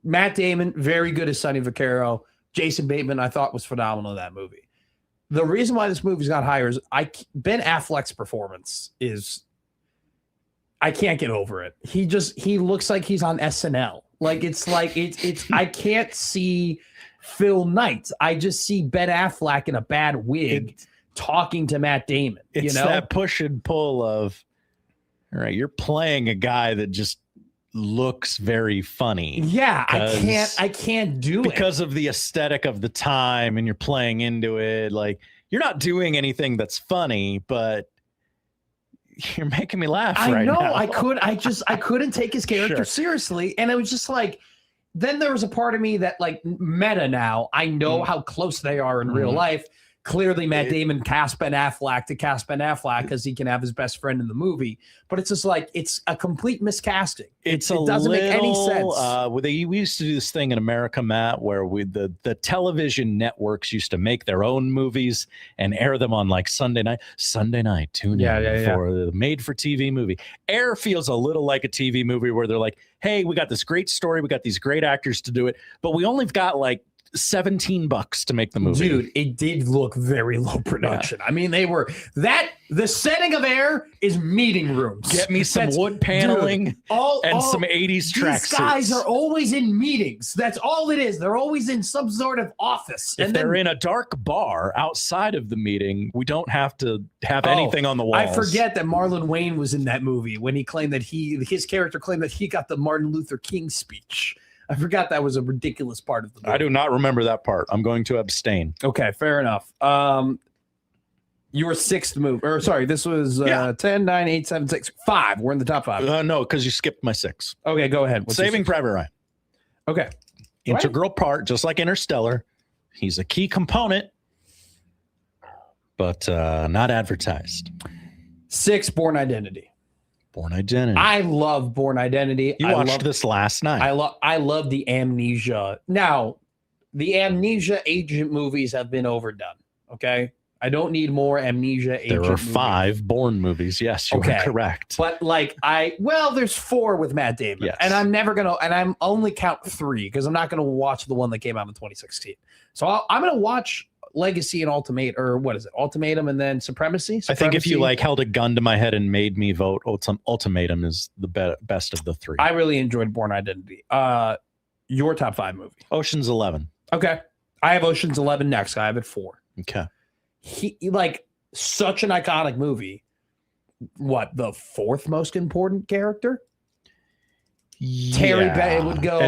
Speaker 3: Matt Damon, very good as Sonny Vaccaro. Jason Bateman, I thought was phenomenal in that movie. The reason why this movie's got higher is Ben Affleck's performance is, I can't get over it. He looks like he's on SNL. It's I can't see Phil Knight. I just see Ben Affleck in a bad wig talking to Matt Damon.
Speaker 5: It's that push and pull of, all right, you're playing a guy that just looks very funny.
Speaker 3: Yeah, I can't do it
Speaker 5: because of the aesthetic of the time, and you're playing into it. Like, you're not doing anything that's funny, but you're making me laugh.
Speaker 3: I know.
Speaker 5: Now.
Speaker 3: I couldn't take his character seriously, and it was just like. Then there was a part of me that, like, meta now, I know how close they are in real life. Clearly, Matt Damon cast Ben Affleck because he can have his best friend in the movie. But it's just like, it's a complete miscasting. It doesn't make any sense.
Speaker 5: We used to do this thing in America, Matt, where the television networks used to make their own movies and air them on like Sunday night. Tune in for the made-for-TV movie. Air feels a little like a TV movie where they're like, hey, we got this great story. We got these great actors to do it, but we only got like $17 to make the movie.
Speaker 3: Dude, it did look very low production. Yeah. I mean, the setting of Air is meeting rooms.
Speaker 5: Get me some wood paneling and some 80s tracksuits.
Speaker 3: These guys are always in meetings. That's all it is. They're always in some sort of office.
Speaker 5: If they're in a dark bar outside of the meeting, we don't have to have anything on the walls.
Speaker 3: I forget that Marlon Wayne was in that movie when he claimed that his character claimed that he got the Martin Luther King speech. I forgot that was a ridiculous part of the movie.
Speaker 5: I do not remember that part. I'm going to abstain.
Speaker 3: Okay, fair enough. Your 6th movie, or sorry, this was 10, 9, 8, 7, 6, 5. We're in the top 5.
Speaker 5: No, because you skipped my 6.
Speaker 3: Okay, go ahead. What's
Speaker 5: Saving Private Ryan.
Speaker 3: Okay.
Speaker 5: Integral part, just like Interstellar. He's a key component, but not advertised.
Speaker 3: 6, Born Identity.
Speaker 5: Born Identity.
Speaker 3: I love Born Identity.
Speaker 5: You watched this last night.
Speaker 3: I love the Amnesia. Now, the Amnesia agent movies have been overdone. Okay, I don't need more Amnesia agent.
Speaker 5: There are 5 Bourne movies. Yes, you are correct.
Speaker 3: But there's 4 with Matt Damon, and I'm only count 3 because I'm not gonna watch the one that came out in 2016. So I'm gonna watch Legacy and Ultimatum and then Supremacy.
Speaker 5: I think if you held a gun to my head and made me vote, Ultimatum is the best of the 3.
Speaker 3: I really enjoyed Born Identity. Your top 5 movie?
Speaker 5: Ocean's 11.
Speaker 3: Okay, I have Ocean's 11 next. I have it 4.
Speaker 5: Okay,
Speaker 3: he such an iconic movie. What, the 4th most important character? Terry Bennett would go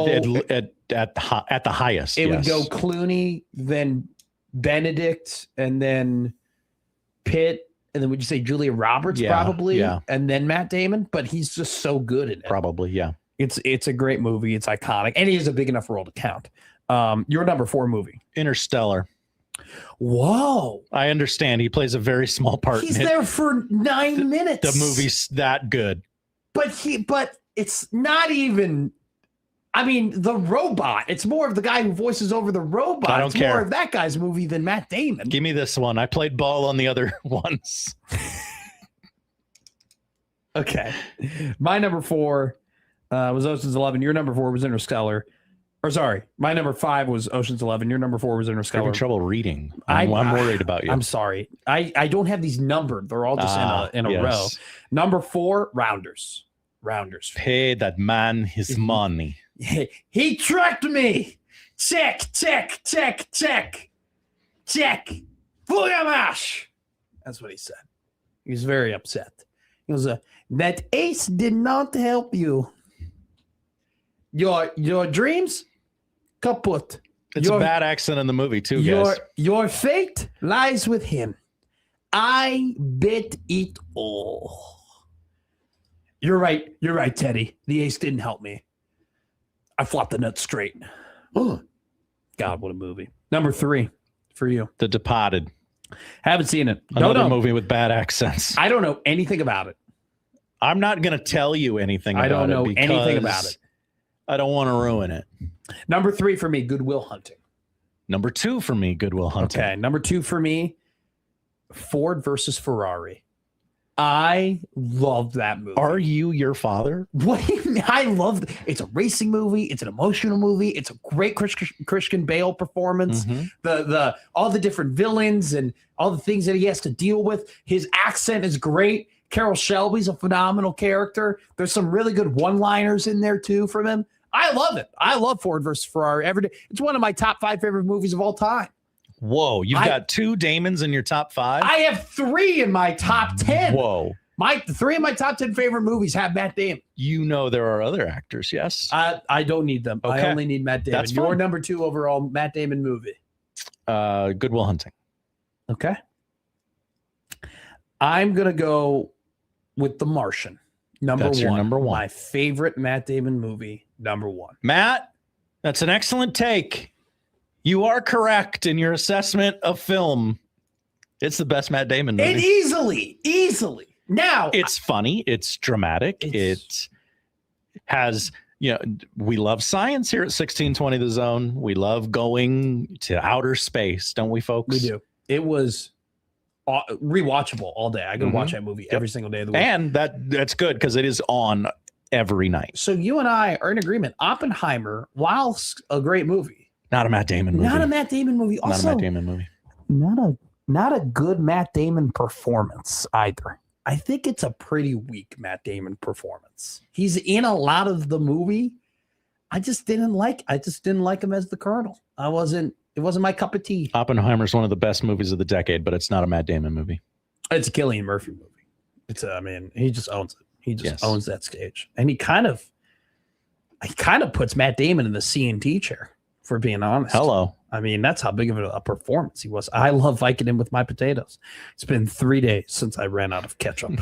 Speaker 5: at the highest.
Speaker 3: It would go Clooney, then Benedict, and then Pitt, and then would you say Julia Roberts probably, and then Matt Damon? But he's just so good in it.
Speaker 5: Probably, yeah.
Speaker 3: It's a great movie. It's iconic, and he has a big enough role to count. Your number 4 movie,
Speaker 5: Interstellar.
Speaker 3: Whoa!
Speaker 5: I understand he plays a very small part.
Speaker 3: He's there for 9 minutes.
Speaker 5: The movie's that good,
Speaker 3: but it's not even. I mean, the robot. It's more of the guy who voices over the robot.
Speaker 5: I don't care.
Speaker 3: More of that guy's movie than Matt Damon.
Speaker 5: Give me this one. I played ball on the other ones.
Speaker 3: Okay. My number 4 was Ocean's 11. Your number 4 was Interstellar. Or sorry, my number 5 was Ocean's 11. Your number 4 was Interstellar.
Speaker 5: I'm having trouble reading. I'm worried about you.
Speaker 3: I'm sorry. I don't have these numbered. They're all just in a row. Number 4, Rounders. Rounders.
Speaker 5: Pay that man his money.
Speaker 3: He tricked me. Check. Fugamash. That's what he said. He was very upset. He was that ace did not help you. Your dreams kaput.
Speaker 5: It's a bad accent in the movie too, guys.
Speaker 3: Your fate lies with him. I bet it all. You're right, Teddy. The ace didn't help me. I flopped the nuts straight. Oh, God, what a movie. Number 3 for you.
Speaker 5: The Departed.
Speaker 3: Haven't seen it.
Speaker 5: Another movie with bad accents.
Speaker 3: I don't know anything about it.
Speaker 5: I'm not going to tell you anything about it.
Speaker 3: I don't know anything about it.
Speaker 5: I don't want to ruin it.
Speaker 3: Number 3 for me, Good Will Hunting.
Speaker 5: Number 2 for me, Good Will Hunting.
Speaker 3: Okay, number 2 for me, Ford versus Ferrari. I love that movie.
Speaker 5: Are you your father?
Speaker 3: What do you mean? I love it. It's a racing movie. It's an emotional movie. It's a great Christian Bale performance. The all the different villains and all the things that he has to deal with. His accent is great. Carol Shelby's a phenomenal character. There's some really good one-liners in there too from him. I love it. I love Ford versus Ferrari every day. It's one of my top 5 favorite movies of all time.
Speaker 5: Whoa, you've got 2 Damons in your top 5?
Speaker 3: I have 3 in my top 10.
Speaker 5: Whoa.
Speaker 3: 3 of my top 10 favorite movies have Matt Damon.
Speaker 5: You know there are other actors, yes?
Speaker 3: I don't need them.
Speaker 5: Okay.
Speaker 3: I only need Matt Damon.
Speaker 5: That's
Speaker 3: Your
Speaker 5: fine.
Speaker 3: number 2 overall Matt Damon movie.
Speaker 5: Good Will Hunting.
Speaker 3: Okay. I'm going to go with The Martian.
Speaker 5: That's your number 1.
Speaker 3: My favorite Matt Damon movie, number 1.
Speaker 5: Matt, that's an excellent take. You are correct in your assessment of film. It's the best Matt Damon movie.
Speaker 3: And easily. Now,
Speaker 5: it's funny. It's dramatic. It has, we love science here at 1620 The Zone. We love going to outer space, don't we, folks?
Speaker 3: We do. It was rewatchable all day. I could watch that movie every single day of the week.
Speaker 5: And that's good because it is on every night.
Speaker 3: So you and I are in agreement. Oppenheimer, whilst a great movie,
Speaker 5: not a Matt Damon movie.
Speaker 3: Not a Matt Damon movie. Also,
Speaker 5: not a Matt Damon movie.
Speaker 3: Not a good Matt Damon performance either. I think it's a pretty weak Matt Damon performance. He's in a lot of the movie. I just didn't like him as the Colonel. It wasn't my cup of tea.
Speaker 5: Oppenheimer's one of the best movies of the decade, but it's not a Matt Damon movie.
Speaker 3: It's a Cillian Murphy movie. He just owns it. He just owns that stage. And he kind of puts Matt Damon in the C&T chair, for being honest.
Speaker 5: Hello.
Speaker 3: That's how big of a performance he was. I love Vicodin with my potatoes. It's been 3 days since I ran out of ketchup.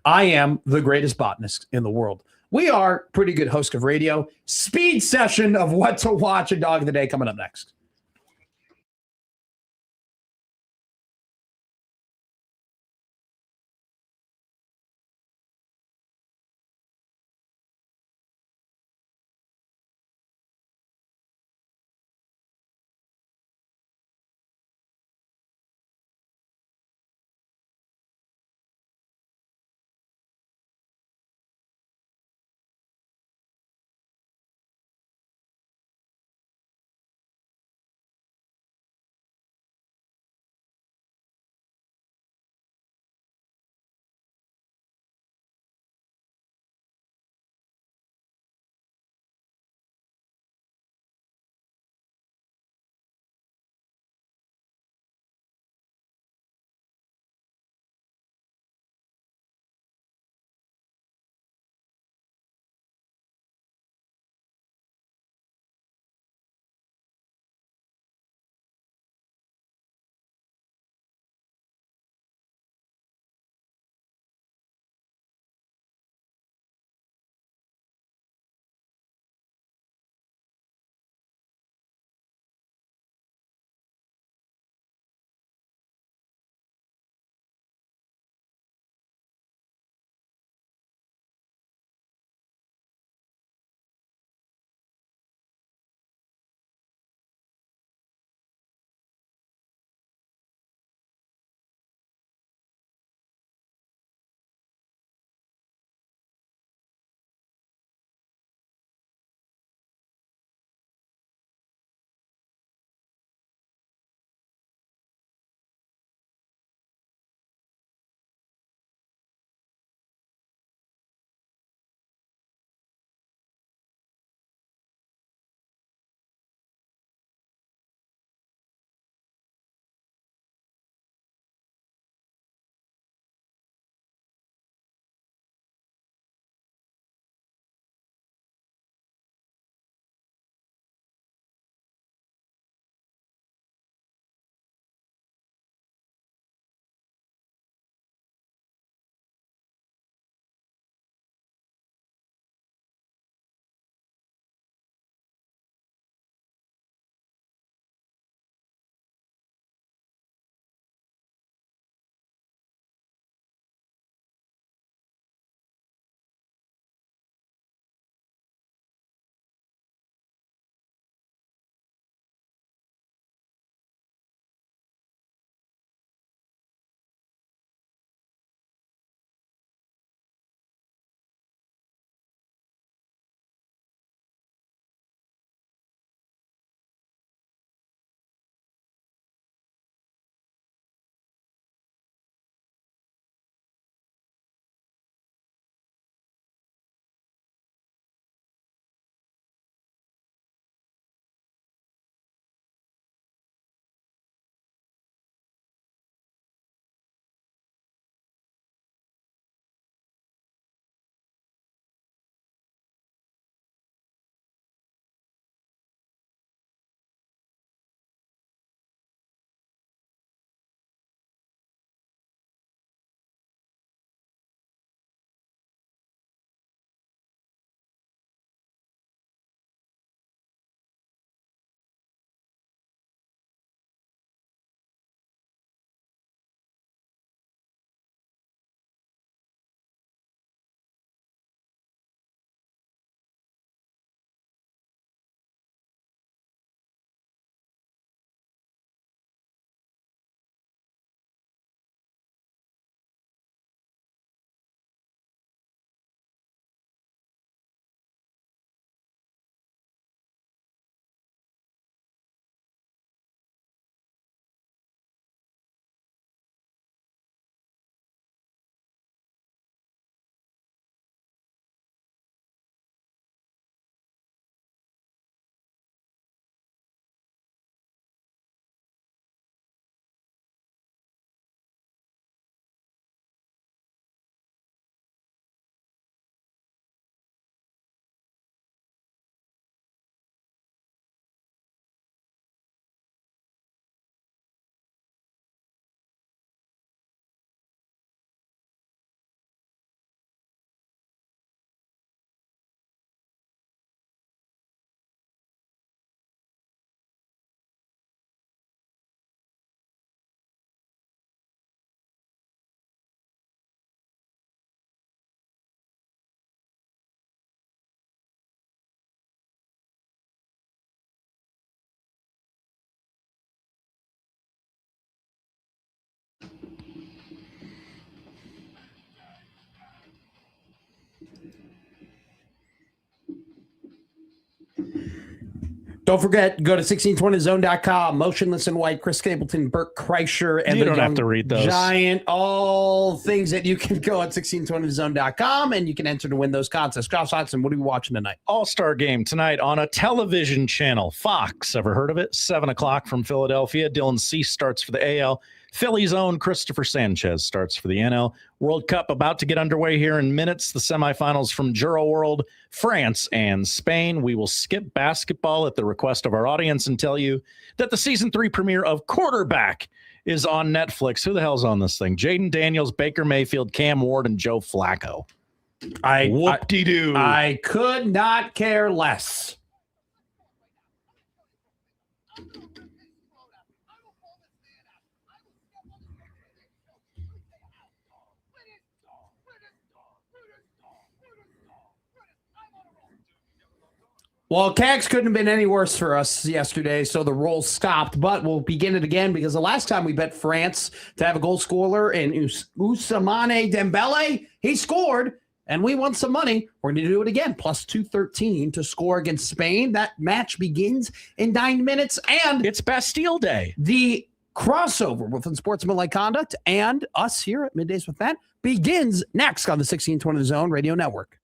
Speaker 3: I am the greatest botanist in the world. We are Pretty Good Host of Radio. Speed session of what to watch and Dog of the Day coming up next. Don't forget, go to 1620zone.com. Motionless in White, Chris Stapleton, Burt Kreischer, and
Speaker 5: You
Speaker 3: the
Speaker 5: don't have to read those.
Speaker 3: Giant. All things that you can go at 1620zone.com, and you can enter to win those contests. Josh Hodgson, what are we watching tonight?
Speaker 5: All-Star game tonight on a television channel. Fox, ever heard of it? 7 o'clock from Philadelphia. Dylan Cease starts for the AL. Philly's own Christopher Sanchez starts for the NL. World Cup about to get underway here in minutes. The semifinals from Juro World, France and Spain. We will skip basketball at the request of our audience and tell you that the season 3 premiere of Quarterback is on Netflix. Who the hell's on this thing? Jaden Daniels, Baker Mayfield, Cam Ward, and Joe Flacco. Whoop-de-doo.
Speaker 3: I could not care less. Well, CAGs couldn't have been any worse for us yesterday, so the roll stopped. But we'll begin it again because the last time we bet France to have a goal scorer in Ousmane Dembele, he scored, and we won some money. We're going to do it again, plus 213 to score against Spain. That match begins in 9 minutes, and
Speaker 5: it's Bastille Day.
Speaker 3: The crossover with Unsportsmanlike Conduct and us here at Middays with Matt begins next on the 1620 Zone Radio Network.